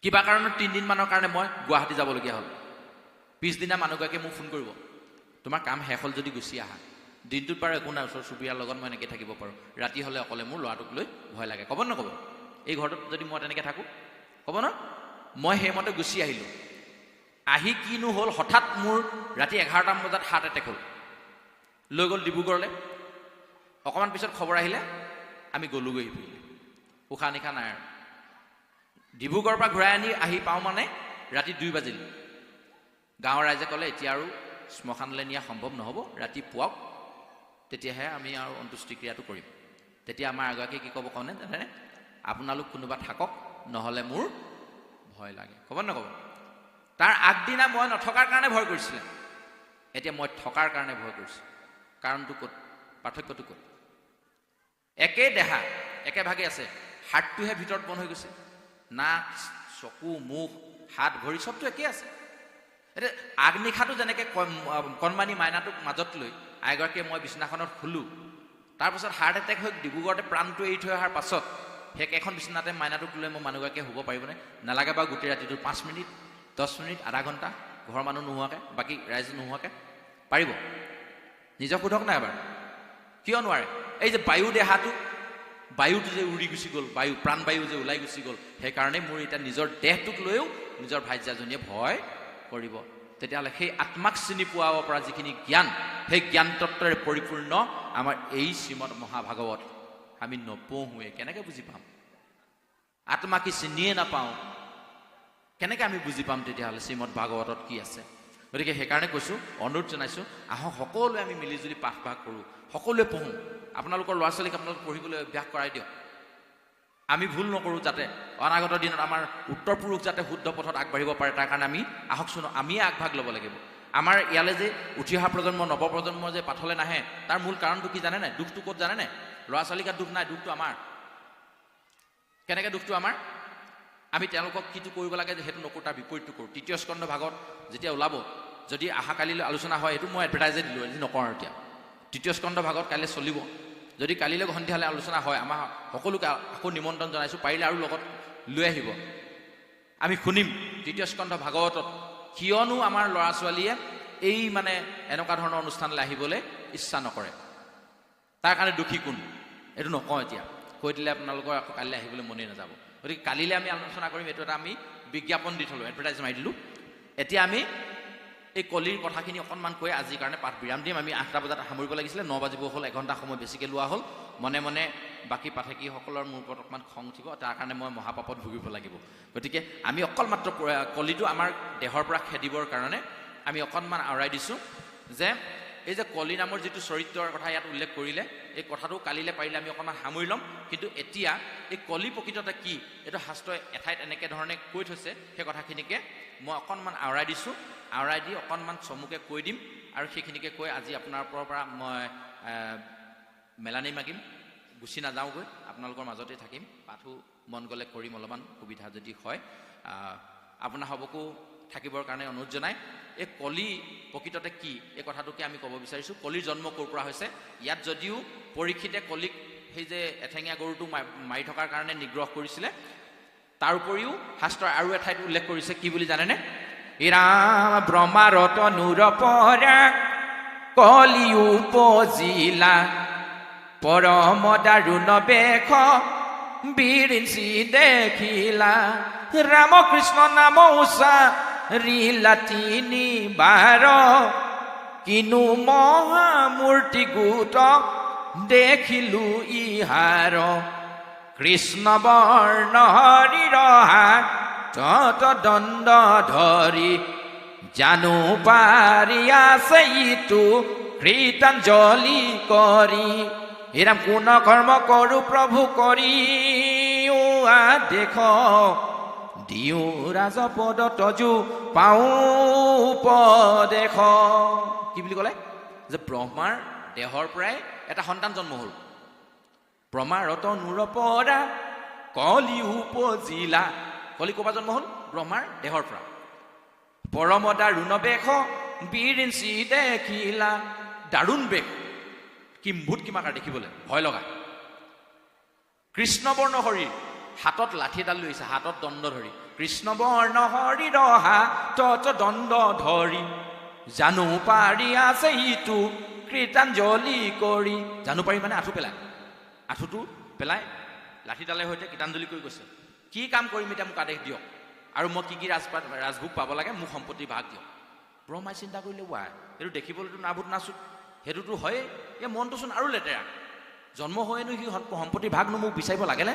A: কিবা কাৰণত 3 দিনমানৰ কাৰণে মই গুৱাহাটী যাবলগীয়া হ'ল পিছদিনা মানুহগৰাকীয়ে মোক ফোন কৰিব তোমাৰ কাম শেষ হ'ল যদি গুচি আহা দিনটোত বাৰু একো নাই ওচৰ চুবুৰীয়াৰ লগত মই এনেকৈ থাকিব পাৰোঁ ৰাতি হ'লে অকলে মোৰ ল'ৰাটোক লৈ ভয় লাগে ক'ব নক'ব এই ঘৰটোত যদি মই তেনেকৈ থাকোঁ ক'ব ন মই সেইমতে গুচি আহিলোঁ আহি কিনো হ'ল হঠাৎ মোৰ ৰাতি 11টামান বজাত হাৰ্ট এটেক হ'ল লৈ গ'ল ডিব্ৰুগড়লৈ অকণমান পিছত খবৰ আহিলে আমি গ'লোগৈ উশাহ নিশাহ নাই আৰু ডিব্ৰুগড়ৰ পৰা ঘূৰাই আহি পাওঁ মানে ৰাতি 2 বাজিল গাঁৱৰ ৰাইজে ক'লে এতিয়া আৰু শ্মশানলৈ নিয়া সম্ভৱ নহ'ব ৰাতি পুৱাওক তেতিয়াহে আমি আৰু অন্ত্যেষ্টিক্ৰিয়াটো কৰিম তেতিয়া আমাৰ এগৰাকীয়ে কি ক'ব কওঁনে জানেনে আপোনালোক কোনোবা থাকক নহ'লে মোৰ ভয় লাগে ক'ব নক'ব তাৰ আগদিনা মই নথকাৰ কাৰণে ভয় কৰিছিলে এতিয়া মই থকাৰ কাৰণে ভয় কৰিছোঁ কাৰণটো ক'ত পাৰ্থক্যটো ক'ত একেই দেহা একেভাগে আছে হাৰ্টটোহে ভিতৰত বন্ধ হৈ গৈছে নাক চকু মুখ হাত ভৰি চবটো একেই আছে এতিয়া আগনিশাটো যেনেকৈ কণমানি মাইনাটোক মাজত লৈ আইগৰাকীয়ে মই বিচনাখনত শুলোঁ তাৰপাছত হাৰ্ট এটেক হৈ ডিব্ৰুগড়তে প্ৰাণটো এৰি থৈ অহাৰ পাছত সেই একেখন বিচনাতে মাইনাটোক লৈ মই মানুহগৰাকীয়ে শুব পাৰিবনে নালাগে বাৰু গোটেই ৰাতিটো 5 মিনিট 10 মিনিট আধা ঘণ্টা ঘৰৰ মানুহ নোহোৱাকৈ বাকী ৰাইজ নোহোৱাকৈ পাৰিব নিজক সোধক নাই এবাৰ কিয় নোৱাৰে এই যে বায়ু দেহাটো বায়ুটো যে উৰি গুচি গ'ল বায়ু প্ৰাণবায়ু যে ওলাই গুচি গ'ল সেইকাৰণে মোৰ এতিয়া নিজৰ দেহটোক লৈও নিজৰ ভাইজাজনীয়ে ভয় কৰিব তেতিয়াহ'লে সেই আত্মাক চিনি পোৱাব পৰা যিখিনি জ্ঞান সেই জ্ঞান তত্ত্বৰে পৰিপূৰ্ণ আমাৰ এই শ্ৰীমদ মহাভাগৱত আমি নপঢ়োৱে কেনেকৈ বুজি পাম? আত্মাকে চিনিয়ে নাপাওঁ, কেনেকৈ আমি বুজি পাম তেতিয়াহ'লে শ্ৰীমদ ভাগৱতত কি আছে? গতিকে সেইকাৰণে কৈছোঁ, অনুৰোধ জনাইছোঁ, আহক সকলোৱে আমি মিলিজুলি পাঠ ভাগ কৰোঁ, সকলোৱে পঢ়োঁ। আপোনালোকৰ ল'ৰা ছোৱালীক আপোনালোক পঢ়িবলৈ অভ্যাস কৰাই দিয়ক। আমি ভুল নকৰোঁ, যাতে অনাগত দিনত আমাৰ উত্তৰ পুৰুষ যাতে শুদ্ধ পথত আগবাঢ়িব পাৰে, তাৰ কাৰণে আমি আহকচোন আমিয়ে আগভাগ ল'ব লাগিব। আমাৰ ইয়ালৈ যে উঠি অহা প্ৰজন্ম, নৱপ্ৰজন্ম যে পাঠলৈ নাহে, তাৰ মূল কাৰণটো কি জানেনে? দুখটো ক'ত জানেনে? ল'ৰা ছোৱালীৰ গাত দুখ নাই, দুখটো আমাৰ। কেনেকৈ দুখটো আমাৰ? আমি তেওঁলোকক কিটো কৰিব লাগে সেইটো নকৰোঁ, তাৰ বিপৰীতটো কৰোঁ। তৃতীয় স্কন্ধ ভাগত যেতিয়া ওলাব, যদি অহাকালিলৈ আলোচনা হয়, সেইটো মই এডভাৰটাইজে দিলোঁ, আজি নকওঁ আৰু এতিয়া। তৃতীয় স্কন্ধ ভাগত কাইলৈ চলিব। যদি কালিলৈ সন্ধিয়ালৈ আলোচনা হয়, আমাৰ সকলোকে আকৌ নিমন্ত্ৰণ জনাইছোঁ, পাৰিলে আৰু লগত লৈ আহিব। আমি শুনিম তৃতীয় স্কন্ধ ভাগৱতত কিয়নো আমাৰ ল'ৰা ছোৱালীয়ে এই মানে এনেকুৱা ধৰণৰ অনুষ্ঠানলৈ আহিবলৈ ইচ্ছা নকৰে, তাৰ কাৰণে দোষী কোন? এইটো নকওঁ এতিয়া, কৈ দিলে আপোনালোকৰ আকৌ কালিলৈ আহিবলৈ মনেই নাযাব। গতিকে কালিলৈ আমি আলোচনা কৰিম, এইটো এটা আমি বিজ্ঞাপন দি থলোঁ, এডভাৰটাইজ মাৰি দিলোঁ। এতিয়া আমি এই কলিৰ কথাখিনি অকণমান কৈ আজিৰ কাৰণে পাঠ বিৰাম দিম। আমি 8টা বজাত সামৰিব লাগিছিলে, 9 বাজিব হ'ল, এঘণ্টা সময় বেছিকৈ লোৱা হ'ল। মনে মনে বাকী পাঠকীসকলৰ মোৰ ওপৰত অকণমান খং উঠিব, তাৰ কাৰণে মই মহাপাপত ভুগিব লাগিব। গতিকে আমি অকল মাত্ৰ কলিটো আমাৰ দেহৰ পৰা খেদিবৰ কাৰণে আমি অকণমান আওৰাই দিছোঁ যে এই যে কলি নামৰ যিটো চৰিত্ৰৰ কথা ইয়াত উল্লেখ কৰিলে, এই কথাটো কালিলৈ পাৰিলে আমি অকণমান সামৰি ল'ম। কিন্তু এতিয়া এই কলি প্ৰকৃততে কি, এইটো শাস্ত্ৰই এঠাইত এনেকৈ ধৰণে কৈ থৈছে, সেই কথাখিনিকে মই অকণমান আওৰাই দিছোঁ। আওৰাই দি অকণমান চমুকৈ কৈ দিম, আৰু সেইখিনিকে কৈ আজি আপোনাৰ পৰা মই মেলানি মাগিম, গুচি নাযাওঁগৈ, আপোনালোকৰ মাজতে থাকিম। পাঠো মন গ'লে কৰিম, অলপমান সুবিধা যদি হয়। আপোনাৰ সবকো থাকিবৰ কাৰণে অনুৰোধ জনাই। এই কলি প্ৰকৃততে কি, এই কথাটোকে আমি ক'ব বিচাৰিছোঁ। কলিৰ জন্ম ক'ৰ পৰা হৈছে? ইয়াত যদিও পৰীক্ষিতে কলিক সেই যে এঠেঙীয়া গৰুটো মাৰি থকাৰ কাৰণে নিগ্ৰহ কৰিছিলে, তাৰ উপৰিও শাস্ত্ৰই আৰু এঠাইত উল্লেখ কৰিছে, কি বুলি জানেনে? ৰাম ব্ৰহ্মাৰত নূৰ পৰা কলি উপজিলা, পৰম দাৰুণ বেশ বিৰিঞ্চি দেখিলা, ৰামকৃষ্ণ নাম উষা ৰিলা 3 বাৰ, কিনো মহামূৰ্তি গোট দেখিলো ইহাৰ, কৃষ্ণ বৰ্ণ হৰিৰ হাত তত দণ্ড ধৰি, জানো পাৰি আছে ইটো কৃতাঞ্জলি কৰি, হেৰাম কোন কৰ্ম কৰোঁ প্ৰভু কৰি, দেখ দিওঁ ৰাজপদ তজু পাওঁ উপদেশ। কি বুলি ক'লে? যে ব্ৰহ্মাৰ দেহৰ পৰাই এটা সন্তান জন্ম হ'ল। ব্ৰহ্মাৰত নূৰ পৰা কলি উপজিলা। কলি ক'ৰ পৰা জন্ম হ'ল? ব্ৰহ্মাৰ দেহৰ পৰা। পৰম দাৰুণ বেশ বিৰিঞ্চি দেখিলা। দাৰুণ বেশ, কিম্ভূত কিমাকাৰ দেখিবলৈ, ভয় লগা। কৃষ্ণবৰ্ণ হৰি, হাতত লাঠি এডাল লৈ আহিছে, হাতত দণ্ড ধৰি। কৃষ্ণবৰ্ণ হৰিৰ হাতত দণ্ড ধৰি, জানো পাৰি আছে ইটো কৃতাঞ্জলি কৰি। জানো পাৰি মানে আঁঠু পেলাই, আঁঠুটো পেলাই লাঠিডালৰ সৈতে কৃতাঞ্জলি কৰি গৈছে। কি কাম কৰিম এতিয়া, মোক আদেশ দিয়ক, আৰু মই কি ৰাজভোগ পাব লাগে, মোক সম্পত্তি ভাগ দিয়ক। ব্ৰহ্মাই চিন্তা কৰিলে, ৱাই এইটো দেখিবলৈতো নাভূত নাচোত, সেইটোতো হয়েই, এই মনটোচোন আৰু লেতেৰা, জন্ম হয়েনো সি সম্পত্তি ভাগনো মোক বিচাৰিব লাগেনে?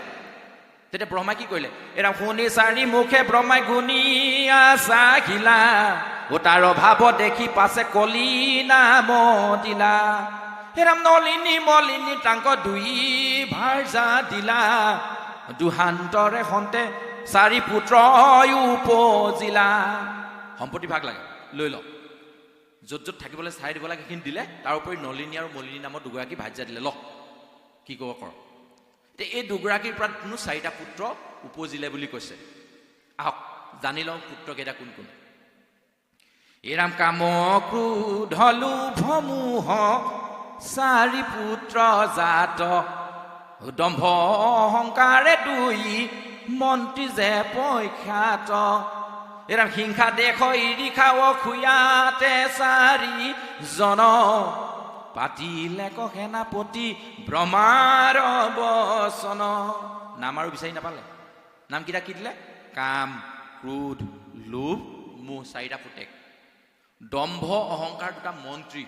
A: তেতিয়া ব্ৰহ্মাই কি কৰিলে? এৰা শুনি চাৰি মুখে ব্ৰহ্মাই গুণিয়া চাখিলা, ও তাৰ অভাৱ দেখি পাছে কলি নাম দিলা, হেৰাম নলিনী মলিনী তাংক 2 ভাৰ্যা দিলা, দুহান্তৰে সন্তে 4 পুত্ৰ উপজিলা। সম্পত্তি ভাগ লাগে, লৈ লওক, য'ত য'ত থাকিবলৈ চাই দিব লাগে সেইখিনি দিলে, তাৰ উপৰি নলিনী আৰু মলিনী নামৰ 2গৰাকী ভাৰ্যা দিলে। লওক কি ক'ব কৰ। এই 2গৰাকীৰ পৰা 4টা পুত্ৰ উপজিলে বুলি কৈছে। আহক জানি লওঁ পুত্ৰকেইটা কোন কোন। এৰাম কাম ক্ৰোধ লোভ মোহ 4 পুত্ৰ জাত, দম্ভ অহংকাৰে 2 মন্ত্ৰী যে পখ্যাত, এৰাম হিংসা দেশ ইৰিষা অসূয়াতে 4 জন, পাতিলে ক সেনাপতি ব্ৰহ্মাৰ বচন। নাম আৰু বিচাৰি নাপালে, নামকেইটা কি দিলে? কাম ক্ৰোধ লোভ মোহ 4টা পুতেক, দম্ভ অহংকাৰ 2টা মন্ত্ৰী,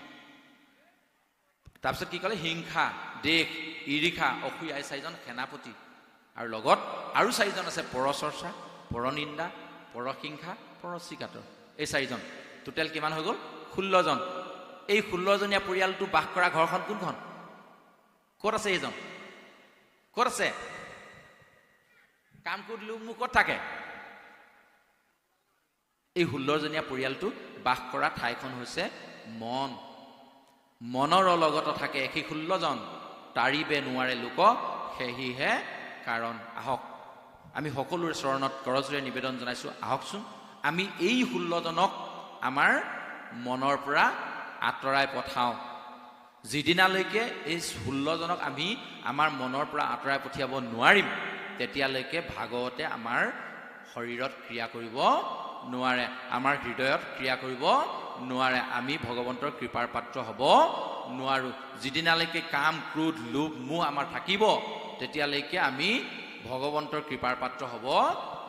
A: তাৰপিছত কি ক'লে? হিংসা, দেশ, ঈৰ্ষা, অসূয়া, এই 4জন সেনাপতি। আৰু লগত আৰু 4জন আছে, পৰচৰ্চা, পৰনিন্দা, পৰহিংসা, পৰচিকাতৰ। এই 4জন টোটেল কিমান হৈ গ'ল? 16জন। এই 16জনীয়া পৰিয়ালটো বাস কৰা ঘৰখন কোনখন? ক'ত আছে এইজন? ক'ত আছে? কাম কৰি দিলোঁ মোক ক'ত থাকে? এই 16জনীয়া পৰিয়ালটো বাস কৰা ঠাইখন হৈছে মন। মনৰ লগত থাকে সেই 16জন, তাৰিবে নোৱাৰে লোক সেহিহে কাৰণ। আহক আমি সকলোৰে চৰণত কৰজোৰে নিবেদন জনাইছোঁ, আহকচোন আমি এই 16জনক আমাৰ মনৰ পৰা আঁতৰাই পঠাওঁ। যিদিনালৈকে এই 16জনক আমি আমাৰ মনৰ পৰা আঁতৰাই পঠিয়াব নোৱাৰিম, তেতিয়ালৈকে ভাগৱতে আমাৰ শৰীৰত ক্ৰিয়া কৰিব নোৱাৰে, আমাৰ হৃদয়ত ক্ৰিয়া কৰিব নোৱাৰে, আমি ভগৱন্তৰ কৃপাৰ পাত্ৰ হ'ব নোৱাৰোঁ। যিদিনালৈকে কাম, ক্ৰোধ, লোভ, মোহ আমাৰ থাকিব, তেতিয়ালৈকে আমি ভগৱন্তৰ কৃপাৰ পাত্ৰ হ'ব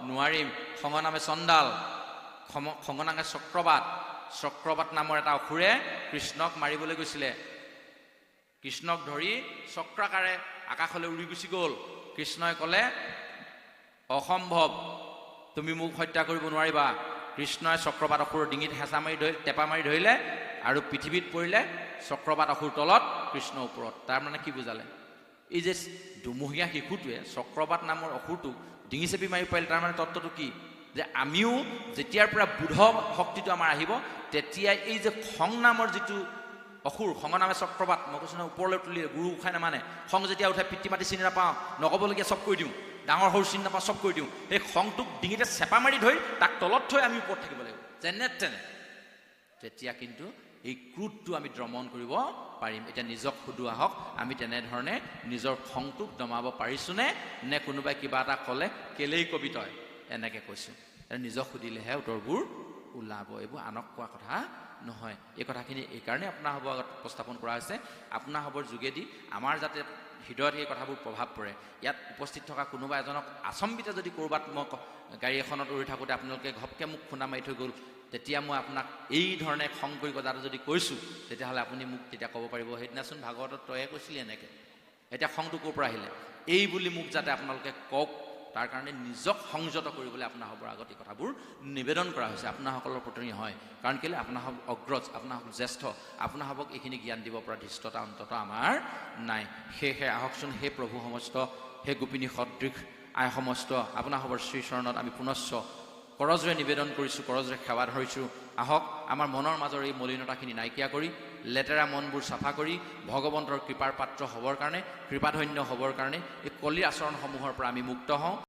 A: নোৱাৰিম। খঙনামে চণ্ডাল, খঙনামে চক্ৰবাত। চক্ৰবাত নামৰ এটা অসুৰে কৃষ্ণক মাৰিবলৈ গৈছিলে। কৃষ্ণক ধৰি চক্ৰাকাৰে আকাশলৈ উৰি গুচি গ'ল। কৃষ্ণই ক'লে, অসম্ভৱ, তুমি মোক হত্যা কৰিব নোৱাৰিবা। কৃষ্ণই চক্ৰবাত অসুৰৰ ডিঙিত হেঁচা মাৰি টেপা মাৰি ধৰিলে আৰু পৃথিৱীত পৰিলে। চক্ৰবাত অসুৰ তলত, কৃষ্ণ ওপৰত। তাৰমানে কি বুজালে? এই যে দুমহীয়া শিশুটোৱে চক্ৰবাত নামৰ অসুৰটোক ডিঙি চেপি মাৰি পাৰিলে, তাৰমানে তত্ত্বটো কি? যে আমিও যেতিয়াৰ পৰা বুধ শক্তিটো আমাৰ আহিব, তেতিয়াই এই যে খং নামৰ যিটো অসুৰ, খঙ নামে চক্ৰবাত, মই কৈছোঁ নহয় ওপৰলৈ তুলি গুৰু উঠাই নামানে। খং যেতিয়া উঠে পিতৃ মাতৃ চিনি নাপাওঁ, নক'বলগীয়া চব কৰি দিওঁ, ডাঙৰ সৰু চিনি নাপাওঁ, চব কৰি দিওঁ। সেই খংটোক ডিঙিতে চেপা মাৰি ধৰি তাক তলত থৈ আমি ওপৰত থাকিব লাগিব, যেনে তেনে। তেতিয়া কিন্তু এই ক্ৰোধটো আমি দমন কৰিব পাৰিম। এতিয়া নিজক সুধো আহক, আমি তেনেধৰণে নিজৰ খংটোক দমাব পাৰিছোঁনে? নে কোনোবাই কিবা এটা ক'লে কেলেই কবি তই এনেকৈ কৈছোঁ? নিজক সুধিলেহে উত্তৰবোৰ ওলাব। এইবোৰ আনক কোৱা কথা নহয়। এই কথাখিনি এইকাৰণে আপোনাৰ হ'ব আগত উপস্থাপন কৰা হৈছে, আপোনাৰ হ'বৰ যোগেদি আমাৰ যাতে হৃদয়ত এই কথাবোৰ প্ৰভাৱ পৰে। ইয়াত উপস্থিত থকা কোনোবা এজনক আচম্বিতে যদি ক'ৰবাত মই গাড়ী এখনত উৰি থাকোঁতে আপোনালোকে ঘপকৈ মোক খুন্দা মাৰি থৈ গ'ল, তেতিয়া মই আপোনাক এই ধৰণে খং কৰি কথাটো যদি কৈছোঁ, তেতিয়াহ'লে আপুনি মোক তেতিয়া ক'ব পাৰিব, সেইদিনাচোন ভাগৱতত তয়ে কৈছিলি এনেকৈ, এতিয়া খংটো ক'ৰ পৰা আহিলে? এই বুলি মোক যাতে আপোনালোকে কওক, তাৰ কাৰণে নিজক সংযত কৰিবলৈ আপোনাৰ হ'বৰ আগত এই কথাবোৰ নিবেদন কৰা হৈছে। আপোনাসকলৰ প্ৰতি হয়, কাৰণ কেলৈ? আপোনাৰ হওক অগ্ৰজ, আপোনাৰ হওক জ্যেষ্ঠ, আপোনাৰ হ'বক এইখিনি জ্ঞান দিব পৰা ধৃষ্টতা অন্তত আমাৰ নাই। সেয়েহে আহকচোন হে প্ৰভু সমস্ত, হে গোপিনী সদৃশ আই সমস্ত, আপোনাৰ হ'বৰ শ্ৰীচৰণত আমি পুনশ্চ কৰজৰে নিবেদন কৰিছোঁ, কৰজৰে সেৱা ধৰিছোঁ। আহক আমাৰ মনৰ মাজৰ এই মলিনতাখিনি নাইকিয়া কৰি, লেতেৰা মনবোৰ চাফা কৰি ভগৱন্তৰ কৃপাৰ পাত্ৰ হ'বৰ কাৰণে, কৃপাধন্য হ'বৰ কাৰণে এই কলিৰ আচৰণসমূহৰ পৰা আমি মুক্ত হওঁ।